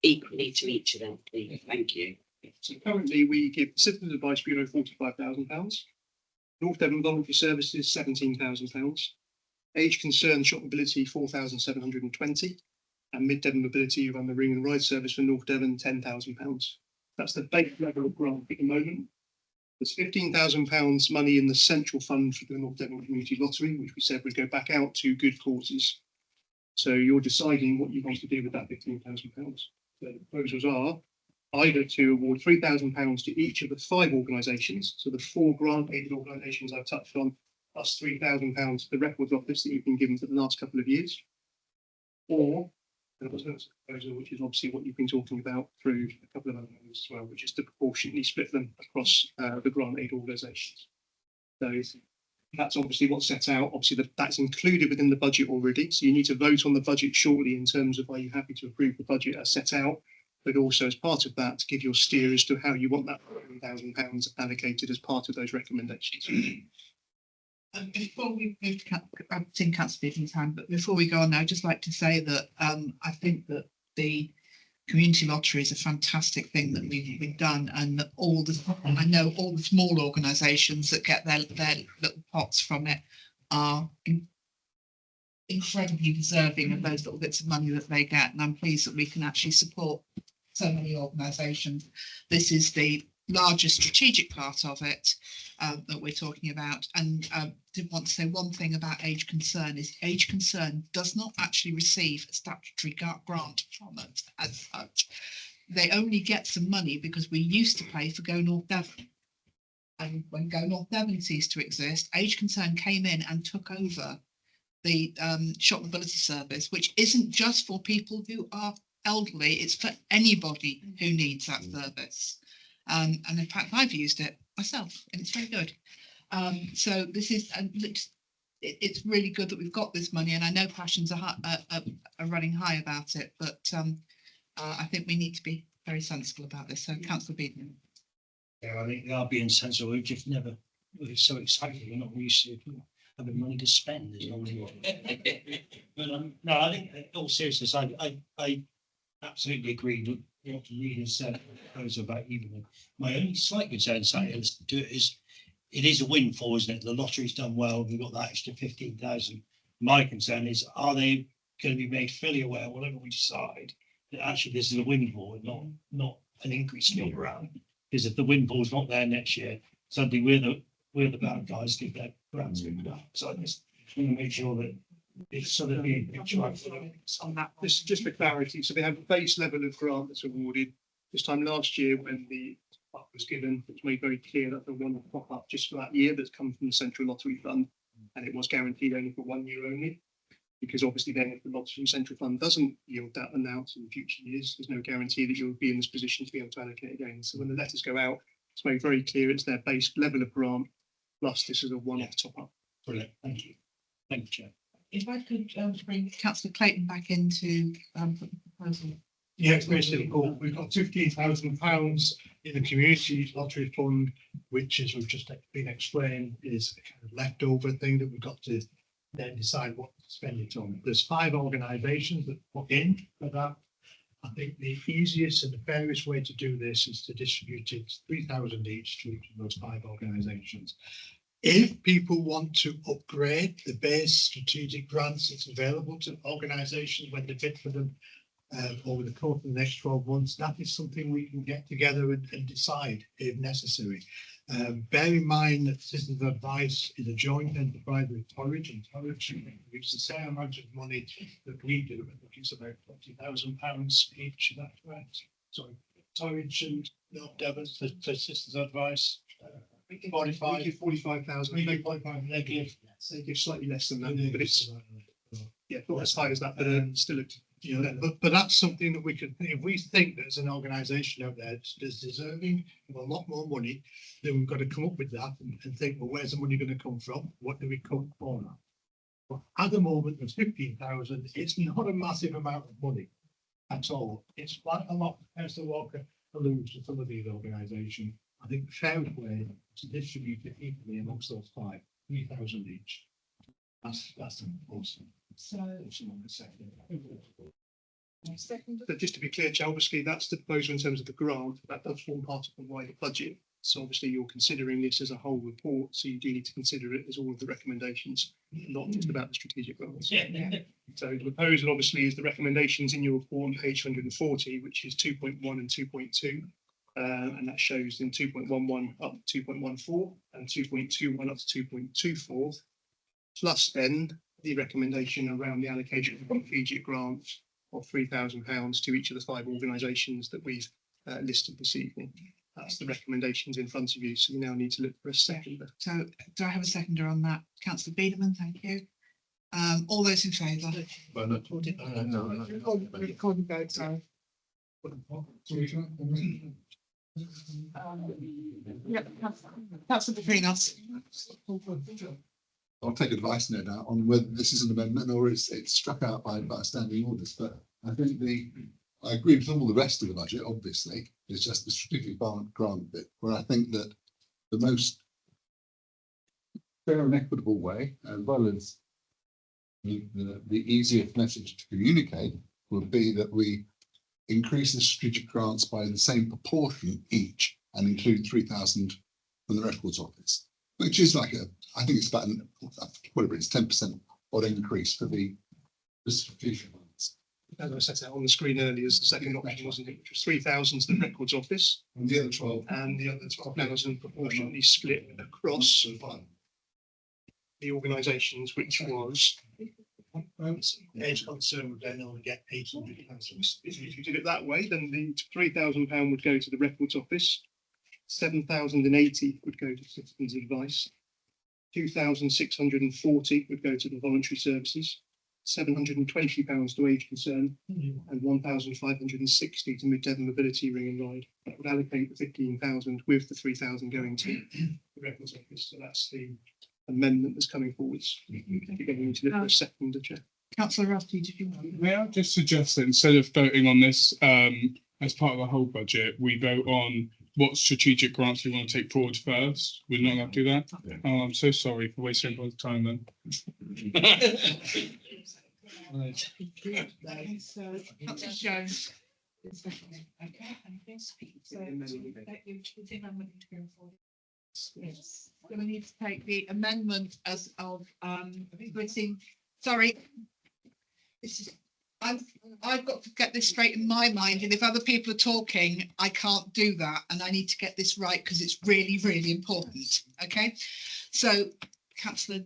equally to each of them, please? Thank you. So currently we give Citizens Advice Bureau £45,000, North Devon Voluntary Services £17,000, Age Concerned Shop Mobility 4,720, and Mid Devon Mobility run the Ring and Ride Service for North Devon £10,000. That's the base level of grant at the moment. There's £15,000 money in the central fund for the North Devon Community Lottery, which we said would go back out to good causes. So you're deciding what you want to do with that £15,000. So the proposals are either to award £3,000 to each of the 5 organisations, so the 4 grant-aided organisations I've touched on, plus £3,000 to the Records Office that you've been given for the last couple of years, or an alternative proposal, which is obviously what you've been talking about through a couple of other members as well, which is to proportionately split them across the grant-aid organisations. So that's obviously what's set out. Obviously, that's included within the budget already. So you need to vote on the budget shortly in terms of are you happy to approve the budget as set out, but also as part of that to give your steer as to how you want that £1,000 allocated as part of those recommendations. And before we move to I've seen Councillor Beaton's hand, but before we go on now, I'd just like to say that I think that the community lottery is a fantastic thing that we've done, and that I know all the small organisations that get their little pots from it are incredibly deserving of those little bits of money that they get, and I'm pleased that we can actually support so many organisations. This is the larger strategic part of it that we're talking about. And did want to say one thing about Age Concern is Age Concern does not actually receive a statutory grant from it as such. They only get some money because we used to pay for Go North Devon. And when Go North Devon ceased to exist, Age Concern came in and took over the shop mobility service, which isn't just for people who are elderly, it's for anybody who needs that service. And in fact, I've used it myself and it's very good. So this is, it's really good that we've got this money, and I know passions are running high about it, but I think we need to be very sensible about this. So Councillor Beedman. Yeah, I think they are being sensible. We've just never, we're so excited. We're not used to having money to spend. There's but no, I think in all seriousness, I absolutely agree with what the leader said about evening. My only slight concern is it is a windfall, isn't it? The lottery's done well. We've got that extra 15,000. My concern is, are they going to be made fully aware, whatever we decide, that actually this is a windfall and not an increase in around? Because if the windfall's not there next year, suddenly we're the bad guys give their grants back. So I just want to make sure that it's sort of being on that. This is just for clarity. So they have a base level of grant that's awarded. This time last year, when the top up was given, it was made very clear that the one top up just for that year that's come from the Central Lottery Fund, and it was guaranteed only for 1 year only. Because obviously then if the Lottery Central Fund doesn't yield that amount in future years, there's no guarantee that you'll be in this position to be able to allocate again. So when the letters go out, it's made very clear it's their base level of grant, plus this is a one-off top up. Brilliant, thank you. Thank you, Chair. If I could bring Councillor Clayton back into the proposal. Yeah, it's very simple. We've got £15,000 in the community lottery fund, which, as we've just been explained, is a kind of leftover thing that we've got to then decide what to spend it on. There's 5 organisations that put in for that. I think the easiest and the fairest way to do this is to distribute it 3,000 each to each of those 5 organisations. If people want to upgrade the base strategic grants that's available to organisations when they bid for them over the course of the next 12 months, that is something we can get together and decide if necessary. Bear in mind that Citizens Advice is a joint enterprise with Torridge, and Torridge gives the same amount of money that we do. I think it's about £20,000 each. Is that correct? Sorry, Torridge and North Devon for Citizens Advice. 45,000. They give slightly less than that, but it's not as high as that, but still. But that's something that we could, if we think there's an organisation out there that's deserving of a lot more money, then we've got to come up with that and think, well, where's the money going to come from? What do we come for? But at the moment, there's 15,000. It's not a massive amount of money at all. It's quite a lot, as the Walker alludes to some of these organisations. I think the fairest way to distribute it equally amongst those 5, 3,000 each. That's awesome. So just to be clear, Chair, obviously that's the proposal in terms of the grant. That does form part of the wider budget. So obviously you're considering this as a whole report. So you do need to consider it as all of the recommendations, not just about the strategic grants. Yeah. So the proposal obviously is the recommendations in your report on page 140, which is 2.1 and 2.2. And that shows in 2.11 up to 2.14 and 2.21 up to 2.24. Plus then the recommendation around the allocation of strategic grants of £3,000 to each of the 5 organisations that we've listed this evening. That's the recommendations in front of you. So you now need to look for a seconder. So do I have a seconder on that? Councillor Beedman, thank you. All those in favour? Recording vote, sorry. Councillor between us. I'll take advice, no doubt, on whether this is an amendment or it's struck out by standing orders. But I think I agree with all the rest of the budget, obviously. It's just the strategic grant bit where I think that the most fair and equitable way, as well as the easiest message to communicate, would be that we increase the strategic grants by the same proportion each and include 3,000 from the Records Office, which is like I think it's about whatever it's 10% odd increase for the strategic ones. as I set out on the screen earlier, as the second option, wasn't it, which was 3,000 to the Records Office. And the other 12. And the other 12,000 proportionately split across the organisations, which was. Edge concern would then only get 800,000. If you did it that way, then the £3,000 would go to the Records Office, 7,080 would go to Citizens Advice, 2,640 would go to the voluntary services, £720 to Age Concern, and 1,560 to Mid Devon Mobility Ring and Ride. That would allocate the 15,000 with the 3,000 going to the Records Office. So that's the amendment that's coming forwards. You're going into the first, second, the chair. Councillor Rusty, did you? May I just suggest that instead of voting on this as part of the whole budget, we vote on what strategic grants we want to take forward first? We're not going to do that? Oh, I'm so sorry for wasting everyone's time then. Councillor Jones. Yes. So we need to take the amendment as of splitting. Sorry. This is. I've got to get this straight in my mind, and if other people are talking, I can't do that, and I need to get this right because it's really, really important. Okay, so Councillor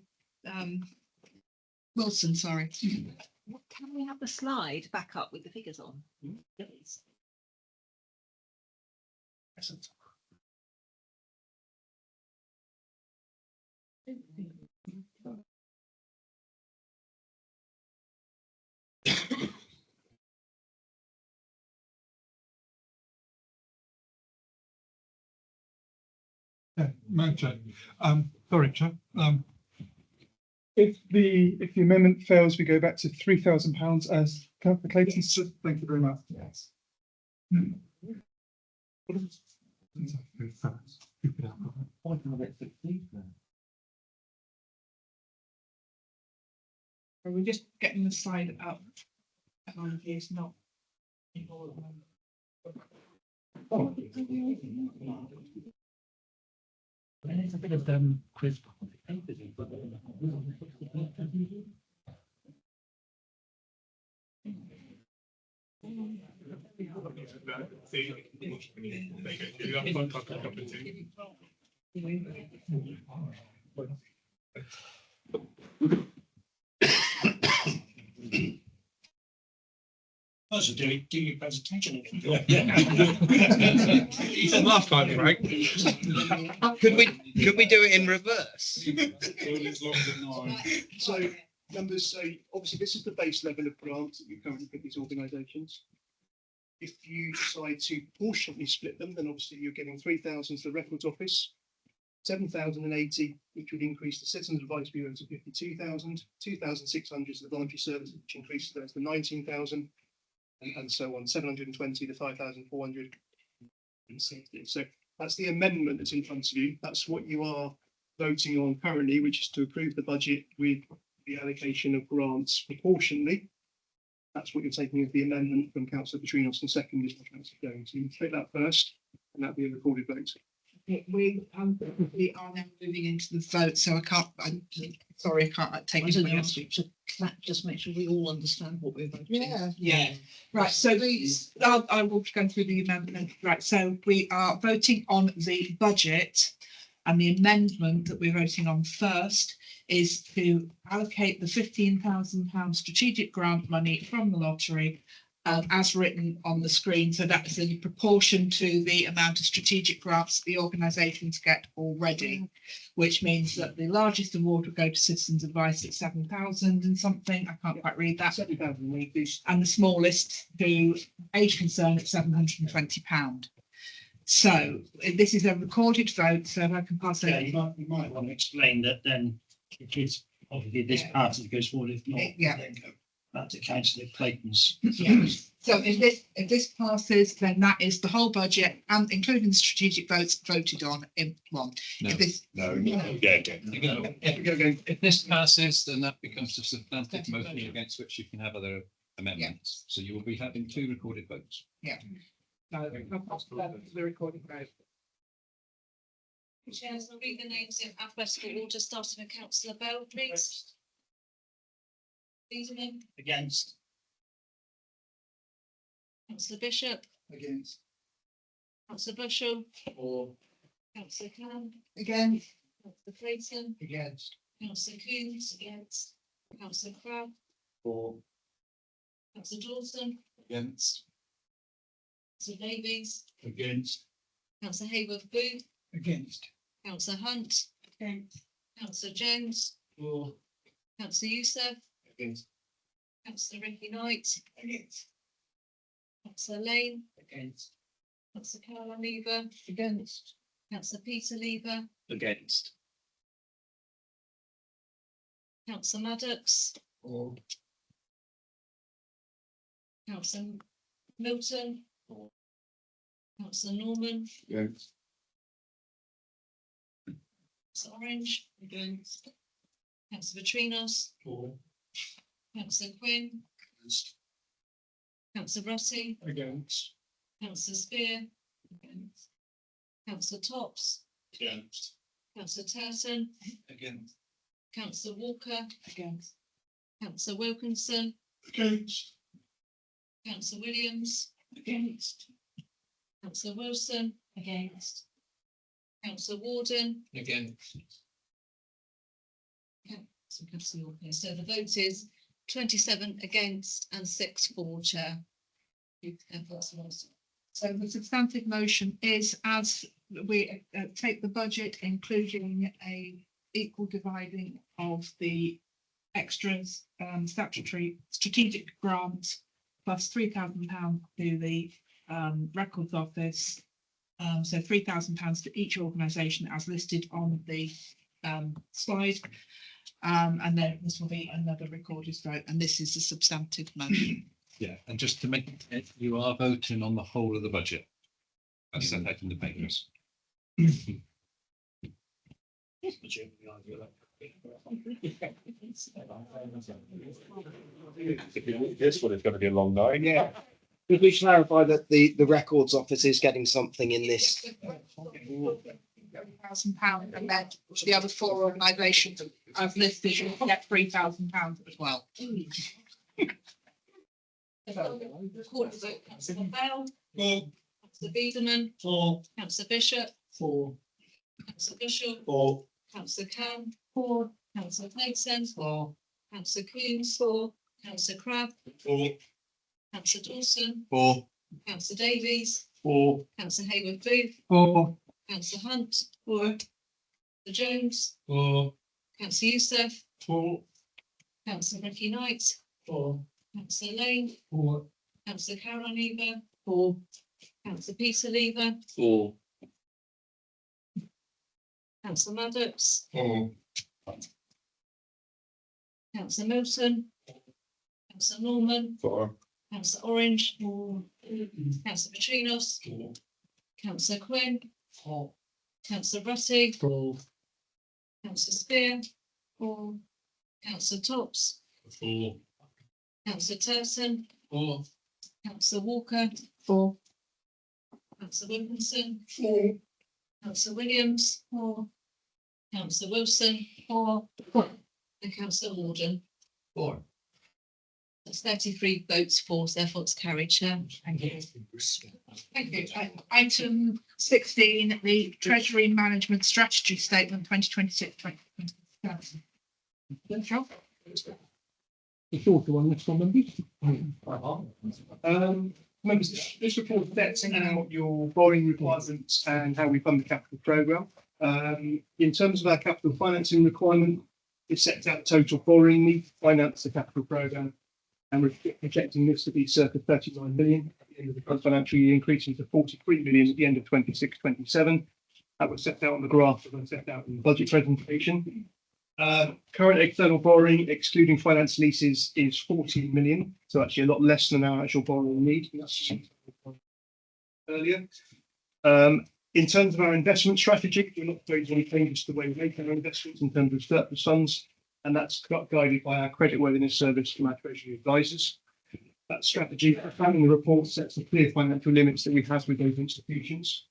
Wilson, sorry. Can we have the slide back up with the figures on? Please. Madam Chair, sorry, Chair. If the amendment fails, we go back to £3,000 as Councillor Clayton said. Thank you very much. Yes. Are we just getting the slide up? Technology is not. There's a bit of quiz. Also, do your presentation again. You said last time, right? Could we do it in reverse? So numbers, so obviously this is the base level of grants that you currently give these organisations. If you decide to proportionately split them, then obviously you're getting 3,000 to the Records Office, 7,080, which would increase the Citizens Advice Bureau to 52,000, 2,600 to the voluntary services, which increases those to 19,000, and so on, 720 to 5,460. So that's the amendment that's in front of you. That's what you are voting on currently, which is to approve the budget with the allocation of grants proportionally. That's what you're taking as the amendment from Councillor Petrinos, and second is from Councillor Jones. So you take that first, and that'll be a recorded vote. We are now moving into the vote, so I can't take it. Just make sure we all understand what we're voting. Yeah. Right, so I will go through the amendment. Right, so we are voting on the budget, and the amendment that we're voting on first is to allocate the £15,000 strategic grant money from the lottery as written on the screen. So that's in proportion to the amount of strategic grants the organisations get already, which means that the largest award would go to Citizens Advice at 7,000 and something. I can't quite read that. 7,000. And the smallest to Age Concern at £720. So this is a recorded vote, so I can pass Yeah, over. you might want to explain that then, if it's obviously this part that goes forward, if not, then go back to Councillor Clayton's. Yeah. So if this passes, then that is the whole budget and including the strategic votes voted on in one. If this If this passes, then that becomes a substantive motion against which you can have other amendments. So you will be having two recorded votes. Yeah. No, the recording vote. Chairs, I'll read the names in alphabetical order, starting with Councillor Bell, please. Leading in. Against. Councillor Bishop, Against. Councillor Bushell, Or. Councillor Cam, Against. Councillor Clayton, Against. Councillor Coons, against, Councillor Crabbe, Or. Councillor Dawson, Against. Councillor Davies, Against. Councillor Hayworth Booth, Against. Councillor Hunt, Against. Councillor Jones, Or. Councillor Youssef, Against. Councillor Ricky Knight, Against. Councillor Lane, Against. Councillor Caroline Lever, Against. Councillor Peter Lever, Against. Councillor Maddox, Or. Councillor Milton, Councillor Norman, Against. Councillor Orange, Against. Councillor Vitrinos, Or. Councillor Quinn, Against. Councillor Rutty, Against. Councillor Spear, Councillor Tops, Against. Councillor Turton, Against. Councillor Walker, Against. Councillor Wilkinson, Against. Councillor Williams, Against. Councillor Wilson, Against. Councillor Warden, Against. Councillor Walker. So the vote is 27 against and 6 for, Chair. So the substantive motion is as we take the budget, including a equal dividing of the extras, statutory strategic grant plus £3,000 to the Records Office. So £3,000 to each organisation as listed on the slide. And then this will be another recorded vote, and this is a substantive motion. Yeah, and just to make it, you are voting on the whole of the budget. As set out in the papers. This one is going to be a long night. Yeah. Could we clarify that the Records Office is getting something in this? £3,000, and then the other 4 organisations I've listed will get £3,000 as well. Recorded vote, Councillor Bell, Or. Councillor Biederman, Or. Councillor Bishop, For. Councillor Bushell, Or. Councillor Cam, for, Councillor Clayton, Or. Councillor Coons, for, Councillor Crabbe, Or. Councillor Dawson, For. Councillor Davies, Or. Councillor Hayworth Booth, Or. Councillor Hunt, for, Councillor Jones, Or. Councillor Youssef, For. Councillor Ricky Knight, For. Councillor Lane, Or. Councillor Caroline Lever, for, Councillor Peter Lever, For. Councillor Maddox, Or. Councillor Milton, Councillor Norman, For. Councillor Orange, Councillor Vitrinos, Councillor Quinn, For. Councillor Rutty, For. Councillor Spear, for, Councillor Tops, For. Councillor Turton, For. Councillor Walker, For. Councillor Wilkinson, For. Councillor Williams, for, Councillor Wilson, for, and Councillor Warden. For. That's 33 votes for, so therefore it's carried, Chair. Thank you. Thank you. Item 16, the Treasury Management Strategy Statement 2026-2027. The shorter one, next one, members. Members, this report sets out your borrowing requirements and how we fund the capital programme. In terms of our capital financing requirement, it sets out total borrowing need to finance the capital programme, and we're projecting this to be circa 39 million at the end of the current financial year, increasing to 43 million at the end of 26-27. That was set out on the graph that I set out in the budget presentation. Current external borrowing, excluding finance leases, is 14 million, so actually a lot less than our actual borrowing need. That's earlier. In terms of our investment strategy, we're not proposing any changes to the way we make our investments in terms of surplus funds, and that's guided by our creditworthiness service from our Treasury advisors. That strategy, found in the report, sets the clear financial limits that we have with those institutions.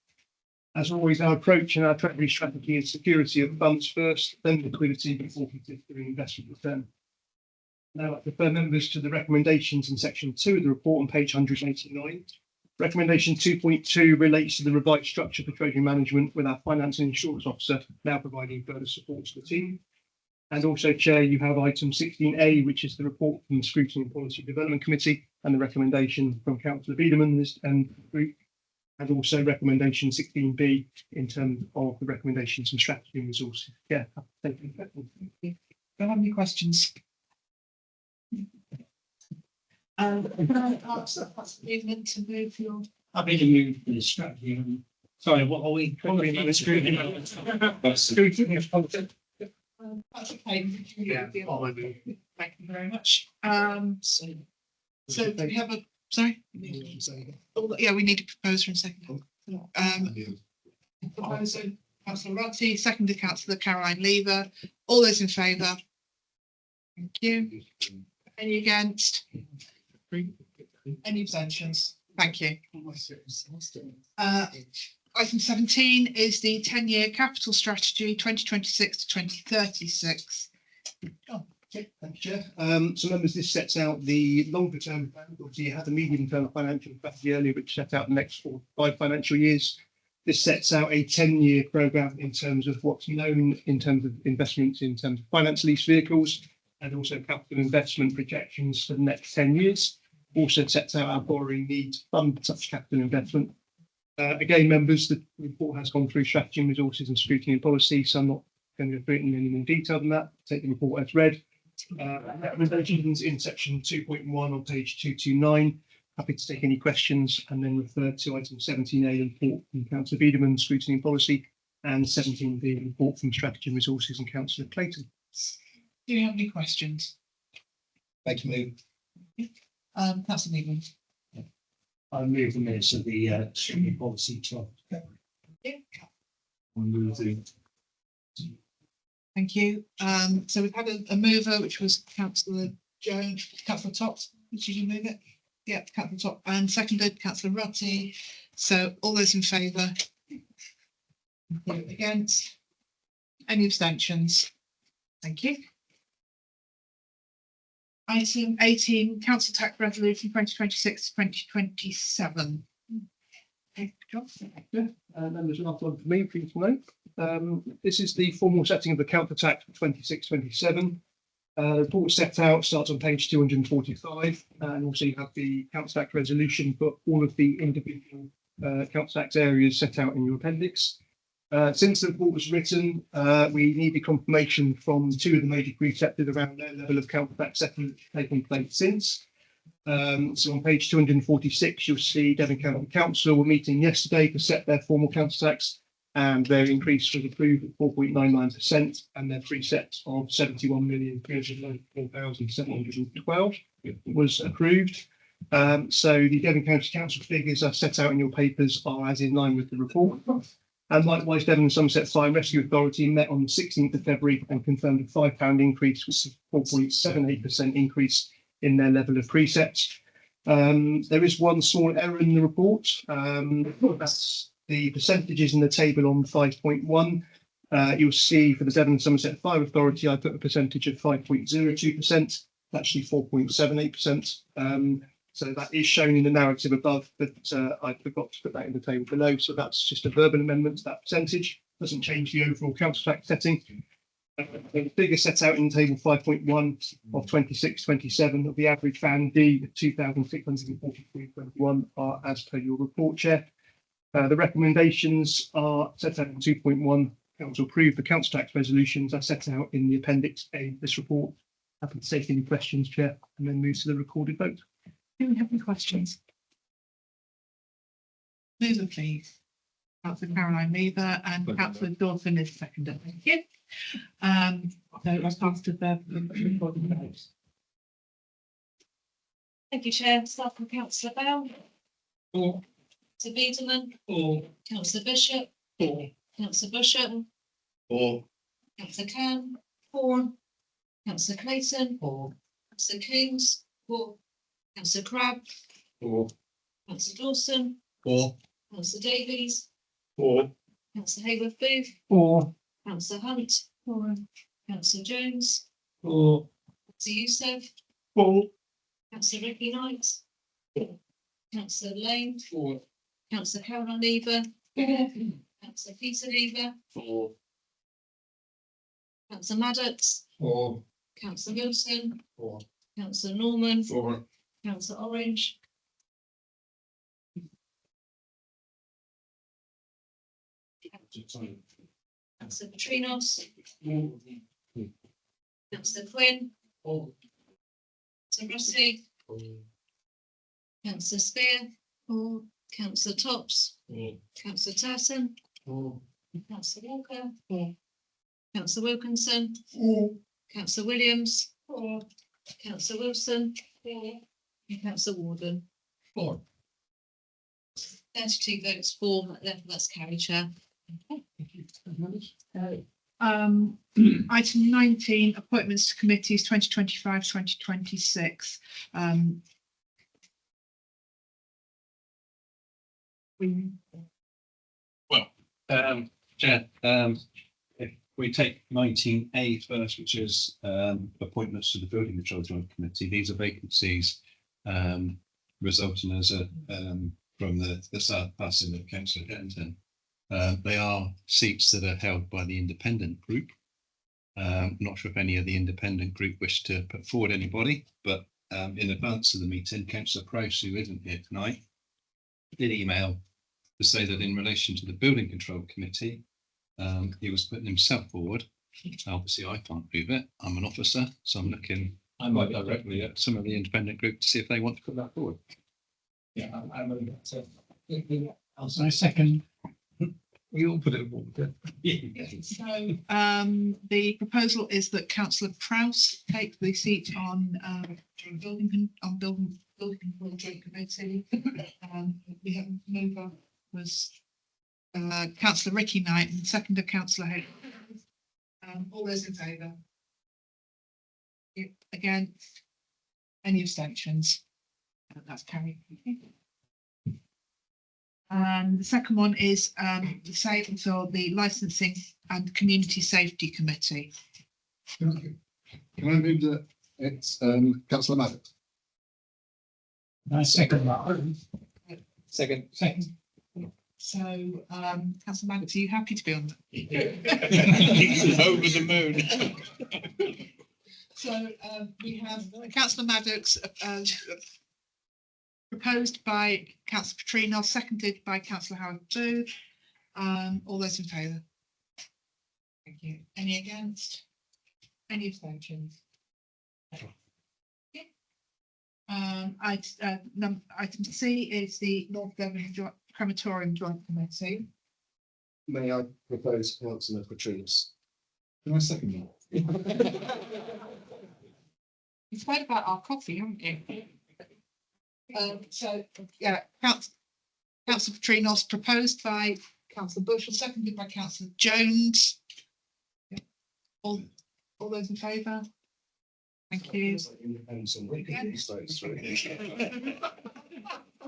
As always, our approach and our Treasury strategy is security of funds first, then liquidity before considering investment return. Now, I refer members to the recommendations in section 2 of the report on page 189. Recommendation 2.2 relates to the revised structure for treasury management, with our finance and insurance officer now providing further support to the team. And also, Chair, you have item 16A, which is the report from the Scrutiny and Policy Development Committee and the recommendation from Councillor Wiedemann and group, and also recommendation 16B in terms of the recommendations from strategy and resources. Yeah, thank you. Do you have any questions? Can I ask Councillor Wiedemann to move your? Happy to move the strategy. Sorry, what are we? That's okay. Yeah, follow me. Thank you very much. So do we have a, sorry? Oh, yeah, we need a proposer and second. Proposer, Councillor Rutty, seconded Councillor Caroline Lever. All those in favour? Thank you. Any against? Any abstentions? Thank you. Item 17 is the 10-year capital strategy 2026 to 2036. Okay, thank you, Chair. So members, this sets out the longer term plan. Obviously, you had the medium term financial strategy earlier, which set out the next 4 to 5 financial years. This sets out a 10-year programme in terms of what's known in terms of investments, in terms of finance lease vehicles, and also capital investment projections for the next 10 years. Also sets out our borrowing needs to fund such capital investment. Again, members, the report has gone through strategy and resources and scrutiny and policy, so I'm not going to go through it in any more detail than that. Take the report as read. Recommendations in section 2.1 on page 229. Happy to take any questions and then refer to item 17A, report from Councillor Wiedemann, scrutiny and policy, and 17B, report from strategy and resources and Councillor Clayton. Do you have any questions? Thank you, move. Councillor Wiedemann. I move the minutes of the scrutiny policy 12. Thank you. So we've had a mover, which was Councillor Jones, Councillor Tops. Did you move it? Yeah, Councillor Top, and seconded Councillor Rutty. So all those in favour? Against? Any abstentions? Thank you. Item 18, Council Tax Resolution 2026 to 2027. Okay, John. Members, last one for me, please note. This is the formal setting of the council tax for 26-27. The report set out starts on page 245, and also you have the council tax resolution for all of the individual council tax areas set out in your appendix. Since the report was written, we needed confirmation from 2 of the major preceptors around their level of council tax settlement taking place since. So on page 246, you'll see Devon County Council were meeting yesterday to set their formal council tax, and their increase was approved at 4.99%, and their preset of 71,394,712 was approved. So the Devon County Council figures are set out in your papers are as in line with the report. And likewise, Devon and Somerset Fire and Rescue Authority met on the 16th of February and confirmed a £5 increase, which is a 4.78% increase in their level of presets. There is one small error in the report. That's the percentages in the table on 5.1. You'll see for the Devon and Somerset Fire Authority, I put a percentage of 5.02%, actually 4.78%. So that is shown in the narrative above, but I forgot to put that in the table below. So that's just a verbal amendment to that percentage. Doesn't change the overall council tax setting. The figure set out in table 5.1 of 26-27 of the average Fan D of 2,643.21 are as per your report, Chair. The recommendations are set out in 2.1. Council approve the council tax resolutions are set out in the appendix A of this report. Happy to take any questions, Chair, and then move to the recorded vote. Do we have any questions? Mover, please. Councillor Caroline Lever and Councillor Dawson is seconded. Thank you. So I'll pass to the recorded vote. Thank you, Chair. Start from Councillor Bell. Four. Councillor Wiedemann. Four. Councillor Bishop. Four. Councillor Busham. Four. Councillor Can. 4. Councillor Clayton. 4. Councillor Kings. 4. Councillor Crabb. 4. Councillor Dawson. 4. Councillor Davies. 4. Councillor Hayworth Booth. 4. Councillor Hunt. 4. Councillor Jones. 4. Youssef, For. councillor Ricky Knight, councillor Lane, councillor Caroline Lever, councillor Peter Lever, councillor Maddox, councillor Wilson, councillor Norman, councillor Orange, councillor Petrinos, councillor Quinn, councillor Rossi, councillor Spear, councillor Tops, councillor Turton, councillor Walker, councillor Wilkinson, councillor Williams, councillor Wilson, and councillor Warden. 32 votes for, therefore that's carried, Chair. Item 19, appointments to committees 2025-2026. Chair, if we take 19A first, which is appointments to the Building Control Joint Committee, these are vacancies resulting as a from the South passing of Councillor Denton. They are seats that are held by the independent group. Not sure if any of the independent group wish to put forward anybody, but in advance of the meeting, Councillor Price, who isn't here tonight, did email to say that in relation to the Building Control Committee, he was putting himself forward. Obviously, I can't prove it. I'm an officer, so I'm looking quite directly at some of the independent group to see if they want to put that forward. Yeah, I'll say second. We all put it forward. So the proposal is that councillor Prowse take the seat on building control joint committee. We have a mover was councillor Ricky Knight and seconder councillor Hay. All those in favour? Against? Any abstentions? That's carried. The second one is the same for the Licensing and Community Safety Committee. Can I move that it's councillor Maddox? I second that. Second. So councillor Maddox, are you happy to be on that? Over the moon. So we have councillor Maddox proposed by councillor Petrino, seconded by councillor Howard Blue. All those in favour? Thank you. Any against? Any abstentions? Item C is the North Devon Crematorium Joint Committee. May I propose councillor Petrinos? Can I second that? You spoke about our coffee, haven't you? So, yeah, councillor Petrinos proposed by councillor Bushell, seconded by councillor Jones. All those in favour? Thank you.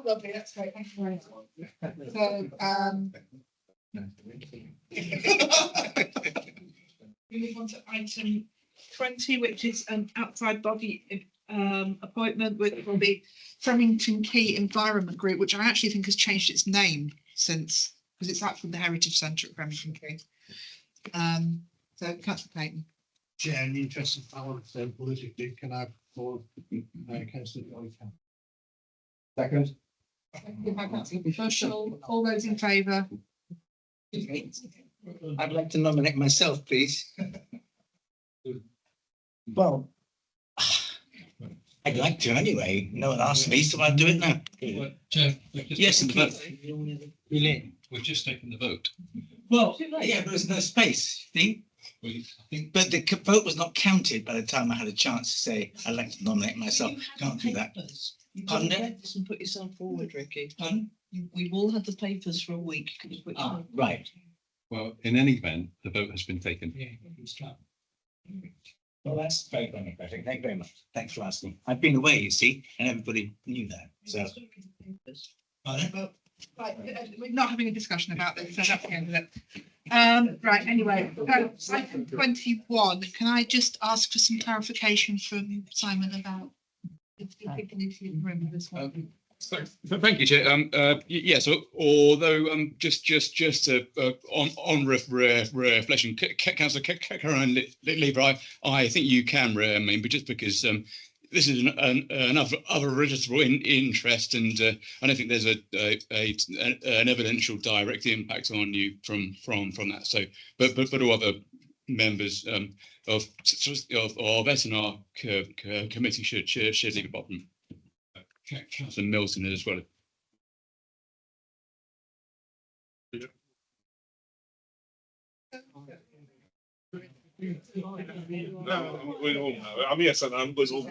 Lovely, that's great. Thank you very much. So, we move on to item 20, which is an outside body appointment for the Flemington Key Environment Group, which I actually think has changed its name since, because it's actually the Heritage Centre at Flemington Key. So, councillor Clayton. Chair, in the interest of balance and politically, can I call councillor Joy Camp? Second. Councillor Bushell, all those in favour? I'd like to nominate myself, please. Well, I'd like to anyway. No one asked me, so I'll do it now. Yes, We've just taken the vote. well, yeah, but there's no space, see? But the vote was not counted by the time I had a chance to say, I'd like to nominate myself. Can't do that. Pardon? Read this and put yourself forward, Ricky. Pardon? We've all had the papers for a week. Can you put yourself- Right. Well, in any event, the vote has been taken. Well, that's very democratic. Thank you very much. Thanks for asking. I've been away, you see, and everybody knew that. So. Pardon? Right, we're not having a discussion about this, so that's the end of it. Right, anyway, so item 21, can I just ask for some clarification from Simon about if you can remember this one? Thank you, Chair. Yes, although just on reflection, Councillor Caroline Lever, I think you can remain, but just because this is another registrable interest, and I don't think there's an evidential direct impact on you from that. So, but all other members of S&R committee should leave a bottom. Councillor Milton as well. No, we all know. I'm yes, and I'm was all.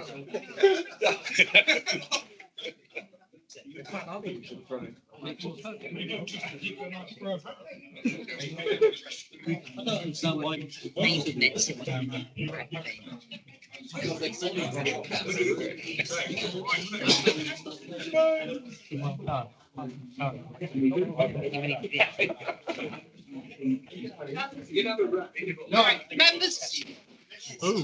Right, members. Oh.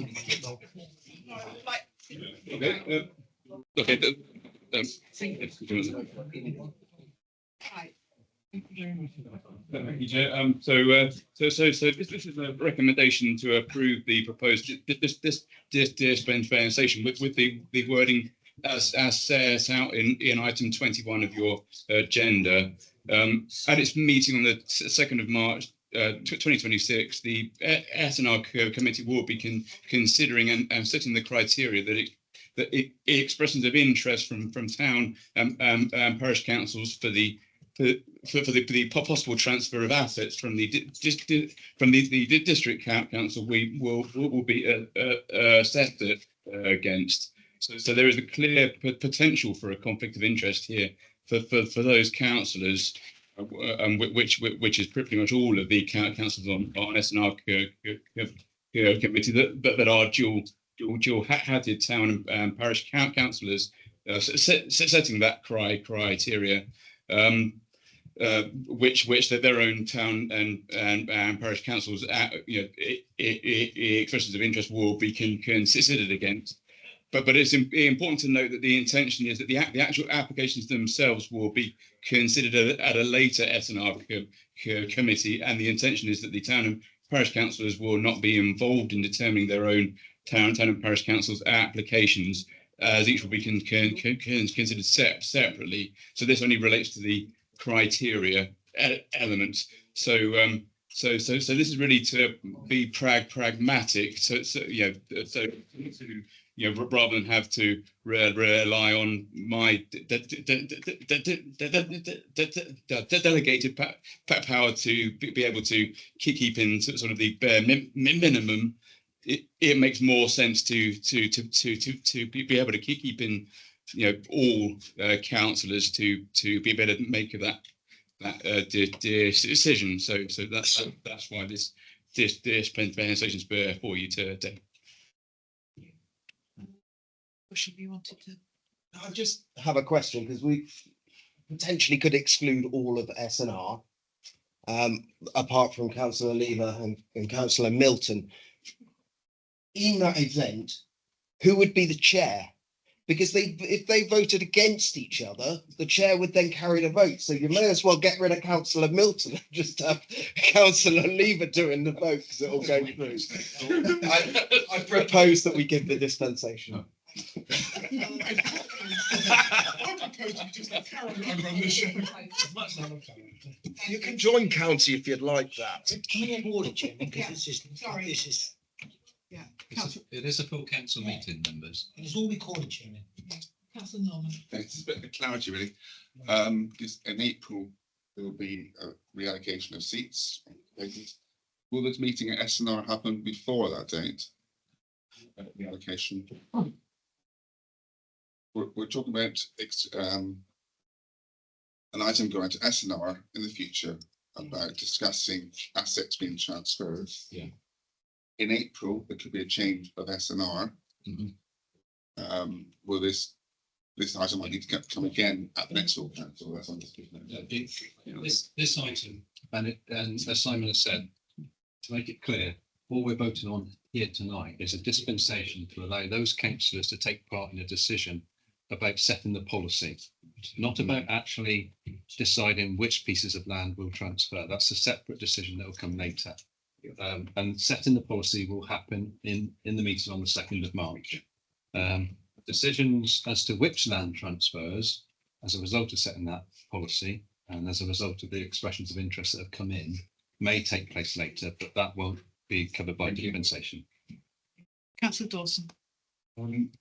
Okay. Right. Thank you, Chair. So this is a recommendation to approve the proposed dispensation with the wording as set out in item 21 of your agenda. At its meeting on the 2nd of March 2026, the S&R committee will be considering and setting the criteria that expressions of interest from town and parish councils for the possible transfer of assets from the district council will be assessed against. So there is a clear potential for a conflict of interest here for those councillors, which is pretty much all of the councillors on S&R committee that are dual-hatted town and parish councillors, setting that criteria. Which their own town and parish councils, expressions of interest will be considered against. But it's important to note that the intention is that the actual applications themselves will be considered at a later S&R committee, and the intention is that the town and parish councillors will not be involved in determining their own town and parish councils' applications, as each will be considered separately. So this only relates to the criteria elements. So this is really to be pragmatic. So rather than have to rely on my delegated power to be able to keep in sort of the bare minimum, it makes more sense to be able to keep in all councillors to be able to make that decision. So that's why this dispensation is before you today. You wanted to? I just have a question, because we potentially could exclude all of S&R, apart from Councillor Lever and Councillor Milton. In that event, who would be the chair? Because if they voted against each other, the chair would then carry the vote. So you may as well get rid of Councillor Milton and just have Councillor Lever doing the vote, because it'll go through. I propose that we give the dispensation. I propose you just let Caroline run the show. You can join county if you'd like that. Can we have order, Chairman? Because this is. Yeah. It is a full council meeting, members. It's all recorded, Chairman. Councillor Norman. It's a bit of clarity, really. Because in April, there will be a reallocation of seats. Will this meeting at S&R happen before that date? The allocation. We're talking about an item going to S&R in the future about discussing assets being transferred. Yeah. In April, there could be a change of S&R. Will this this item might need to come again at the next full council. That's understood. This item, and as Simon has said, to make it clear, all we're voting on here tonight is a dispensation to allow those councillors to take part in a decision about setting the policy, not about actually deciding which pieces of land will transfer. That's a separate decision that will come later. And setting the policy will happen in the meeting on the 2nd of March. Decisions as to which land transfers as a result of setting that policy and as a result of the expressions of interest that have come in may take place later, but that won't be covered by dispensation. Councillor Dawson.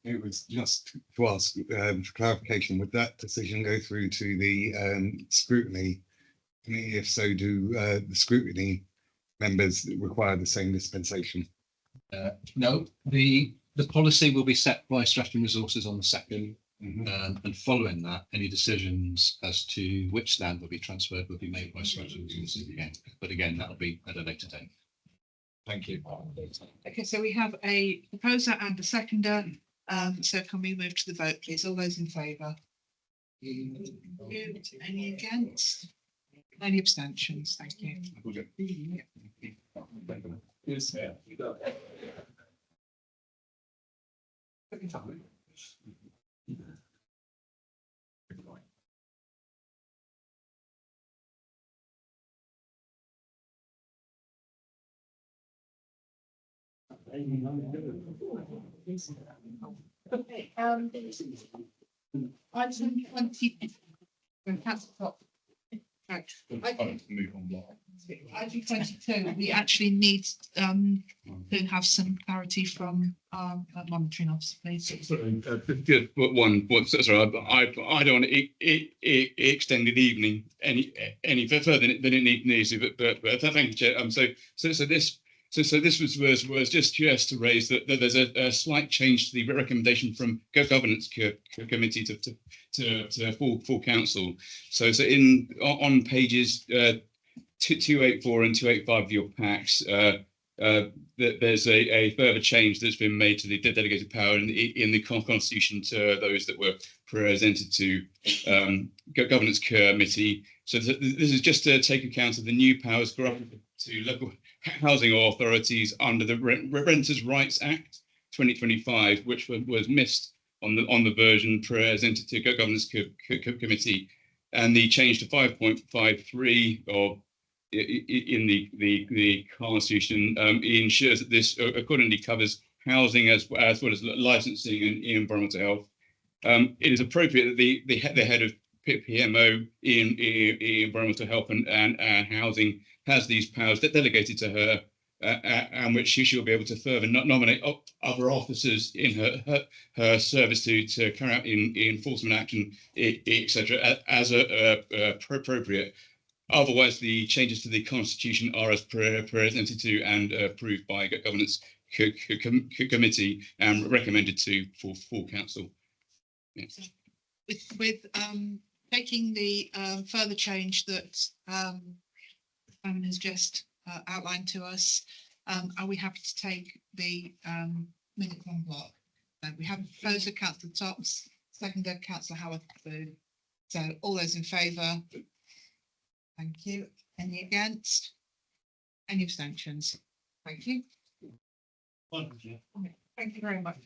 It was just to ask for clarification, would that decision go through to the scrutiny committee? If so, do the scrutiny members require the same dispensation? No, the policy will be set by Strategy and Resources on the 2nd, and following that, any decisions as to which land will be transferred will be made by Strategy and Resources again. But again, that'll be at a later date. Thank you. Okay, so we have a proposer and a seconder. So can we move to the vote, please? All those in favour? Any against? Any abstentions? Thank you. Yes. Okay, item 20. Councillor Top. Right. Item 22, we actually need to have some clarity from our monitoring officer, please. Just sorry, I don't want to extend the evening any further than it needs to, but thank you, Chair. So this was just to raise that there's a slight change to the recommendation from governance committee to full council. So on pages 284 and 285 of your packs, there's a further change that's been made to the delegated power in the constitution to those that were presented to governance committee. So this is just to take account of the new powers granted to local housing authorities under the Renters' Rights Act 2025, which was missed on the version presented to governance committee, and the change to 5.53 of in the constitution ensures that this accordingly covers housing as well as licensing and environmental health. It is appropriate that the head of PMO in environmental health and housing has these powers that delegated to her, and which she will be able to further nominate other officers in her service to carry out in enforcement action, etc., as appropriate. Otherwise, the changes to the constitution are as presented to and approved by governance committee and recommended to full council. Yes. With taking the further change that Simon has just outlined to us, are we happy to take the minutes on block? We have proposer Councillor Tops, seconded Councillor Howard. So all those in favour? Thank you. Any against? Any abstentions? Thank you. Thank you very much.